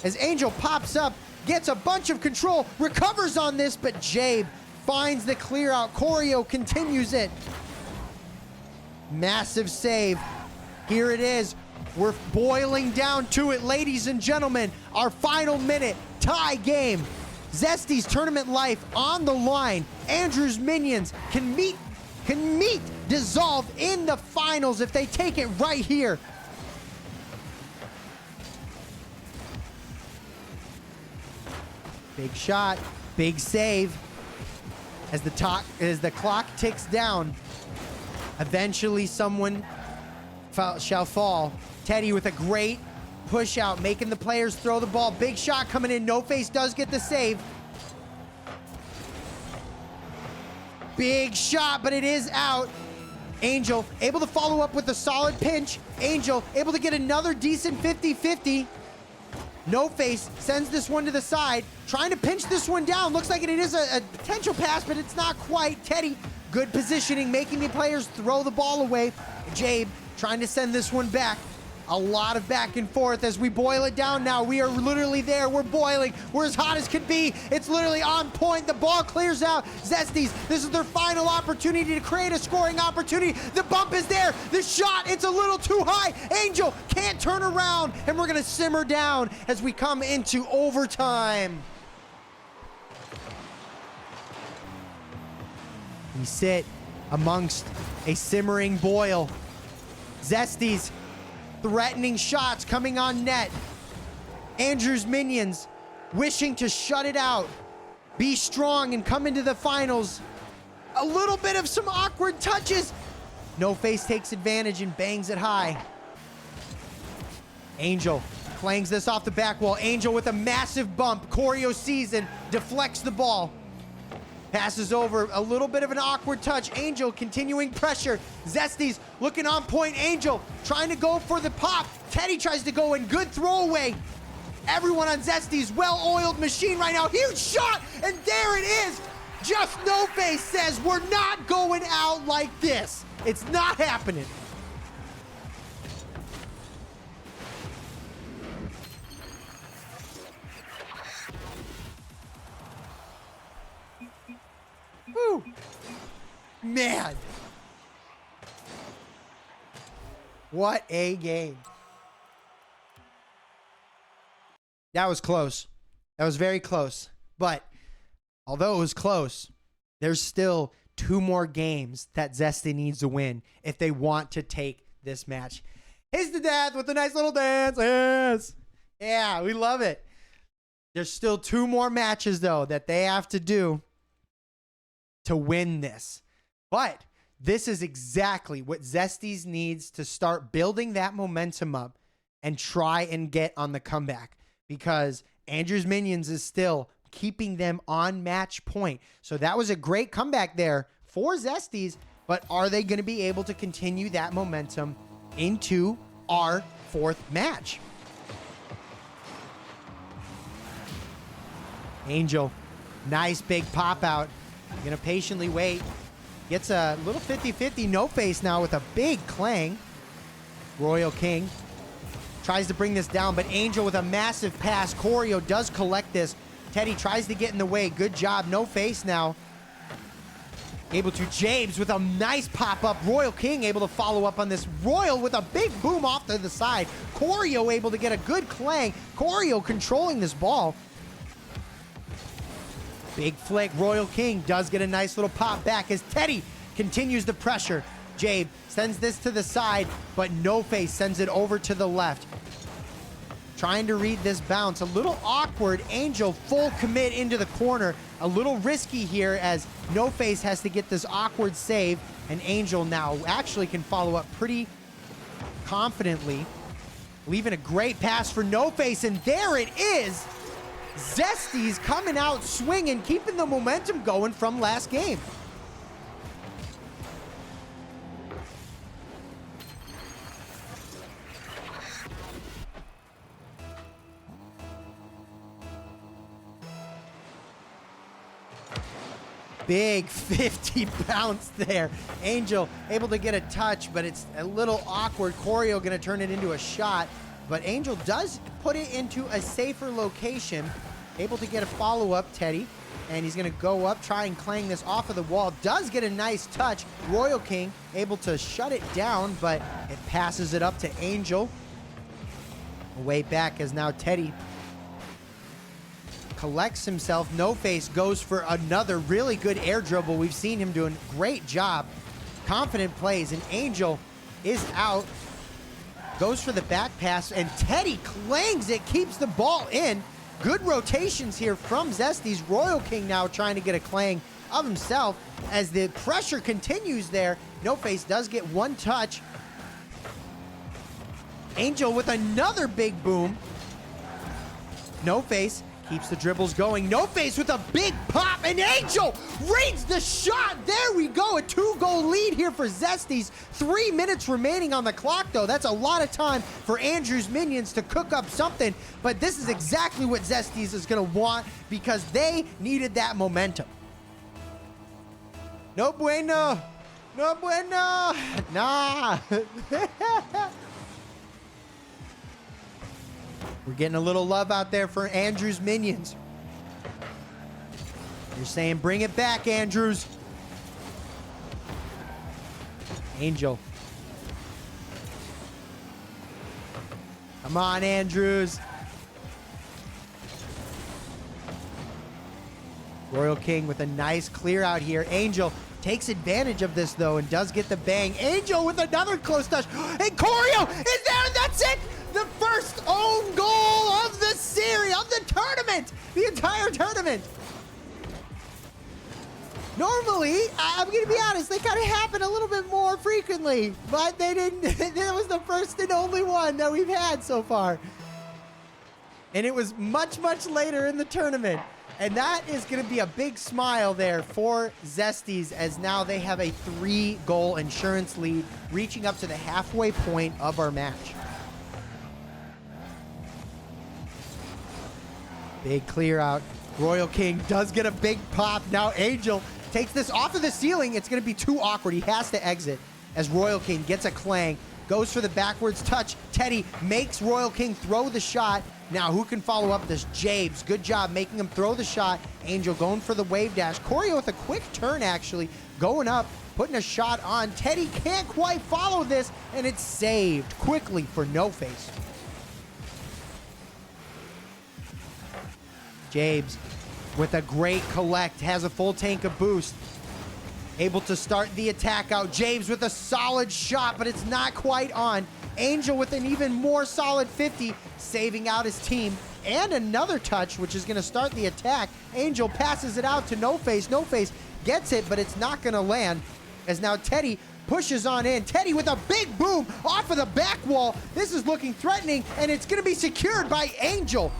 As Angel pops up, gets a bunch of control, recovers on this, but Jabe finds the clear out. Choreo continues it. Massive save. Here it is. We're boiling down to it, ladies and gentlemen. Our final minute, tie game. Zesty's tournament life on the line. Andrew's minions can meet Dissolve in the finals if they take it right here. Big shot, big save. As the clock ticks down, eventually someone shall fall. Teddy with a great push out, making the players throw the ball. Big shot coming in. No face does get the save. Big shot, but it is out. Angel able to follow up with a solid pinch. Angel able to get another decent 50-50. No face sends this one to the side. Trying to pinch this one down. Looks like it is a potential pass, but it's not quite. Teddy, good positioning, making the players throw the ball away. Jabe trying to send this one back. A lot of back and forth as we boil it down now. We are literally there. We're boiling. We're as hot as could be. It's literally on point. The ball clears out. Zesties, this is their final opportunity to create a scoring opportunity. The bump is there. The shot, it's a little too high. Angel can't turn around, and we're going to simmer down as we come into overtime. We sit amongst a simmering boil. Zesties threatening shots coming on net. Andrew's minions wishing to shut it out, be strong, and come into the finals. A little bit of some awkward touches. No face takes advantage and bangs it high. Angel clangs this off the back wall. Angel with a massive bump. Choreo sees and deflects the ball. Passes over, a little bit of an awkward touch. Angel continuing pressure. Zesties looking on point. Angel trying to go for the pop. Teddy tries to go in. Good throwaway. Everyone on Zesty's well-oiled machine right now. Huge shot, and there it is. Just No Face says we're not going out like this. It's not happening. Woo. Man. What a game. That was close. That was very close. But although it was close, there's still 2 more games that Zesty needs to win if they want to take this match. Here's the death with a nice little dance. Yes. Yeah, we love it. There's still 2 more matches, though, that they have to do to win this. But this is exactly what Zesty's needs to start building that momentum up and try and get on the comeback, because Andrew's minions is still keeping them on match point. So that was a great comeback there for Zesty's, but are they going to be able to continue that momentum into our 4th match? Angel, nice big pop out. Gonna patiently wait. Gets a little 50-50 no face now with a big clang. Royal King Tries to bring this down, but Angel with a massive pass. Choreo does collect this. Teddy tries to get in the way. Good job. No face now. Able to. James with a nice pop-up. Royal King able to follow up on this. Royal with a big boom off to the side. Choreo able to get a good clang. Choreo controlling this ball. Big flick. Royal King does get a nice little pop back as Teddy continues the pressure. Jabe sends this to the side, but No Face sends it over to the left. Trying to read this bounce. A little awkward. Angel full commit into the corner. A little risky here as No Face has to get this awkward save. And Angel now actually can follow up pretty confidently. Leaving a great pass for No Face. And there it is. Zesty's coming out swinging, keeping the momentum going from last game. Big 50 bounce there. Angel able to get a touch, but it's a little awkward. Choreo gonna turn it into a shot, but Angel does put it into a safer location. Able to get a follow-up, Teddy, and he's gonna go up, try and clang this off of the wall. Does get a nice touch. Royal King able to shut it down, but it passes it up to Angel. Way back as now Teddy collects himself. No Face goes for another really good air dribble. We've seen him doing a great job. Confident plays, and Angel is out. Goes for the back pass, and Teddy clangs it, keeps the ball in. Good rotations here from Zesty's. Royal King now trying to get a clang of himself as the pressure continues there. No Face does get one touch. Angel with another big boom. No Face keeps the dribbles going. No Face with a big pop, and Angel reads the shot. There we go. A 2-goal lead here for Zesty's. 3 minutes remaining on the clock, though. That's a lot of time for Andrew's minions to cook up something, but this is exactly what Zesty's is going to want because they needed that momentum. No bueno. No bueno. Nah. We're getting a little love out there for Andrew's minions. You're saying, bring it back, Andrews. Angel. Come on, Andrews. Royal King with a nice clear out here. Angel takes advantage of this, though, and does get the bang. Angel with another close touch. And Choreo is there, and that's it. The first own goal of the series, of the tournament, the entire tournament. Normally, I'm going to be honest, they kind of happen a little bit more frequently, but they didn't. That was the first and only one that we've had so far. And it was much, much later in the tournament. And that is going to be a big smile there for Zesty's as now they have a 3-goal insurance lead, reaching up to the halfway point of our match. Big clear out. Royal King does get a big pop. Now Angel takes this off of the ceiling. It's going to be too awkward. He has to exit as Royal King gets a clang. Goes for the backwards touch. Teddy makes Royal King throw the shot. Now who can follow up this? Jabes. Good job making him throw the shot. Angel going for the wave dash. Choreo with a quick turn actually. Going up. Putting a shot on. Teddy can't quite follow this. And it's saved quickly for No Face. Jabes with a great collect, has a full tank of boost. Able to start the attack out. Jabes with a solid shot, but it's not quite on. Angel with an even more solid 50, saving out his team. And another touch, which is going to start the attack. Angel passes it out to No Face. No Face gets it, but it's not going to land. As now Teddy pushes on in. Teddy with a big boom off of the back wall. This is looking threatening, and it's going to be secured by Angel.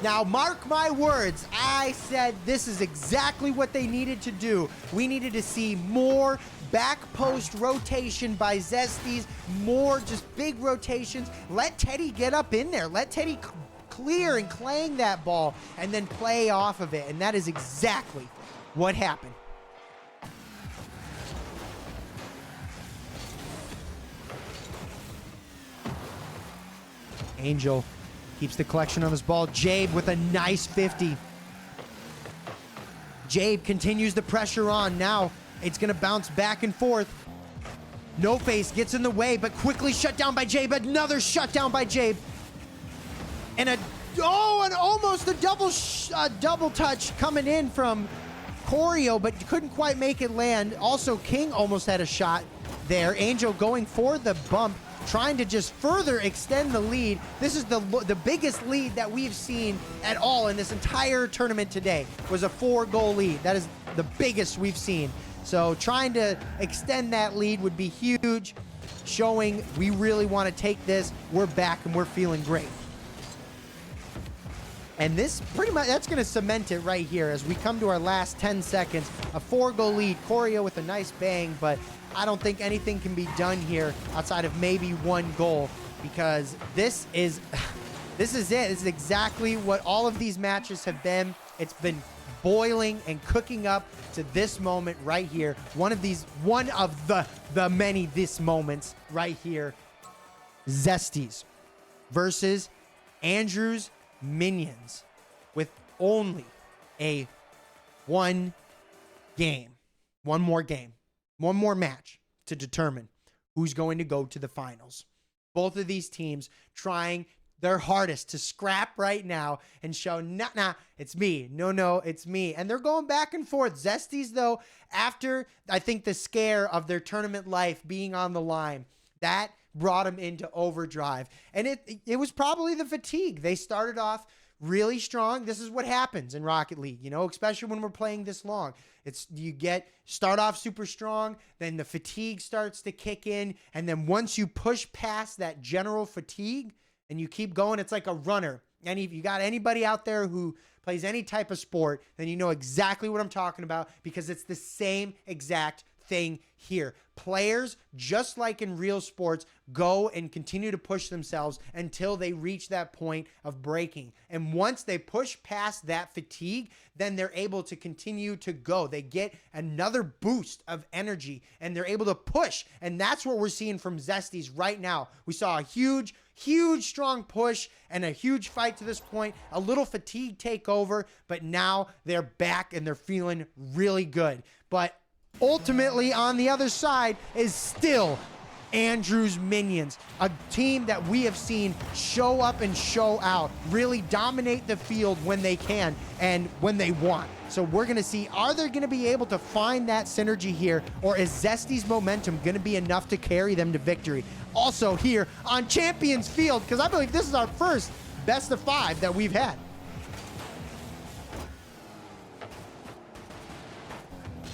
Now, mark my words. I said this is exactly what they needed to do. We needed to see more back post rotation by Zesty's, more just big rotations. Let Teddy get up in there. Let Teddy clear and clang that ball and then play off of it. And that is exactly what happened. Angel keeps the collection on this ball. Jabe with a nice 50. Jabe continues the pressure on. Now it's going to bounce back and forth. No Face gets in the way, but quickly shut down by Jabe. Another shutdown by Jabe. And almost a double touch coming in from Choreo, but couldn't quite make it land. Also, King almost had a shot there. Angel going for the bump, trying to just further extend the lead. This is the biggest lead that we've seen at all in this entire tournament today. Was a 4-goal lead. That is the biggest we've seen. So trying to extend that lead would be huge, showing we really want to take this. We're back and we're feeling great. And this pretty much, that's going to cement it right here as we come to our last 10 seconds. A 4-goal lead. Choreo with a nice bang, but I don't think anything can be done here outside of maybe 1 goal, because this is it. This is exactly what all of these matches have been. It's been boiling and cooking up to this moment right here. One of the many this moments right here. Zesties versus Andrew's Minions with only one more match to determine who's going to go to the finals. Both of these teams trying their hardest to scrap right now and show, nah, it's me. No, it's me. And they're going back and forth. Zesties, though, after I think the scare of their tournament life being on the line, that brought them into overdrive. And it was probably the fatigue. They started off really strong. This is what happens in Rocket League, you know, especially when we're playing this long. Start off super strong, then the fatigue starts to kick in, and then once you push past that general fatigue and you keep going, it's like a runner. And if you got anybody out there who plays any type of sport, then you know exactly what I'm talking about, because it's the same exact thing here. Players, just like in real sports, go and continue to push themselves until they reach that point of breaking. And once they push past that fatigue, then they're able to continue to go. They get another boost of energy and they're able to push. And that's what we're seeing from Zesties right now. We saw a huge strong push and a huge fight to this point, a little fatigue take over, but now they're back and they're feeling really good. But ultimately, on the other side is still Andrew's Minions, a team that we have seen show up and show out, really dominate the field when they can and when they want. So we're going to see, are they going to be able to find that synergy here, or is Zesty's momentum going to be enough to carry them to victory? Also here on Champions Field, because I believe this is our first best of 5 that we've had.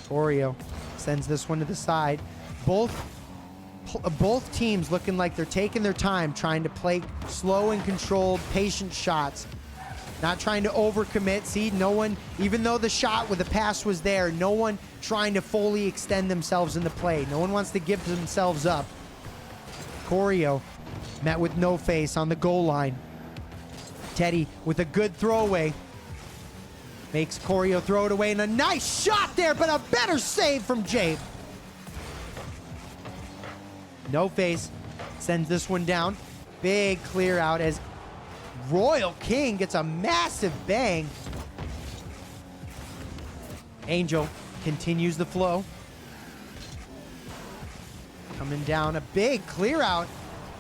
Choreo sends this one to the side. Both teams looking like they're taking their time, trying to play slow and controlled, patient shots. Not trying to overcommit. See, no one, even though the shot with the pass was there, no one trying to fully extend themselves in the play. No one wants to give themselves up. Choreo met with No Face on the goal line. Teddy with a good throwaway. Makes Choreo throw it away, and a nice shot there, but a better save from Jabe. No Face sends this one down. Big clear out as Royal King gets a massive bang. Angel continues the flow. Coming down, a big clear out.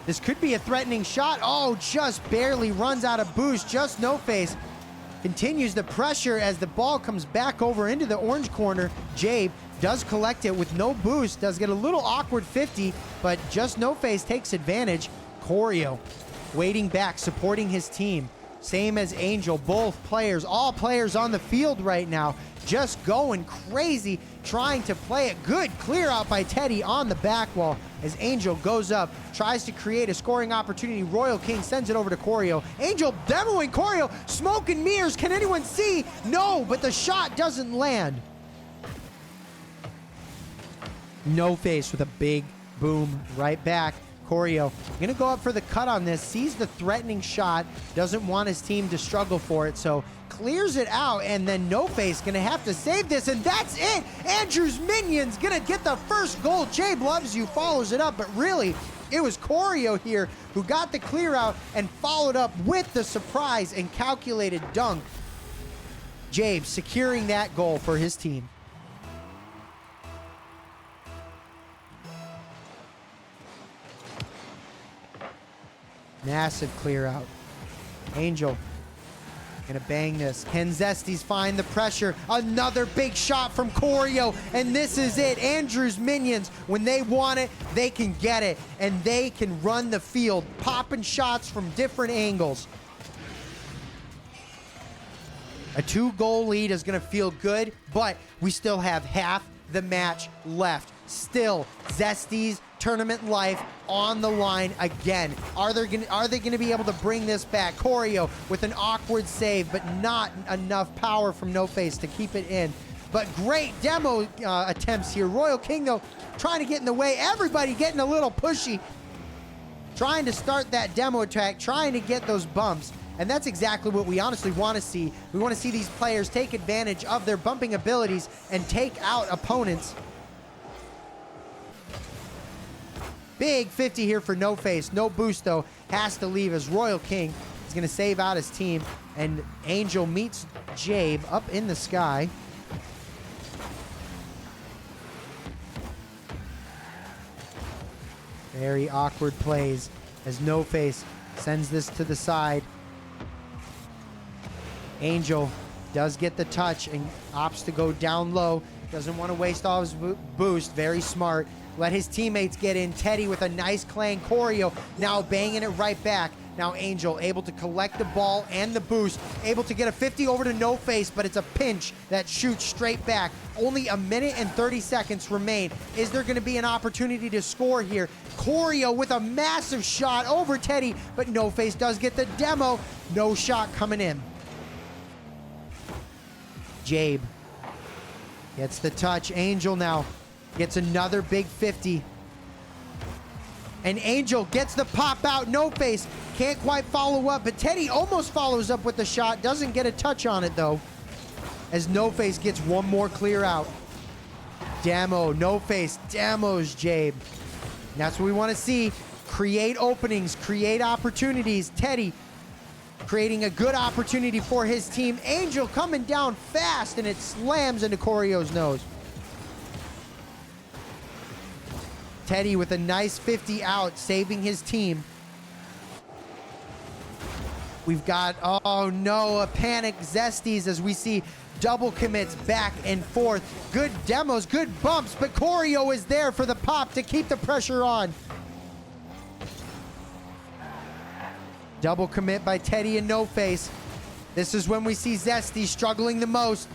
This could be a threatening shot. Oh, just barely runs out of boost. Just No Face continues the pressure as the ball comes back over into the orange corner. Jabe does collect it with no boost, does get a little awkward 50, but Just No Face takes advantage. Choreo waiting back, supporting his team. Same as Angel, both players, all players on the field right now, just going crazy, trying to play it. Good clear out by Teddy on the back wall as Angel goes up, tries to create a scoring opportunity. Royal King sends it over to Choreo. Angel demoing Choreo, smoke and mirrors. Can anyone see? No, but the shot doesn't land. No Face with a big boom right back. Choreo gonna go up for the cut on this, sees the threatening shot, doesn't want his team to struggle for it, so clears it out, and then No Face gonna have to save this, and that's it. Andrew's Minions gonna get the first goal. Jabe Loves You follows it up, but really It was Choreo here who got the clear out and followed up with the surprise and calculated dunk. Jabe securing that goal for his team. Massive clear out. Angel gonna bang this. Can Zesties find the pressure? Another big shot from Choreo, and this is it. Andrew's minions, when they want it, they can get it, and they can run the field, popping shots from different angles. A 2-goal lead is gonna feel good, but we still have half the match left. Still, Zesties tournament life on the line again. Are they going to be able to bring this back? Choreo with an awkward save, but not enough power from No Face to keep it in. But great demo attempts here. Royal King, though, trying to get in the way. Everybody getting a little pushy. Trying to start that demo attack, trying to get those bumps. And that's exactly what we honestly want to see. We want to see these players take advantage of their bumping abilities and take out opponents. Big 50 here for No Face. No boost, though. Has to leave as Royal King is going to save out his team. And Angel meets Jabe up in the sky. Very awkward plays as No Face sends this to the side. Angel does get the touch and opts to go down low. Doesn't want to waste all his boost. Very smart. Let his teammates get in. Teddy with a nice clang. Choreo now banging it right back. Now Angel able to collect the ball and the boost. Able to get a 50 over to No Face, but it's a pinch that shoots straight back. Only a minute and 30 seconds remain. Is there going to be an opportunity to score here? Choreo with a massive shot over Teddy, but No Face does get the demo. No shot coming in. Jabe gets the touch. Angel now gets another big 50. And Angel gets the pop out. No Face can't quite follow up, but Teddy almost follows up with the shot. Doesn't get a touch on it, though, as No Face gets one more clear out. Demo. No Face demos Jabe. And that's what we want to see. Create openings, create opportunities. Teddy creating a good opportunity for his team. Angel coming down fast, and it slams into Choreo's nose. Teddy with a nice 50 out, saving his team. We've got, oh no, a panic Zesties as we see double commits back and forth. Good demos, good bumps, but Choreo is there for the pop to keep the pressure on. Double commit by Teddy and No Face. This is when we see Zesty struggling the most.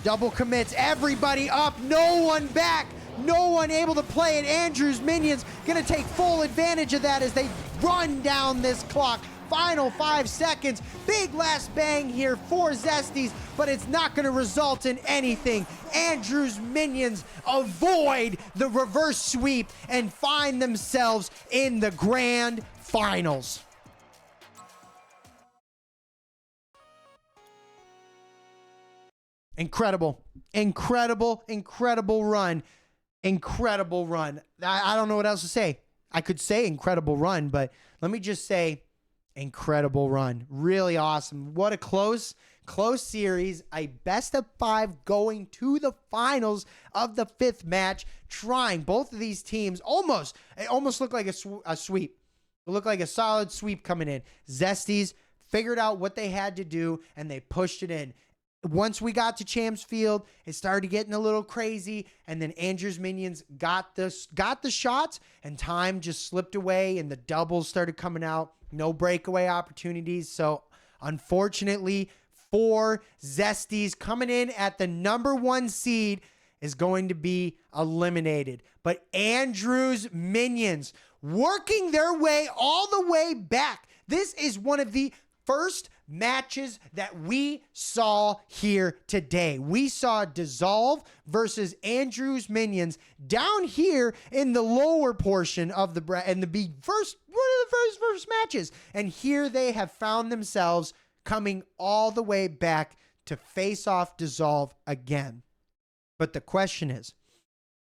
Double commits, everybody up, no one back. No one able to play it. Andrew's minions gonna take full advantage of that as they run down this clock. Final 5 seconds. Big last bang here for Zesties, but it's not gonna result in anything. Andrew's minions avoid the reverse sweep and find themselves in the grand finals. Incredible, incredible, incredible run. Incredible run. I don't know what else to say. I could say incredible run, but let me just say incredible run. Really awesome. What a close series. A best of 5 going to the finals of the 5th match. Trying both of these teams it almost looked like a sweep. It looked like a solid sweep coming in. Zesties figured out what they had to do, and they pushed it in. Once we got to Champs Field, it started getting a little crazy, and then Andrew's minions got the shots, and time just slipped away, and the doubles started coming out. No breakaway opportunities. So unfortunately for Zesties, coming in at the #1 seed is going to be eliminated. But Andrew's minions working their way all the way back. This is one of the first matches that we saw here today. We saw Dissolve versus Andrew's minions down here in the lower portion of the one of the first matches. And here they have found themselves coming all the way back to face off Dissolve again. But the question is,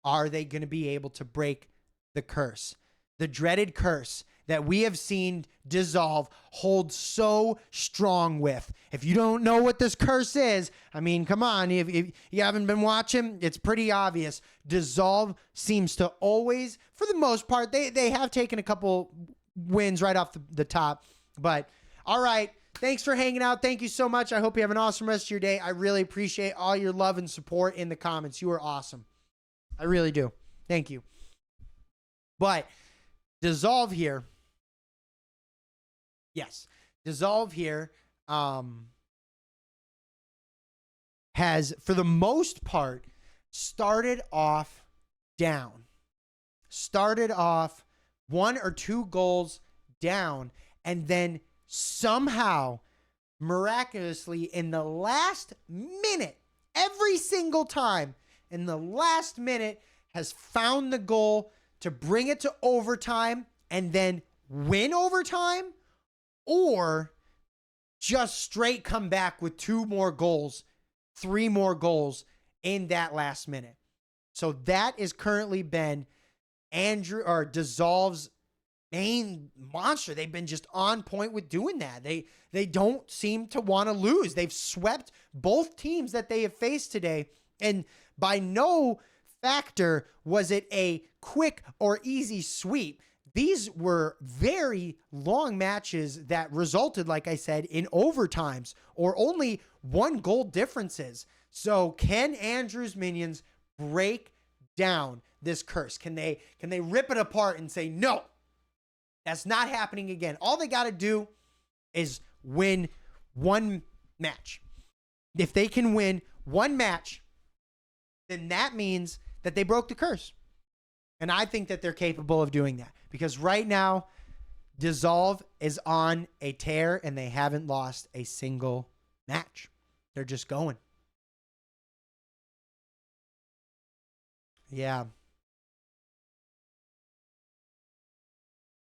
are they going to be able to break the curse? the dreaded curse that we have seen Dissolve hold so strong with. If you don't know what this curse is, I mean, come on. If you haven't been watching, it's pretty obvious. Dissolve seems to always, for the most part, they have taken a couple wins right off the top. But all right, thanks for hanging out. Thank you so much. I hope you have an awesome rest of your day. I really appreciate all your love and support in the comments. You are awesome. I really do. Thank you. But Dissolve here. Yes. Dissolve here has, for the most part, started off down. Started off 1 or 2 goals down, and then somehow, miraculously, in the last minute, every single time, in the last minute, has found the goal to bring it to overtime and then win overtime, or just straight come back with 2 more goals, 3 more goals in that last minute. So that is currently been Dissolve's main monster. They've been just on point with doing that. They don't seem to want to lose. They've swept both teams that they have faced today, and by no factor was it a quick or easy sweep. These were very long matches that resulted, like I said, in overtimes or only 1 goal differences. So can Andrew's minions break down this curse? Can they rip it apart and say, no, that's not happening again? All they got to do is win 1 match. If they can win 1 match, then that means that they broke the curse. And I think that they're capable of doing that, because right now, Dissolve is on a tear and they haven't lost a single match. They're just going. Yeah.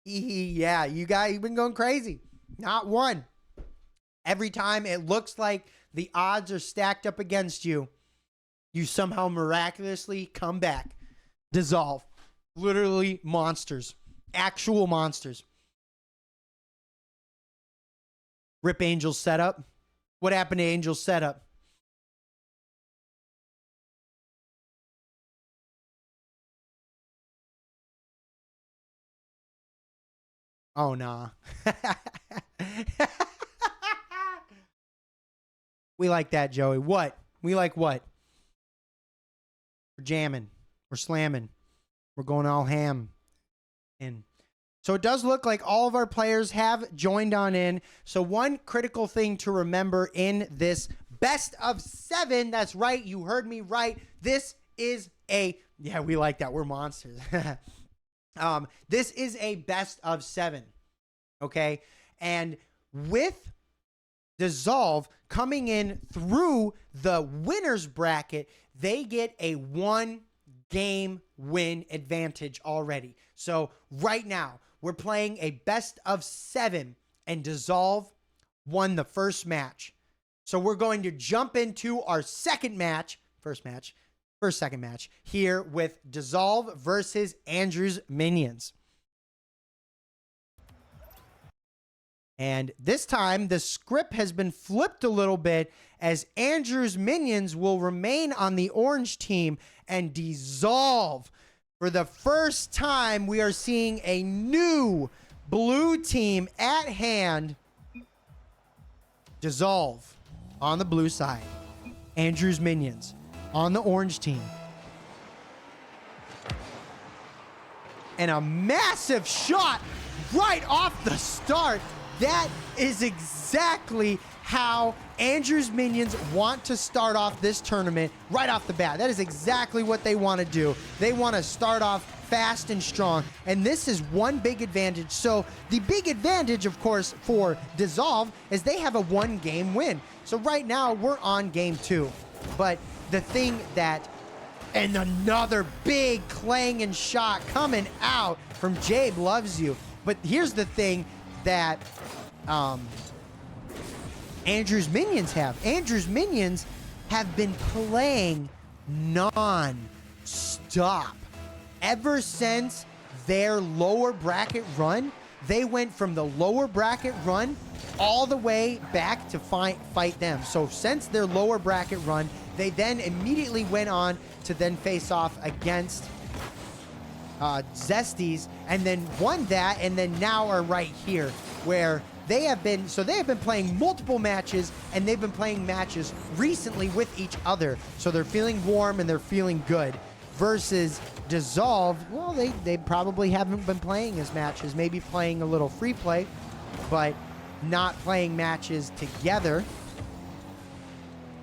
Yeah, you guys, you've been going crazy. Not one. Every time it looks like the odds are stacked up against you, you somehow miraculously come back. Dissolve. Literally monsters. Actual monsters. Rip Angel's setup. What happened to Angel's setup? Oh, nah. We like that, Joey. What? We like what? We're jamming. We're slamming. We're going all ham. And so it does look like all of our players have joined on in. So one critical thing to remember in this best of 7, that's right, you heard me right. This is a, yeah, we like that. We're monsters. This is a best of 7. Okay? And with Dissolve coming in through the winner's bracket, they get a 1-game win advantage already. So right now, we're playing a best of 7, and Dissolve won the first match. So we're going to jump into our second match here with Dissolve versus Andrew's Minions. And this time, the script has been flipped a little bit, as Andrew's Minions will remain on the orange team and Dissolve. For the first time, we are seeing a new blue team at hand. Dissolve on the blue side. Andrew's Minions on the orange team. And a massive shot right off the start. That is exactly how Andrew's Minions want to start off this tournament right off the bat. That is exactly what they want to do. They want to start off fast and strong, and this is one big advantage. So the big advantage, of course, for Dissolve is they have a 1-game win. So right now, we're on game 2. But the thing that, and another big clanging shot coming out from Jabe Loves You. But here's the thing that Andrew's Minions have. Andrew's Minions have been playing non-stop ever since their lower bracket run, they went from the lower bracket run all the way back to fight them. So since their lower bracket run, they then immediately went on to then face off against Zesties, and then won that, and then now are right here where they have been playing multiple matches, and they've been playing matches recently with each other. So they're feeling warm and they're feeling good. Versus Dissolve, well, they probably haven't been playing as matches, maybe playing a little free play, but not playing matches together.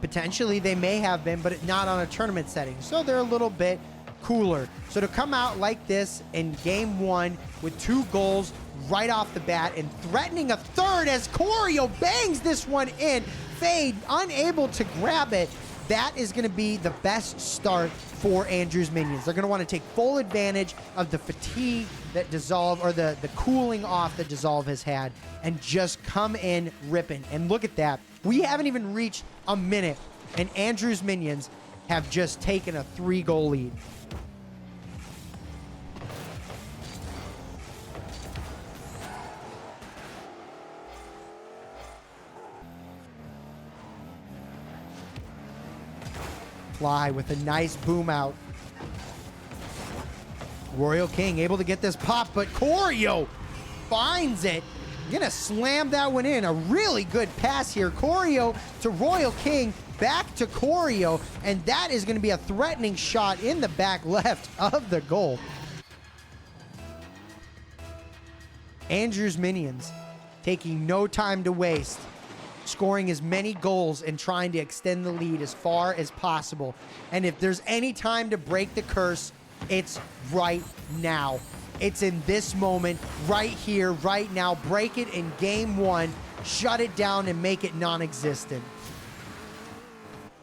Potentially they may have been, but not on a tournament setting. So they're a little bit cooler. So to come out like this in game one with 2 goals right off the bat and threatening a third as Choreo bangs this one in, Fade unable to grab it, that is going to be the best start for Andrew's minions. They're going to want to take full advantage of the fatigue that Dissolve, or the cooling off that Dissolve has had, and just come in ripping. And look at that. We haven't even reached a minute, and Andrew's minions have just taken a 3-goal lead. Fly with a nice boom out. Royal King able to get this pop, but Choreo finds it. Gonna slam that one in. A really good pass here. Choreo to Royal King, back to Choreo, and that is gonna be a threatening shot in the back left of the goal. Andrew's minions taking no time to waste, scoring as many goals and trying to extend the lead as far as possible. And if there's any time to break the curse, it's right now. It's in this moment, right here, right now. Break it in game one, shut it down, and make it non-existent.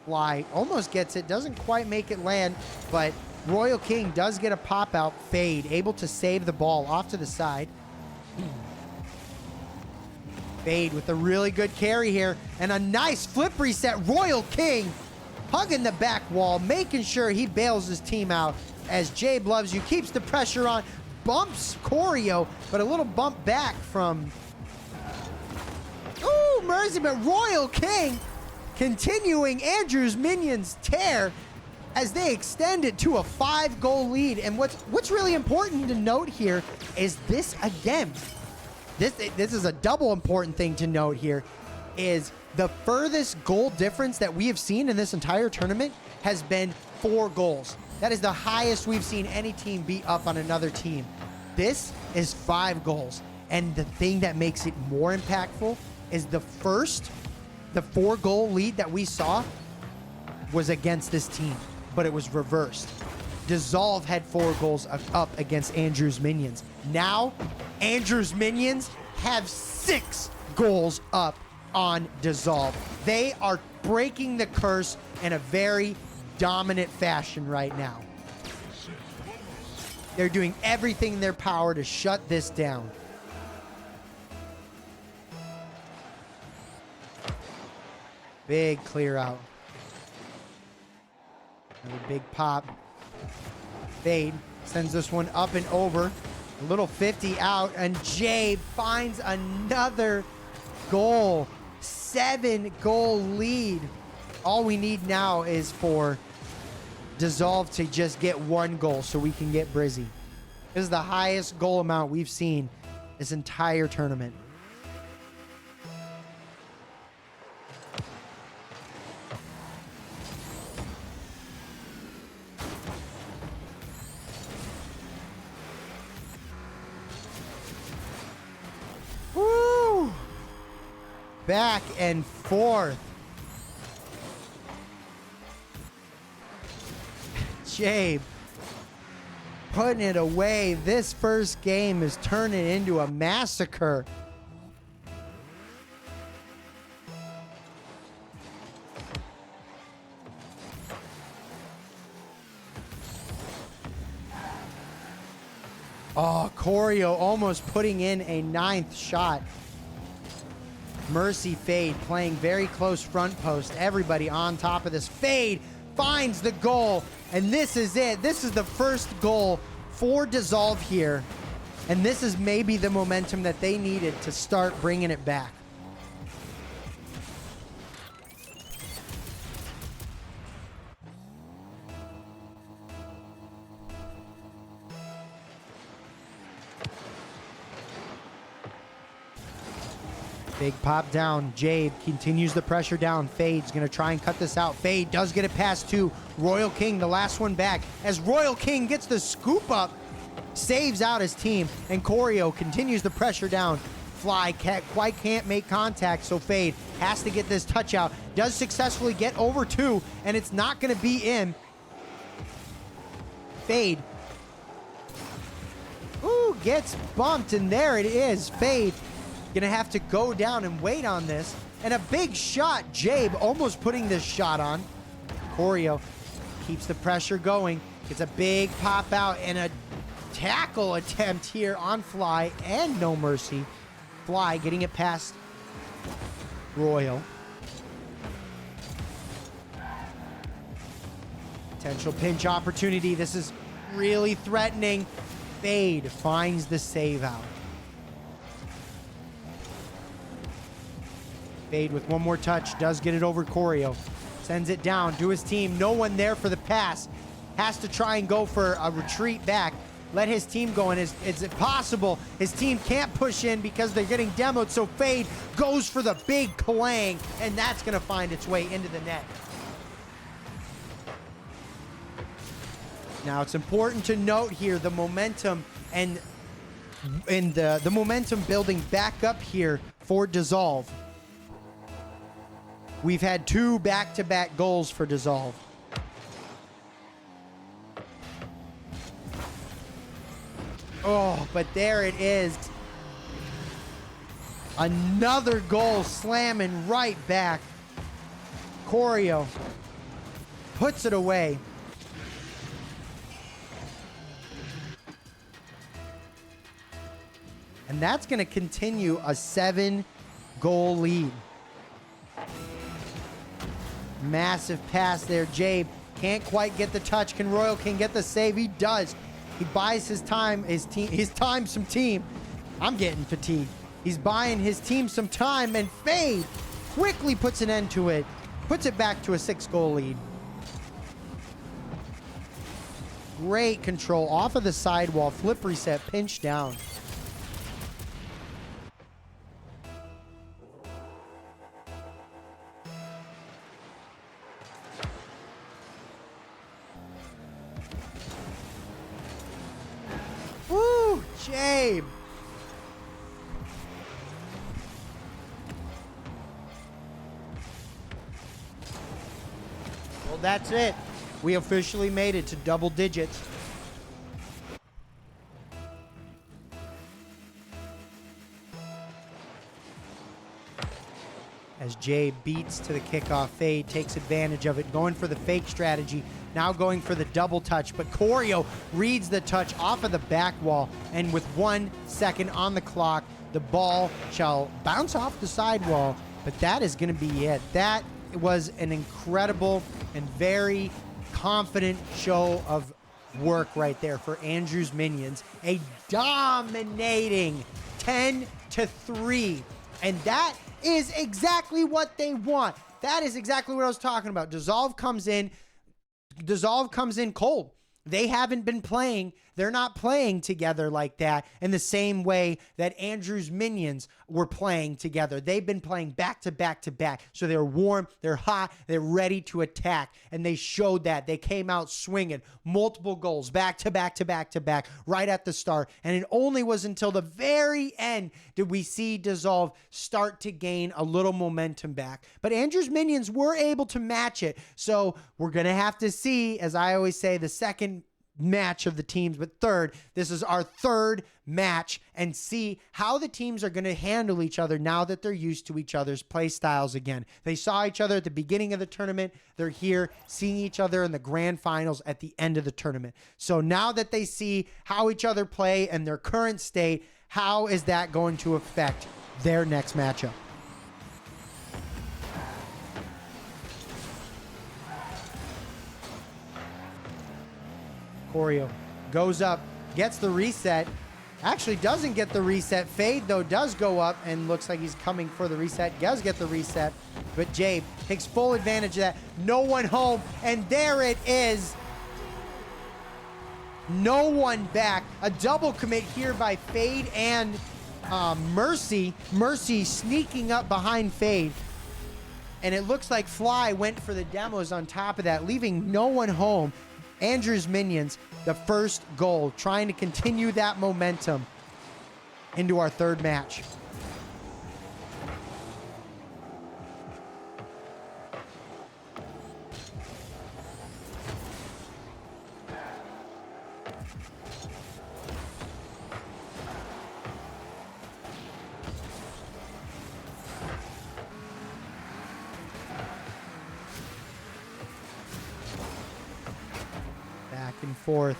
Fly almost gets it, doesn't quite make it land, but Royal King does get a pop out. Fade able to save the ball off to the side. Fade with a really good carry here and a nice flip reset. Royal King hugging the back wall, making sure he bails his team out as Jabe Loves You keeps the pressure on, bumps Choreo, but a little bump back from, ooh, mercy, but Royal King continuing Andrew's minions tear as they extend it to a 5-goal lead. And what's really important to note here is this again. This is a double important thing to note here, is the furthest goal difference that we have seen in this entire tournament has been 4 goals. That is the highest we've seen any team beat up on another team. This is 5 goals. And the thing that makes it more impactful is the 4-goal lead that we saw was against this team, but it was reversed. Dissolve had 4 goals up against Andrew's minions. Now, Andrew's minions have 6 goals up on Dissolve. They are breaking the curse in a very dominant fashion right now. They're doing everything in their power to shut this down. Big clear out. Another big pop. Fade sends this one up and over. A little 50 out, and Jabe finds another goal. 7-goal lead. All we need now is for Dissolve to just get 1 goal so we can get Brizzy. This is the highest goal amount we've seen this entire tournament. Woo! Back and forth. Jabe putting it away. This first game is turning into a massacre. Oh, Choreo almost putting in a 9th shot. Mercy Fade playing very close front post. Everybody on top of this. Fade finds the goal, and this is it. This is the first goal for Dissolve here. And this is maybe the momentum that they needed to start bringing it back. Big pop down. Jabe continues the pressure down. Fade's going to try and cut this out. Fade does get it past to Royal King, the last one back. As Royal King gets the scoop up, saves out his team, and Choreo continues the pressure down. Fly quite can't make contact, so Fade has to get this touch out. Does successfully get over two, and it's not going to be in. Fade. Ooh, gets bumped, and there it is. Fade gonna have to go down and wait on this. And a big shot. Jabe almost putting this shot on. Choreo keeps the pressure going. Gets a big pop out and a tackle attempt here on Fly and No Mercy. Fly getting it past Royal. Potential pinch opportunity. This is really threatening. Fade finds the save out. Fade with one more touch, does get it over Choreo. Sends it down to his team. No one there for the pass. Has to try and go for a retreat back. Let his team go, and is it possible? His team can't push in because they're getting demoed, so Fade goes for the big clang, and that's going to find its way into the net. Now, it's important to note here the momentum and the momentum building back up here for Dissolve. We've had two back-to-back goals for Dissolve. Oh, but there it is. Another goal slamming right back. Choreo puts it away. And that's going to continue a 7-goal lead. Massive pass there. Jabe can't quite get the touch. Can Royal King get the save? He does. He buys his time, some team. I'm getting fatigued. He's buying his team some time, and Fade quickly puts an end to it. Puts it back to a 6-goal lead. Great control off of the sidewall. Flip reset, pinch down. Woo! Jabe! Well, that's it. We officially made it to double digits. As Jabe beats to the kickoff, Fade takes advantage of it, going for the fake strategy, now going for the double touch, but Choreo reads the touch off of the back wall, and with 1 second on the clock, the ball shall bounce off the sidewall, but that is going to be it. That was an incredible and very confident show of work right there for Andrew's Minions. A dominating 10-3, and that is exactly what they want. That is exactly what I was talking about. Dissolve comes in cold. They haven't been playing. They're not playing together like that in the same way that Andrew's Minions were playing together. They've been playing back to back to back. So they're warm, they're hot, they're ready to attack. And they showed that. They came out swinging multiple goals back to back to back to back right at the start. And it only was until the very end did we see Dissolve start to gain a little momentum back. But Andrew's Minions were able to match it. So we're going to have to see, as I always say, the second match of the teams, but third, this is our third match, and see how the teams are going to handle each other now that they're used to each other's play styles again. They saw each other at the beginning of the tournament. They're here seeing each other in the grand finals at the end of the tournament. So now that they see how each other play and their current state, how is that going to affect their next matchup? Choreo goes up, gets the reset. Actually doesn't get the reset. Fade, though, does go up and looks like he's coming for the reset. Does get the reset, but Jabe takes full advantage of that. No one home, and there it is. No one back. A double commit here by Fade and Mercy. Mercy sneaking up behind Fade. And it looks like Fly went for the demos on top of that, leaving no one home. Andrew's Minions, the first goal, trying to continue that momentum into our third match. Back and forth.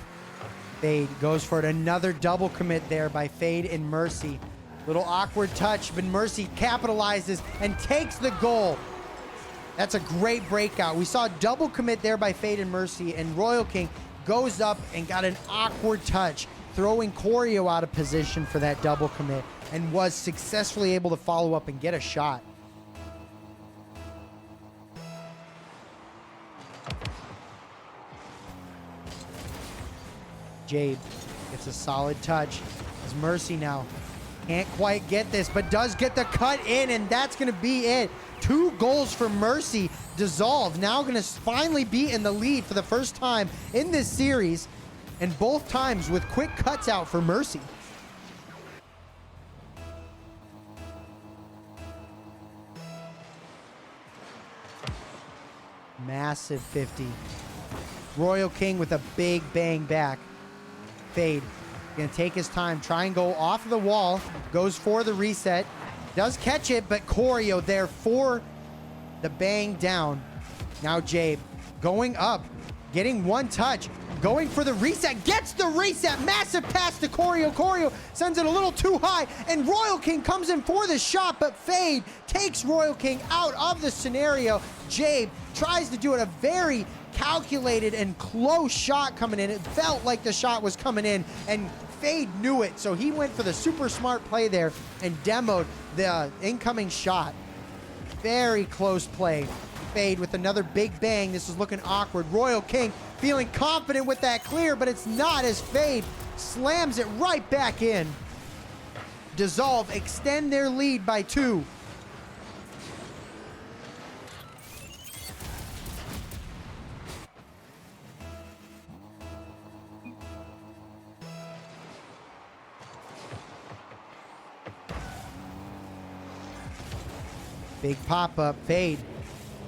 Fade goes for it. Another double commit there by Fade and Mercy. Little awkward touch, but Mercy capitalizes and takes the goal. That's a great breakout. We saw a double commit there by Fade and Mercy, and Royal King goes up and got an awkward touch, throwing Choreo out of position for that double commit, and was successfully able to follow up and get a shot. Jabe gets a solid touch. As Mercy now can't quite get this, but does get the cut in, and that's going to be it. 2 goals for Mercy. Dissolve now going to finally be in the lead for the first time in this series, and both times with quick cuts out for Mercy. Massive 50. Royal King with a big bang back. Fade gonna take his time, try and go off of the wall, goes for the reset, does catch it, but Choreo there for the bang down. Now Jabe going up, getting one touch, going for the reset, gets the reset, massive pass to Choreo. Choreo sends it a little too high, and Royal King comes in for the shot, but Fade takes Royal King out of the scenario. Jabe tries to do it, a very calculated and close shot coming in. It felt like the shot was coming in, and Fade knew it, so he went for the super smart play there and demoed the incoming shot. Very close play. Fade with another big bang. This is looking awkward. Royal King feeling confident with that clear, but it's not, as Fade slams it right back in. Dissolve extend their lead by 2. Big pop-up. Fade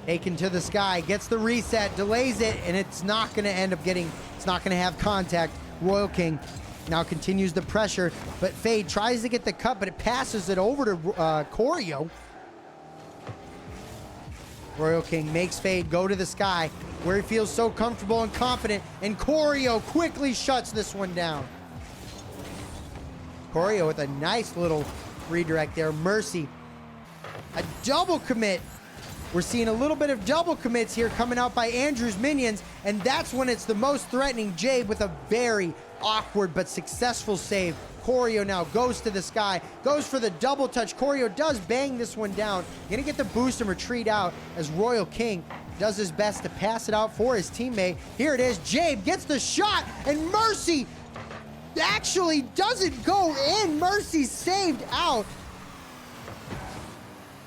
taken to the sky, gets the reset, delays it, and it's not going to end up getting, it's not going to have contact. Royal King now continues the pressure, but Fade tries to get the cut, but it passes it over to Choreo. Royal King makes Fade go to the sky, where he feels so comfortable and confident, and Choreo quickly shuts this one down. Choreo with a nice little redirect there. Mercy, a double commit. We're seeing a little bit of double commits here coming out by Andrew's Minions, and that's when it's the most threatening. Jabe with a very awkward but successful save. Choreo now goes to the sky, goes for the double touch. Choreo does bang this one down. Gonna get the boost and retreat out as Royal King does his best to pass it out for his teammate. Here it is. Jabe gets the shot, and Mercy actually doesn't go in. Mercy saved out.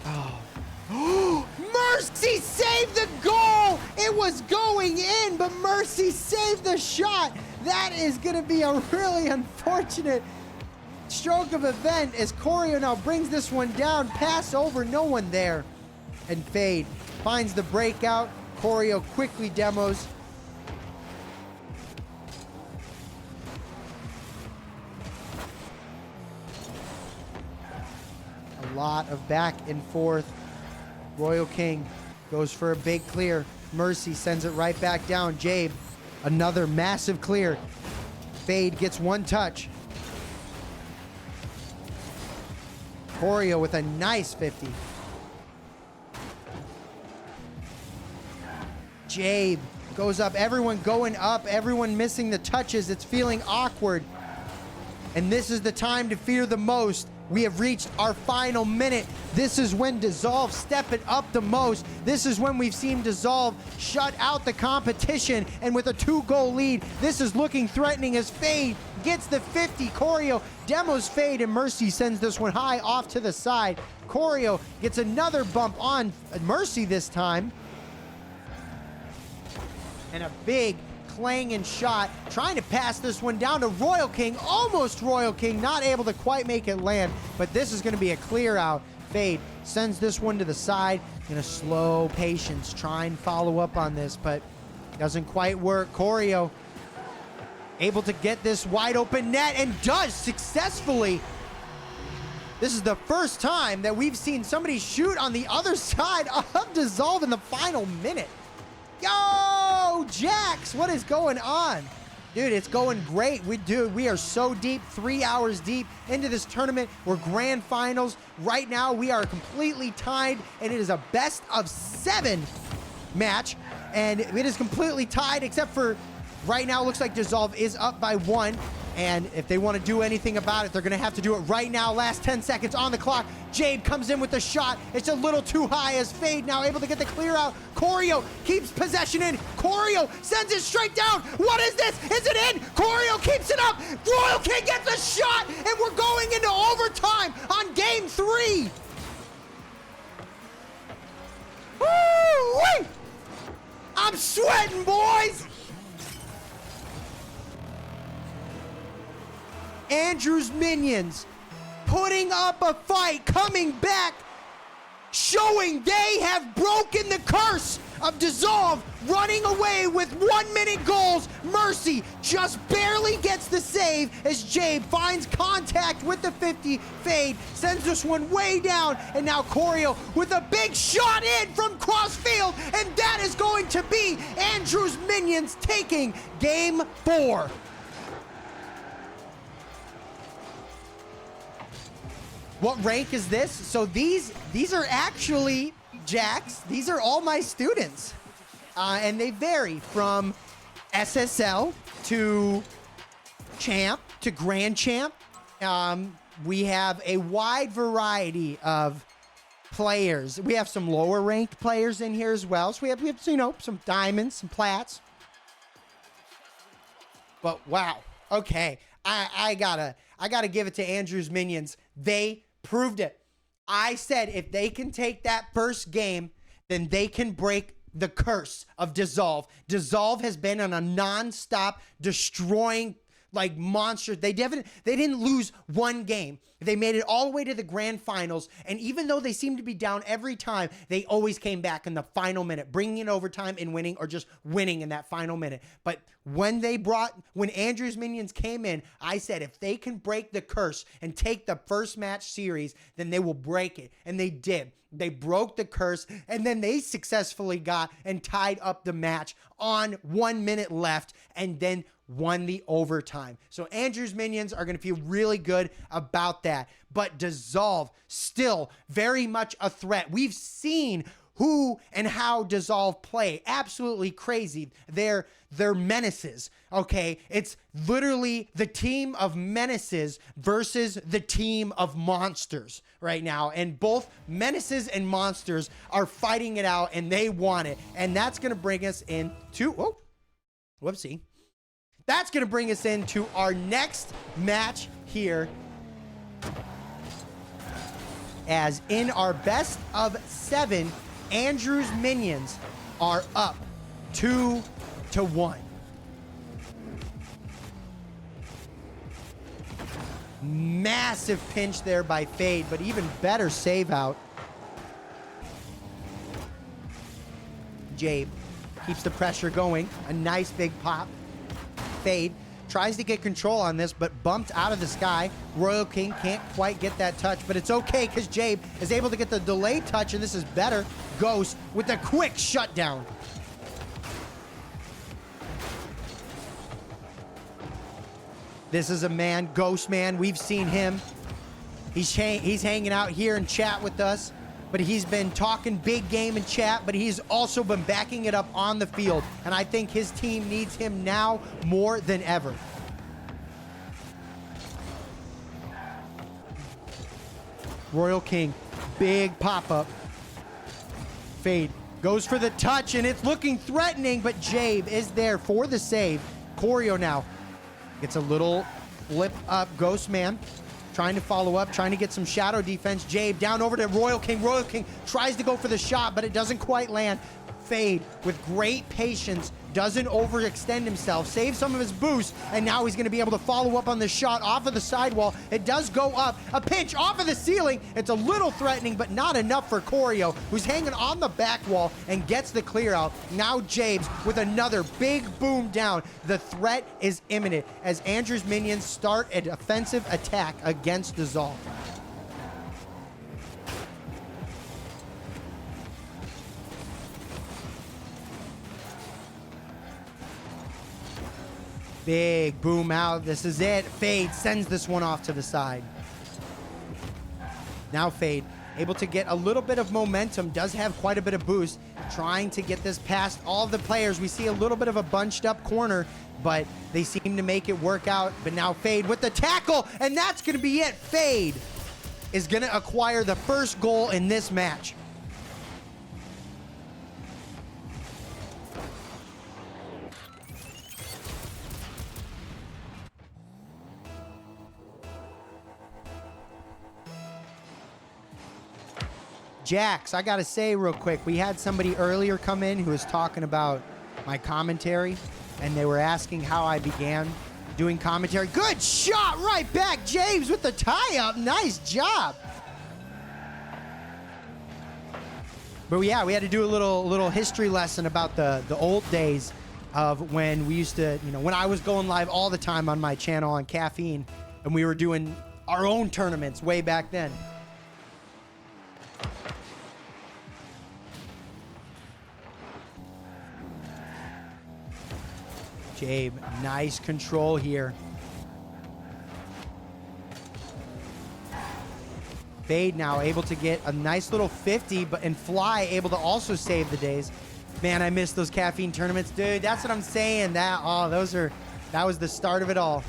Oh. Mercy saved the goal! It was going in, but Mercy saved the shot. That is going to be a really unfortunate stroke of event as Choreo now brings this one down. Pass over, no one there. And Fade finds the breakout. Choreo quickly demos. A lot of back and forth. Royal King goes for a big clear. Mercy sends it right back down. Jabe, another massive clear. Fade gets one touch. Choreo with a nice 50. Jabe goes up. Everyone going up. Everyone missing the touches. It's feeling awkward. And this is the time to fear the most. We have reached our final minute. This is when Dissolve step it up the most. This is when we've seen Dissolve shut out the competition. And with a 2-goal lead, this is looking threatening as Fade gets the 50. Choreo demos Fade, and Mercy sends this one high off to the side. Choreo gets another bump on Mercy this time. And a big clanging shot, trying to pass this one down to Royal King. Almost Royal King, not able to quite make it land, but this is going to be a clear out. Fade sends this one to the side. Gonna slow patience, try and follow up on this, but doesn't quite work. Choreo able to get this wide open net, and does successfully. This is the first time that we've seen somebody shoot on the other side of Dissolve in the final minute. Yo, Jax, what is going on? Dude, it's going great. We are so deep, 3 hours deep into this tournament. We're grand finals. Right now, we are completely tied, and it is a best of 7 match. And it is completely tied, except for right now, it looks like Dissolve is up by 1. And if they want to do anything about it, they're going to have to do it right now. Last 10 seconds on the clock. Jade comes in with the shot. It's a little too high as Fade now able to get the clear out. Choreo keeps possession in. Choreo sends it straight down. What is this? Is it in? Choreo keeps it up. Royal King gets a shot, and we're going into overtime on game 3. Woo-wee! I'm sweating, boys. Andrew's minions putting up a fight, coming back, showing they have broken the curse of Dissolve, running away with 1-minute goals. Mercy just barely gets the save as Jade finds contact with the 50. Fade sends this one way down, and now Choreo with a big shot in from crossfield, and that is going to be Andrew's minions taking game 4. What rank is this? So these are actually Jax. These are all my students. And they vary from SSL to Champ to Grand Champ. We have a wide variety of players. We have some lower ranked players in here as well. So we have you know, some diamonds, some plats. But wow. Okay. I gotta give it to Andrew's minions. They proved it. I said if they can take that first game, then they can break the curse of Dissolve. Dissolve has been on a non-stop destroying like monster. They didn't lose one game. They made it all the way to the grand finals, and even though they seemed to be down every time, they always came back in the final minute, bringing in overtime and winning, or just winning in that final minute. But when Andrew's minions came in, I said if they can break the curse and take the first match series, then they will break it, and they did. They broke the curse, and then they successfully got and tied up the match on 1 minute left, and then won the overtime. So Andrew's minions are going to feel really good about that. But Dissolve, still very much a threat. We've seen who and how Dissolve play. Absolutely crazy. They're menaces, okay? It's literally the team of menaces versus the team of monsters right now. And both menaces and monsters are fighting it out, and they want it. And that's going to bring us into... Oh, whoopsie. That's going to bring us into our next match here, as in our best of 7, Andrew's minions are up 2-1. Massive pinch there by Fade, but even better save out. Jabe keeps the pressure going. A nice big pop. Fade tries to get control on this, but bumped out of the sky. Royal King can't quite get that touch, but it's okay because Jabe is able to get the delayed touch, and this is better. Ghost with a quick shutdown. This is a man, Ghost Man. We've seen him. He's hanging out here in chat with us, but he's been talking big game in chat, but he's also been backing it up on the field, and I think his team needs him now more than ever. Royal King, big pop-up. Fade goes for the touch, and it's looking threatening, but Jabe is there for the save. Choreo now gets a little flip up. Ghost Man trying to follow up, trying to get some shadow defense. Jabe down over to Royal King. Royal King tries to go for the shot, but it doesn't quite land. Fade with great patience, doesn't overextend himself, saves some of his boost, and now he's going to be able to follow up on the shot off of the sidewall. It does go up. A pinch off of the ceiling. It's a little threatening, but not enough for Choreo, who's hanging on the back wall and gets the clear out. Now James with another big boom down. The threat is imminent as Andrew's minions start an offensive attack against Dissolve. Big boom out. This is it. Fade sends this one off to the side. Now Fade able to get a little bit of momentum, does have quite a bit of boost, trying to get this past all of the players. We see a little bit of a bunched up corner, but they seem to make it work out. But now Fade with the tackle, and that's going to be it. Fade is going to acquire the first goal in this match. Jax, I gotta say real quick, we had somebody earlier come in who was talking about my commentary, and they were asking how I began doing commentary. Good shot right back, James with the tie-up. Nice job. But yeah, we had to do a little history lesson about the old days of when we used to, when I was going live all the time on my channel on Caffeine, and we were doing our own tournaments way back then. Jabe, nice control here. Fade now able to get a nice little 50, and Fly able to also save the days. Man, I miss those Caffeine tournaments, dude. That's what I'm saying. That was the start of it all.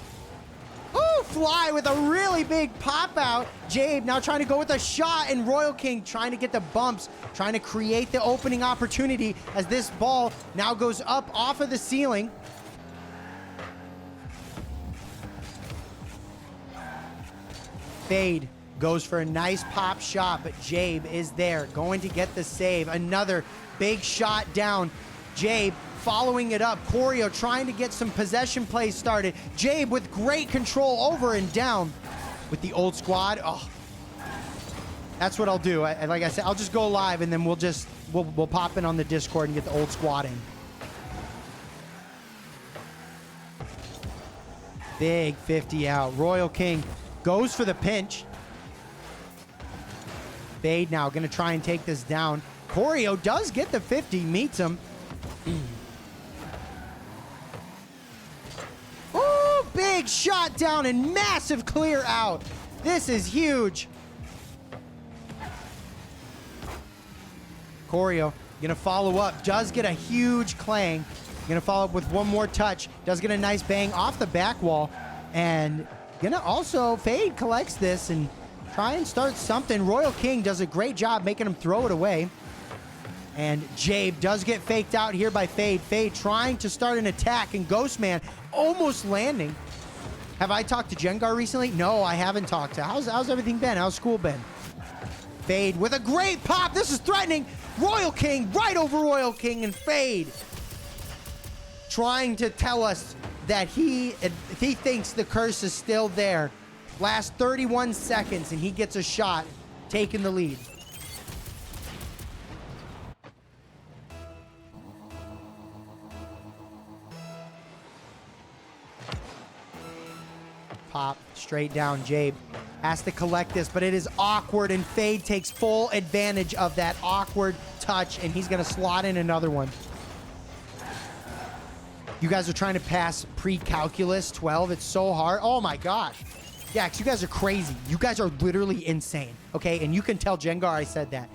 Ooh, Fly with a really big pop out. Jabe now trying to go with a shot, and Royal King trying to get the bumps, trying to create the opening opportunity as this ball now goes up off of the ceiling. Fade goes for a nice pop shot, but Jabe is there, going to get the save. Another big shot down. Jabe following it up. Choreo trying to get some possession plays started. Jabe with great control over and down with the old squad. Oh, that's what I'll do. Like I said, I'll just go live, and then we'll pop in on the Discord and get the old squad in. Big 50 out. Royal King goes for the pinch. Fade now going to try and take this down. Choreo does get the 50, meets him. Oh, big shot down and massive clear out. This is huge. Choreo going to follow up, does get a huge clang. Going to follow up with one more touch, does get a nice bang off the back wall, and gonna also Fade collects this and try and start something. Royal King does a great job making him throw it away. And Jabe does get faked out here by Fade. Fade trying to start an attack, and Ghostman almost landing. Have I talked to Jengar recently? No, I haven't talked to. How's everything been? How's school been? Fade with a great pop. This is threatening. Royal King right over Royal King, and Fade trying to tell us that he thinks the curse is still there. Last 31 seconds, and he gets a shot, taking the lead. Pop straight down. Jabe has to collect this, but it is awkward, and Fade takes full advantage of that awkward touch, and he's going to slot in another one. You guys are trying to pass pre-calculus 12. It's so hard. Oh my gosh. Yeah, 'cause you guys are crazy. You guys are literally insane. Okay, and you can tell Jengar I said that.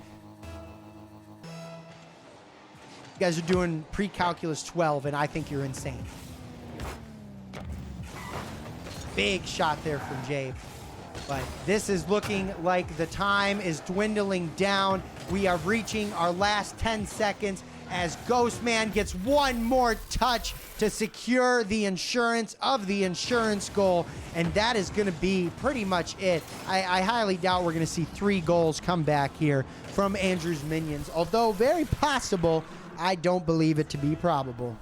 You guys are doing pre-calculus 12, and I think you're insane. Big shot there from Jabe. But this is looking like the time is dwindling down. We are reaching our last 10 seconds as Ghostman gets one more touch to secure the insurance of the insurance goal. And that is going to be pretty much it. I highly doubt we're going to see 3 goals come back here from Andrew's Minions. Although very possible, I don't believe it to be probable.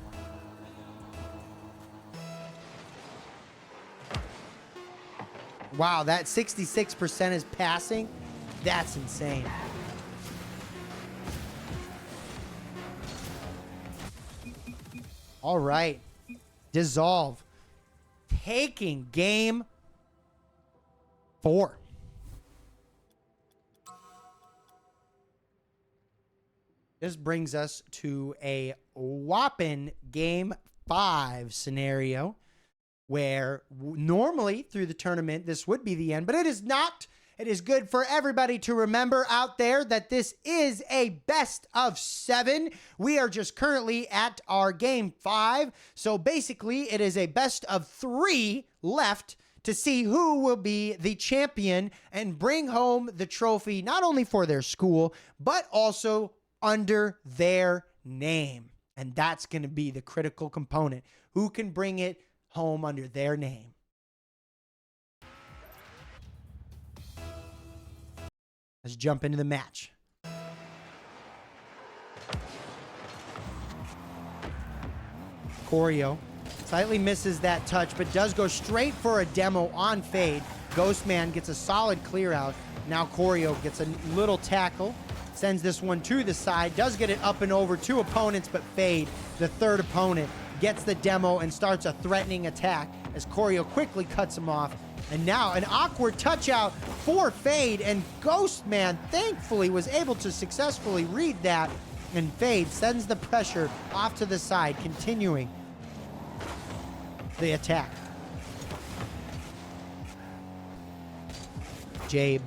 Wow, that 66% is passing. That's insane. All right. Dissolve. Taking game 4. This brings us to a whopping game 5 scenario, where normally through the tournament, this would be the end, but it is not. It is good for everybody to remember out there that this is a best of 7. We are just currently at our game 5. So basically it is a best of 3 left to see who will be the champion and bring home the trophy, not only for their school, but also under their name. And that's going to be the critical component. Who can bring it home under their name? Let's jump into the match. Choreo slightly misses that touch, but does go straight for a demo on Fade. Ghostman gets a solid clear out. Now Choreo gets a little tackle, sends this one to the side, does get it up and over 2 opponents, but Fade, the third opponent, gets the demo and starts a threatening attack as Choreo quickly cuts him off. And now an awkward touch out for Fade, and Ghostman thankfully was able to successfully read that, and Fade sends the pressure off to the side, continuing the attack. Jabe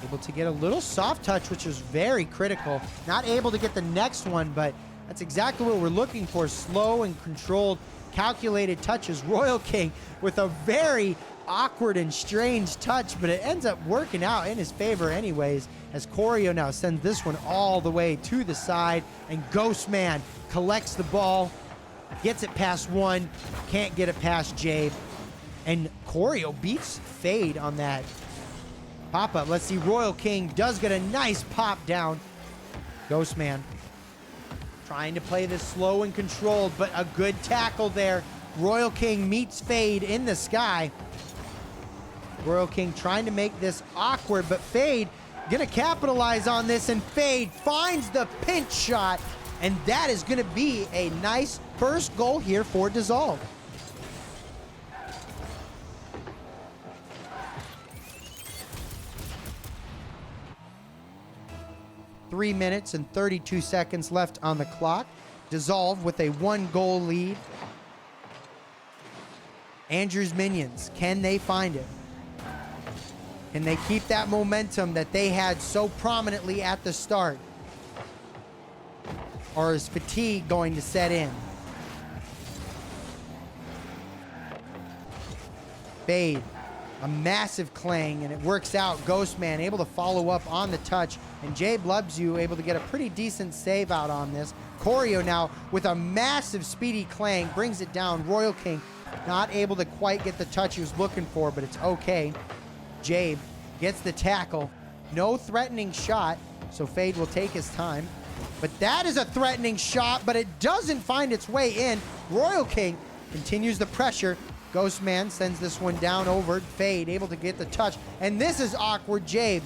able to get a little soft touch, which was very critical. Not able to get the next one, but that's exactly what we're looking for. Slow and controlled, calculated touches. Royal King with a very awkward and strange touch, but it ends up working out in his favor anyways, as Choreo now sends this one all the way to the side, and Ghostman collects the ball, gets it past one, can't get it past Jabe, and Choreo beats Fade on that pop-up. Let's see, Royal King does get a nice pop down. Ghostman trying to play this slow and controlled, but a good tackle there. Royal King meets Fade in the sky. Royal King trying to make this awkward, but Fade gonna capitalize on this, and Fade finds the pinch shot, and that is gonna be a nice first goal here for Dissolve. Three minutes and 32 seconds left on the clock. Dissolve with a 1-goal lead. Andrew's Minions, can they find it? Can they keep that momentum that they had so prominently at the start? Or is fatigue going to set in? Fade, a massive clang, and it works out. Ghostman able to follow up on the touch, and Jabe loves you able to get a pretty decent save out on this. Choreo now with a massive speedy clang brings it down. Royal King not able to quite get the touch he was looking for, but it's okay. Jabe gets the tackle. No threatening shot, so Fade will take his time. But that is a threatening shot, but it doesn't find its way in. Royal King continues the pressure. Ghostman sends this one down over. Fade able to get the touch, and this is awkward. Jabe,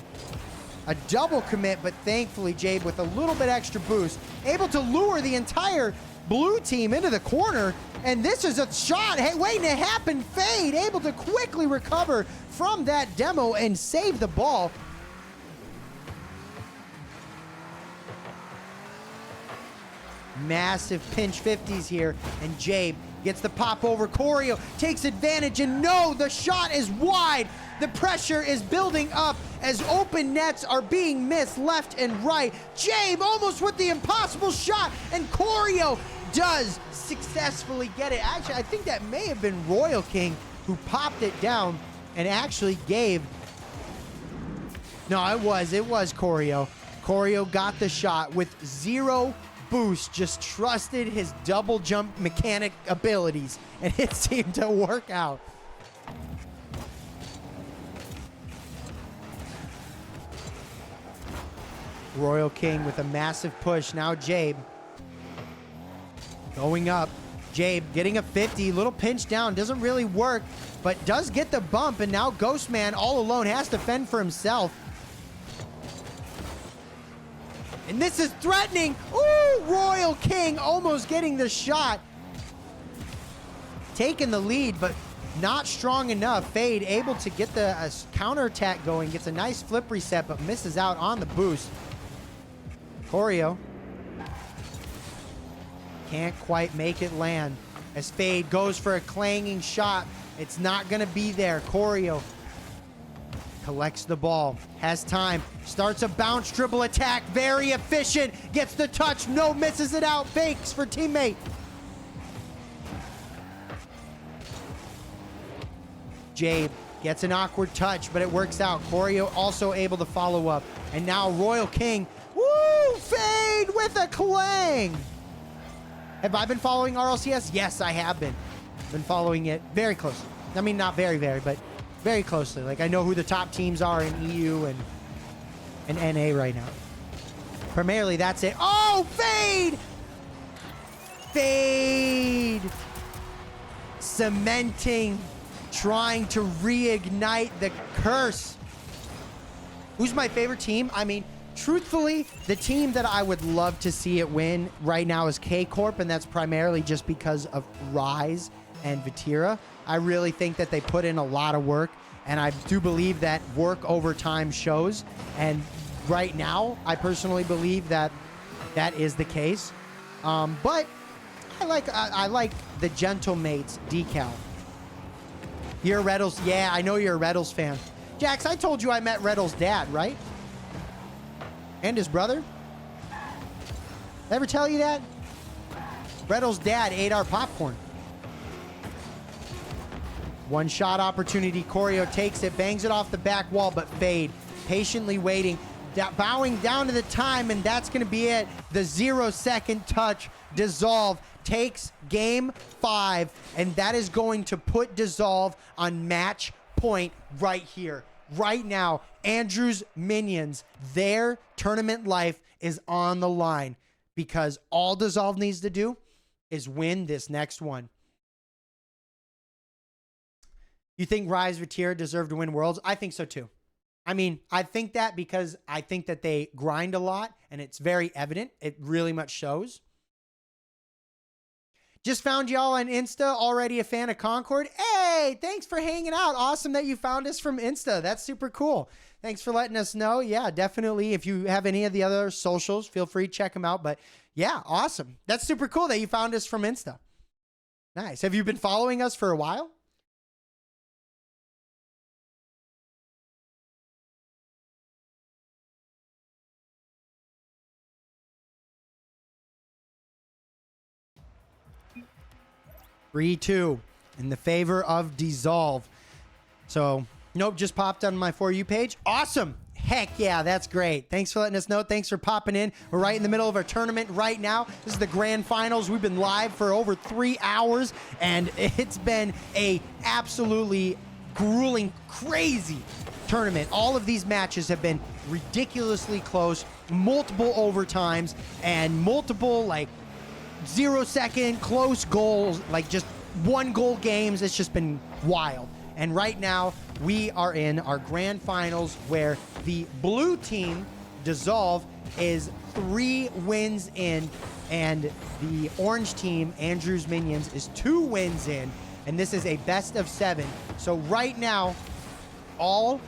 a double commit, but thankfully Jabe with a little bit extra boost, able to lure the entire blue team into the corner, and this is a shot waiting to happen. Fade able to quickly recover from that demo and save the ball. Massive pinch 50s here, and Jabe gets the pop over. Choreo takes advantage, and no, the shot is wide. The pressure is building up as open nets are being missed left and right. Jabe almost with the impossible shot, and Choreo does successfully get it. Actually, I think that may have been Royal King who popped it down and actually gave No, it was Choreo. Choreo got the shot with 0 boost, just trusted his double jump mechanic abilities, and it seemed to work out. Royal King with a massive push. Now Jabe going up. Jabe getting a 50. Little pinch down. Doesn't really work, but does get the bump. And now Ghostman all alone has to fend for himself. And this is threatening. Ooh, Royal King almost getting the shot. Taking the lead, but not strong enough. Fade able to get the counterattack going. Gets a nice flip reset, but misses out on the boost. Choreo can't quite make it land as Fade goes for a clanging shot. It's not going to be there. Choreo collects the ball, has time, starts a bounce dribble attack, very efficient, gets the touch, no, misses it out, fakes for teammate. Jabe gets an awkward touch, but it works out. Choreo also able to follow up. And now Royal King, woo, Fade with a clang. Have I been following RLCS? Yes, I have been. Been following it very closely. I mean, not very, but very closely. Like, I know who the top teams are in EU and NA right now. Primarily, that's it. Oh, Fade! Fade! Cementing, trying to reignite the curse. Who's my favorite team? I mean, truthfully, the team that I would love to see it win right now is K-Corp, and that's primarily just because of Rise and Vatira. I really think that they put in a lot of work, and I do believe that work over time shows. And right now, I personally believe that that is the case. But I like the Gentlemates decal. You're a Reddles. Yeah, I know you're a Reddles fan. Jax, I told you I met Reddles' dad, right? And his brother? Ever tell you that? Reddles' dad ate our popcorn. One shot opportunity. Choreo takes it, bangs it off the back wall, but Fade patiently waiting, bowing down to the time, and that's going to be it. The 0-second touch. Dissolve takes game 5, and that is going to put Dissolve on match point right here. Right now, Andrew's minions, their tournament life is on the line because all Dissolve needs to do is win this next one. You think Rise Vatira deserve to win Worlds? I think so too. I mean, I think that because I think that they grind a lot and it's very evident. It really much shows. Just found y'all on Insta, already a fan of Concorde. Hey, thanks for hanging out. Awesome that you found us from Insta. That's super cool. Thanks for letting us know. Yeah, definitely. If you have any of the other socials, feel free to check them out. But yeah, awesome. That's super cool that you found us from Insta. Nice. Have you been following us for a while? (3-2) in the favor of Dissolve. So, nope, just popped on my For You page. Awesome. Heck yeah, that's great. Thanks for letting us know. Thanks for popping in. We're right in the middle of our tournament right now. This is the grand finals. We've been live for over 3 hours, and it's been a absolutely grueling, crazy tournament. All of these matches have been ridiculously close, multiple overtimes, and multiple, like, 0-second close goals, like just 1-goal games. It's just been wild. And right now we are in our grand finals where the blue team, Dissolve, is 3 wins in, and the orange team, Andrew's Minions, is 2 wins in, and this is a best of 7. So right now, all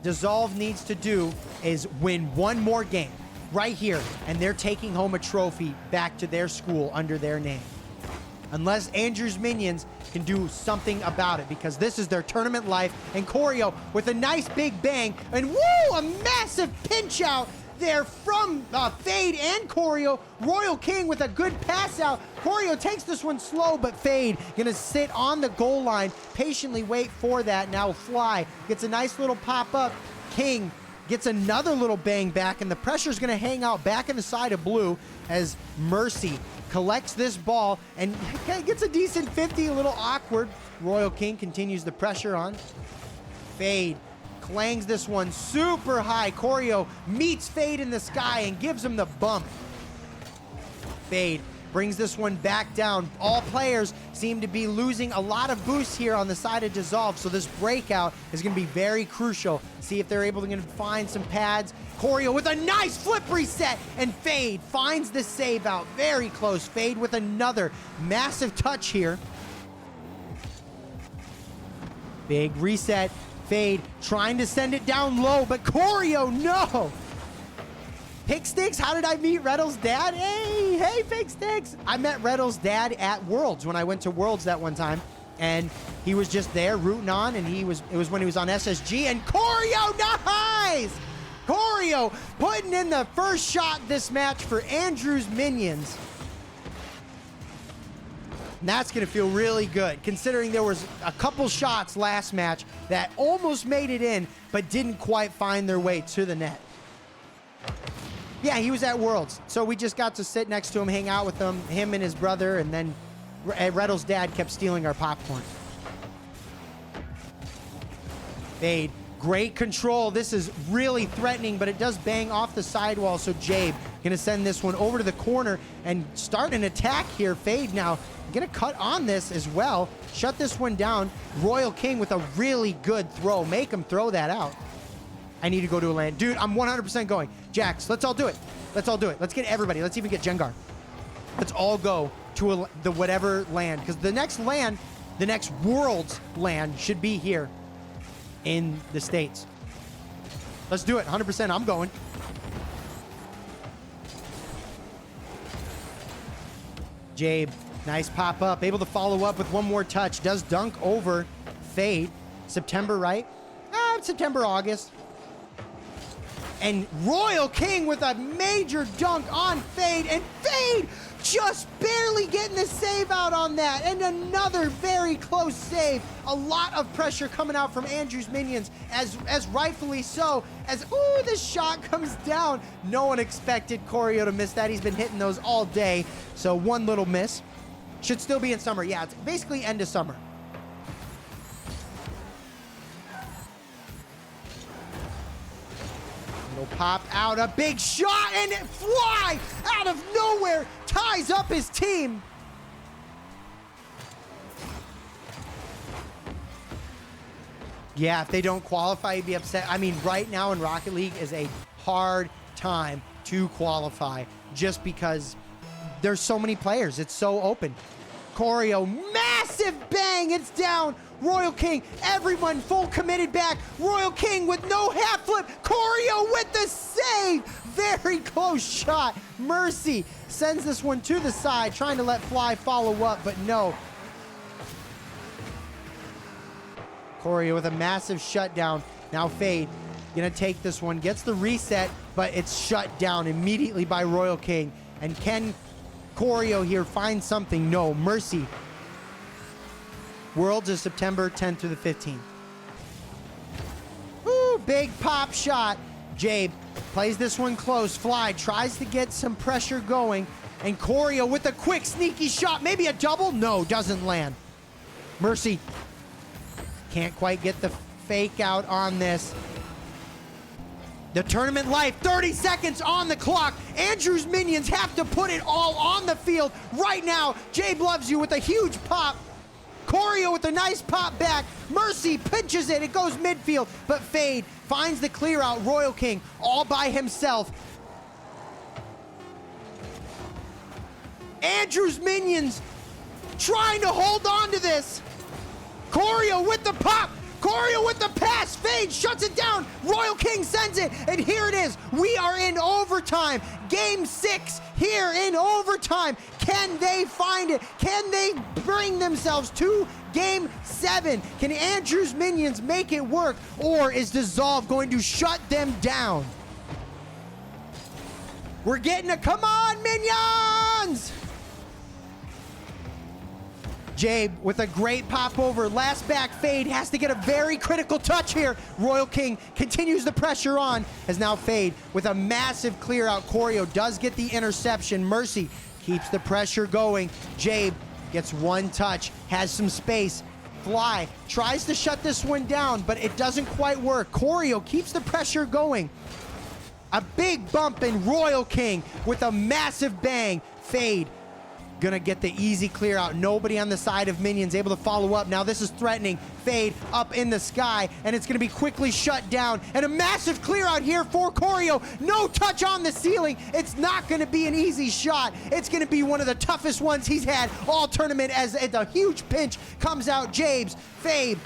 Dissolve needs to do is win 1 more game right here, and they're taking home a trophy back to their school under their name. Unless Andrew's Minions can do something about it, because this is their tournament life. And Choreo with a nice big bang, and woo, a massive pinch out there from Fade and Choreo. Royal King with a good pass out. Choreo takes this one slow, but Fade gonna sit on the goal line, patiently wait for that. Now Fly gets a nice little pop up, King gets another little bang back, and the pressure's going to hang out back in the side of blue as Mercy collects this ball and gets a decent 50, a little awkward. Royal King continues the pressure on. Fade clangs this one super high. Choreo meets Fade in the sky and gives him the bump. Fade brings this one back down. All players seem to be losing a lot of boost here on the side of Dissolve, so this breakout is going to be very crucial. See if they're able to find some pads. Choreo with a nice flip reset, and Fade finds the save out. Very close. Fade with another massive touch here. Big reset. Fade trying to send it down low, but Choreo, no! Pick Sticks, how did I meet Reddle's dad? Hey, Pick Sticks! I met Reddle's dad at Worlds when I went to Worlds that one time, and he was just there rooting on, and it was when he was on SSG, and Choreo, nice! Choreo putting in the first shot this match for Andrew's Minions. And that's going to feel really good, considering there was a couple shots last match that almost made it in, but didn't quite find their way to the net. Yeah, he was at Worlds, so we just got to sit next to him, hang out with him and his brother, and then Reddle's dad kept stealing our popcorn. Fade, great control. This is really threatening, but it does bang off the sidewall, so Jabe gonna send this one over to the corner and start an attack here. Fade now gonna cut on this as well. Shut this one down. Royal King with a really good throw. Make him throw that out. I need to go to a land. Dude, I'm 100% going. Jax, let's all do it. Let's all do it. Let's get everybody. Let's even get Jengar. Let's all go to the whatever land, because the next land, the next World's land should be here in the States. Let's do it. 100%. I'm going. Jabe, nice pop up. Able to follow up with one more touch. Does dunk over Fade. September, right? September, August. And Royal King with a major dunk on Fade, and Fade just barely getting the save out on that, and another very close save. A lot of pressure coming out from Andrew's Minions, as rightfully so, as, ooh, the shot comes down. No one expected Choreo to miss that. He's been hitting those all day, so one little miss. Should still be in summer. Yeah, it's basically end of summer. Pop out a big shot, and it fly out of nowhere ties up his team. Yeah, if they don't qualify, you'd be upset. I mean, right now in Rocket League is a hard time to qualify just because there's so many players. It's so open. Choreo, massive bang, it's down. Royal King, everyone full committed back. Royal King with no half flip. Choreo with the save. Very close shot. Mercy sends this one to the side, trying to let Fly follow up, but no. Choreo with a massive shutdown. Now Fade gonna take this one, gets the reset, but it's shut down immediately by Royal King. And can Choreo here find something? No. Mercy. Worlds is September 10th through the 15th. Ooh, big pop shot. Jabe plays this one close. Fly tries to get some pressure going. And Choreo with a quick, sneaky shot. Maybe a double? No, doesn't land. Mercy can't quite get the fake out on this. The tournament life, 30 seconds on the clock. Andrew's Minions have to put it all on the field right now. Jabe loves you with a huge pop. Choreo with a nice pop back. Mercy pinches it. It goes midfield, but Fade finds the clear out. Royal King all by himself. Andrew's Minions trying to hold on to this. Choreo with the pop. Choreo with the pass. Fade shuts it down. Royal King sends it, and here it is. We are in overtime. Game 6 here in overtime. Can they find it? Can they bring themselves to Game 7? Can Andrew's Minions make it work, or is Dissolve going to shut them down? We're getting a come on, Minions! Jabe with a great pop over. Last back Fade has to get a very critical touch here. Royal King continues the pressure on as now Fade with a massive clear out. Choreo does get the interception. Mercy keeps the pressure going. Jabe gets one touch, has some space. Fly tries to shut this one down, but it doesn't quite work. Choreo keeps the pressure going. A big bump in Royal King with a massive bang. Fade gonna get the easy clear out. Nobody on the side of Minions able to follow up. Now this is threatening. Fade up in the sky, and it's gonna be quickly shut down. And a massive clear out here for Choreo. No touch on the ceiling. It's not gonna be an easy shot. It's gonna be one of the toughest ones he's had all tournament as a huge pinch comes out. Jabe's Fade.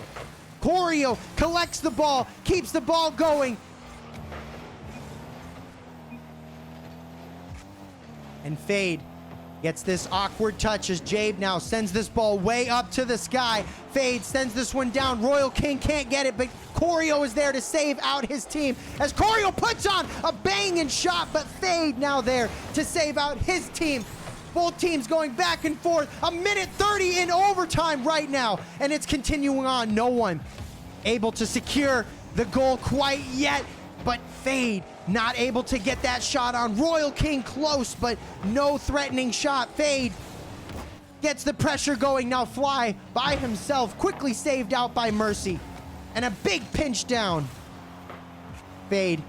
Choreo collects the ball, keeps the ball going. And Fade gets this awkward touch as Jabe now sends this ball way up to the sky. Fade sends this one down. Royal King can't get it, but Choreo is there to save out his team as Choreo puts on a banging shot, but Fade now there to save out his team. Both teams going back and forth. A minute 30 in overtime right now, and it's continuing on. No one able to secure the goal quite yet, but Fade not able to get that shot on. Royal King close, but no threatening shot. Fade gets the pressure going. Now Fly by himself, quickly saved out by Mercy. And a big pinch down. Fade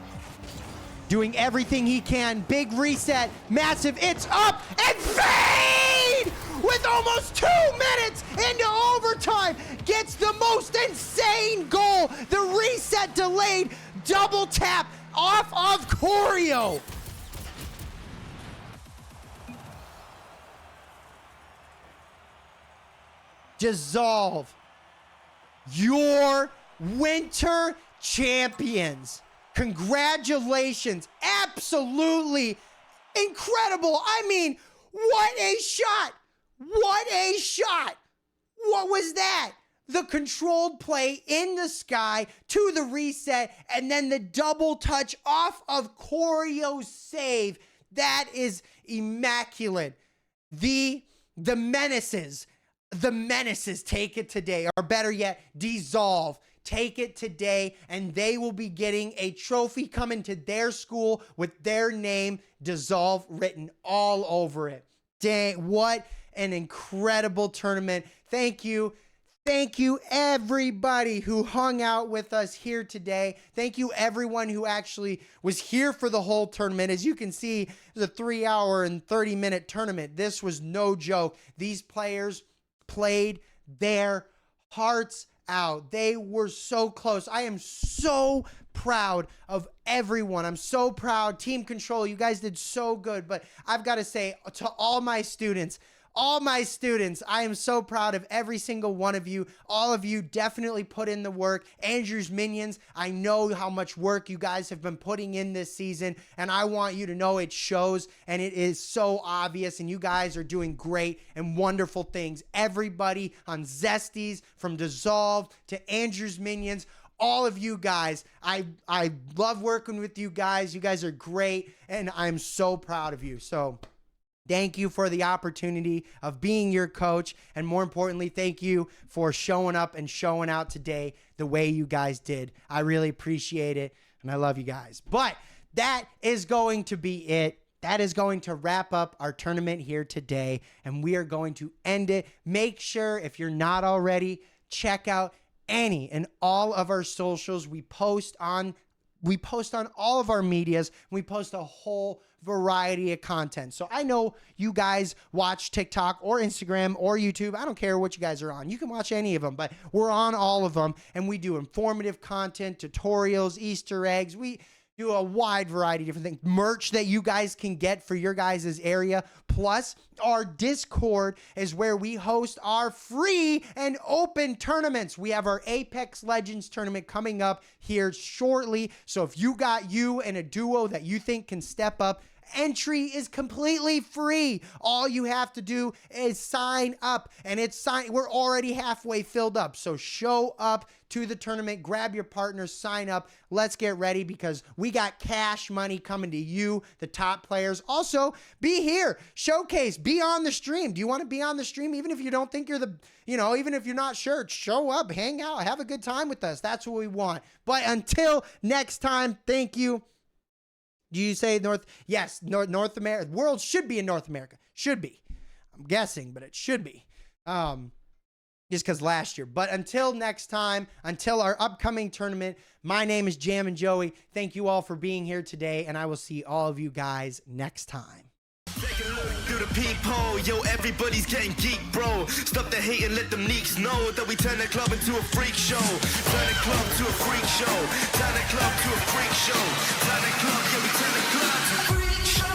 doing everything he can. Big reset, massive, it's up, and Fade with almost 2 minutes into overtime gets the most insane goal. The reset delayed, double tap off of Choreo. Dissolve, your winter champions. Congratulations. Absolutely incredible. I mean, what a shot. What a shot. What was that? The controlled play in the sky to the reset, and then the double touch off of Choreo's save. That is immaculate. The menaces take it today, or better yet, dissolve. Take it today, and they will be getting a trophy coming to their school with their name, Dissolve, written all over it. Dang, what an incredible tournament. Thank you. Thank you, everybody who hung out with us here today. Thank you, everyone who actually was here for the whole tournament. As you can see, it was a 3-hour and 30-minute tournament. This was no joke. These players played their hearts out. They were so close. I am so proud of everyone. I'm so proud. Team Control, you guys did so good. But I've got to say to all my students, I am so proud of every single one of you. All of you definitely put in the work. Andrew's Minions, I know how much work you guys have been putting in this season, and I want you to know it shows, and it is so obvious, and you guys are doing great and wonderful things. Everybody on Zesties, from Dissolve to Andrew's Minions, all of you guys, I love working with you guys. You guys are great, and I'm so proud of you. So thank you for the opportunity of being your coach. And more importantly, thank you for showing up and showing out today the way you guys did. I really appreciate it, and I love you guys. But that is going to be it. That is going to wrap up our tournament here today, and we are going to end it. Make sure, if you're not already, check out any and all of our socials. We post on all of our medias. We post a whole variety of content. So I know you guys watch TikTok or Instagram or YouTube. I don't care what you guys are on. You can watch any of them, but we're on all of them, and we do informative content, tutorials, Easter eggs. We do a wide variety of different things. Merch that you guys can get for your guys' area. Plus, our Discord is where we host our free and open tournaments. We have our Apex Legends tournament coming up here shortly. So if you got you and a duo that you think can step up Entry is completely free. All you have to do is sign up, and we're already halfway filled up. So show up to the tournament, grab your partners, sign up. Let's get ready because we got cash money coming to you, the top players. Also, be here, showcase, be on the stream. Do you want to be on the stream? Even if you don't think you're even if you're not sure, show up, hang out, have a good time with us. That's what we want. But until next time, thank you. Do you say North? Yes, North America. The world should be in North America. Should be. I'm guessing, but it should be. Just because last year. But until next time, until our upcoming tournament, my name is Jammin' Joey. Thank you all for being here today, and I will see all of you guys next time. Take a look through the peephole, yo, everybody's getting geek, bro. Stop the hate and let them neeks know that we turn the club into a freak show. Turn the club to a freak show. Turn the club to a freak show. Turn the club, yeah, we turn the club to a freak show.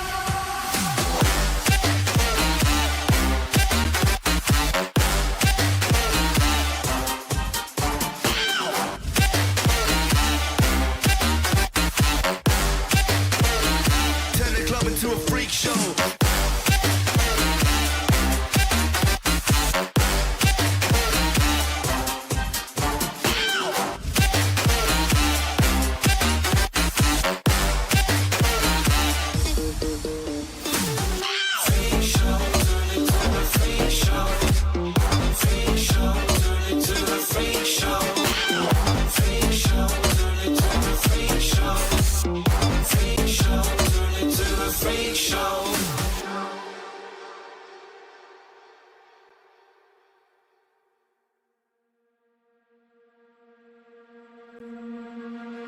Turn the club into a freak show.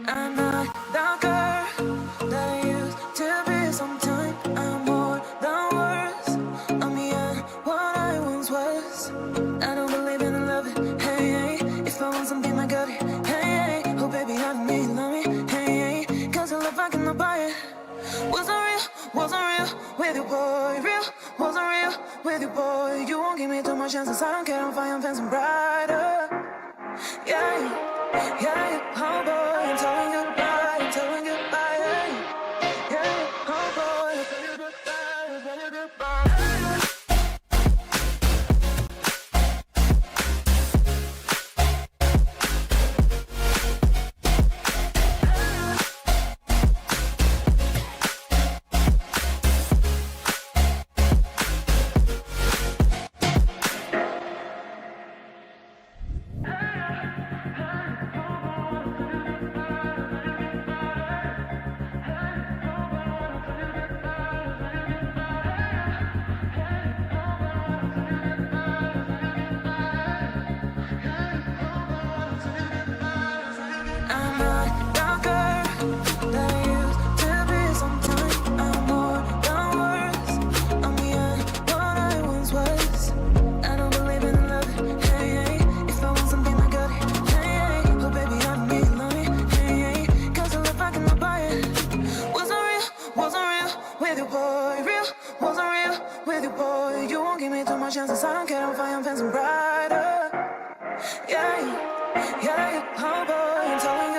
I'm not the girl that I used to be. Sometime I'm more than words. I'm beyond what I once was. I don't believe in love, hey, hey. If I want something, I got it, hey, hey. Oh baby, I don't need love me, hey, hey. Cause I love I cannot buy it. Wasn't real with you, boy. Real, wasn't real with you, boy. You won't give me too much chances. I don't care, I'm fine, I'm fancy brighter. Yeah. Yeah, oh boy, I'm telling you goodbye, I'm telling you goodbye, yeah, oh boy, I'm telling you goodbye, I'm telling you goodbye. Chances I don't care, I'm fine, I'm fancy brighter. Yeah, oh boy, I'm telling you.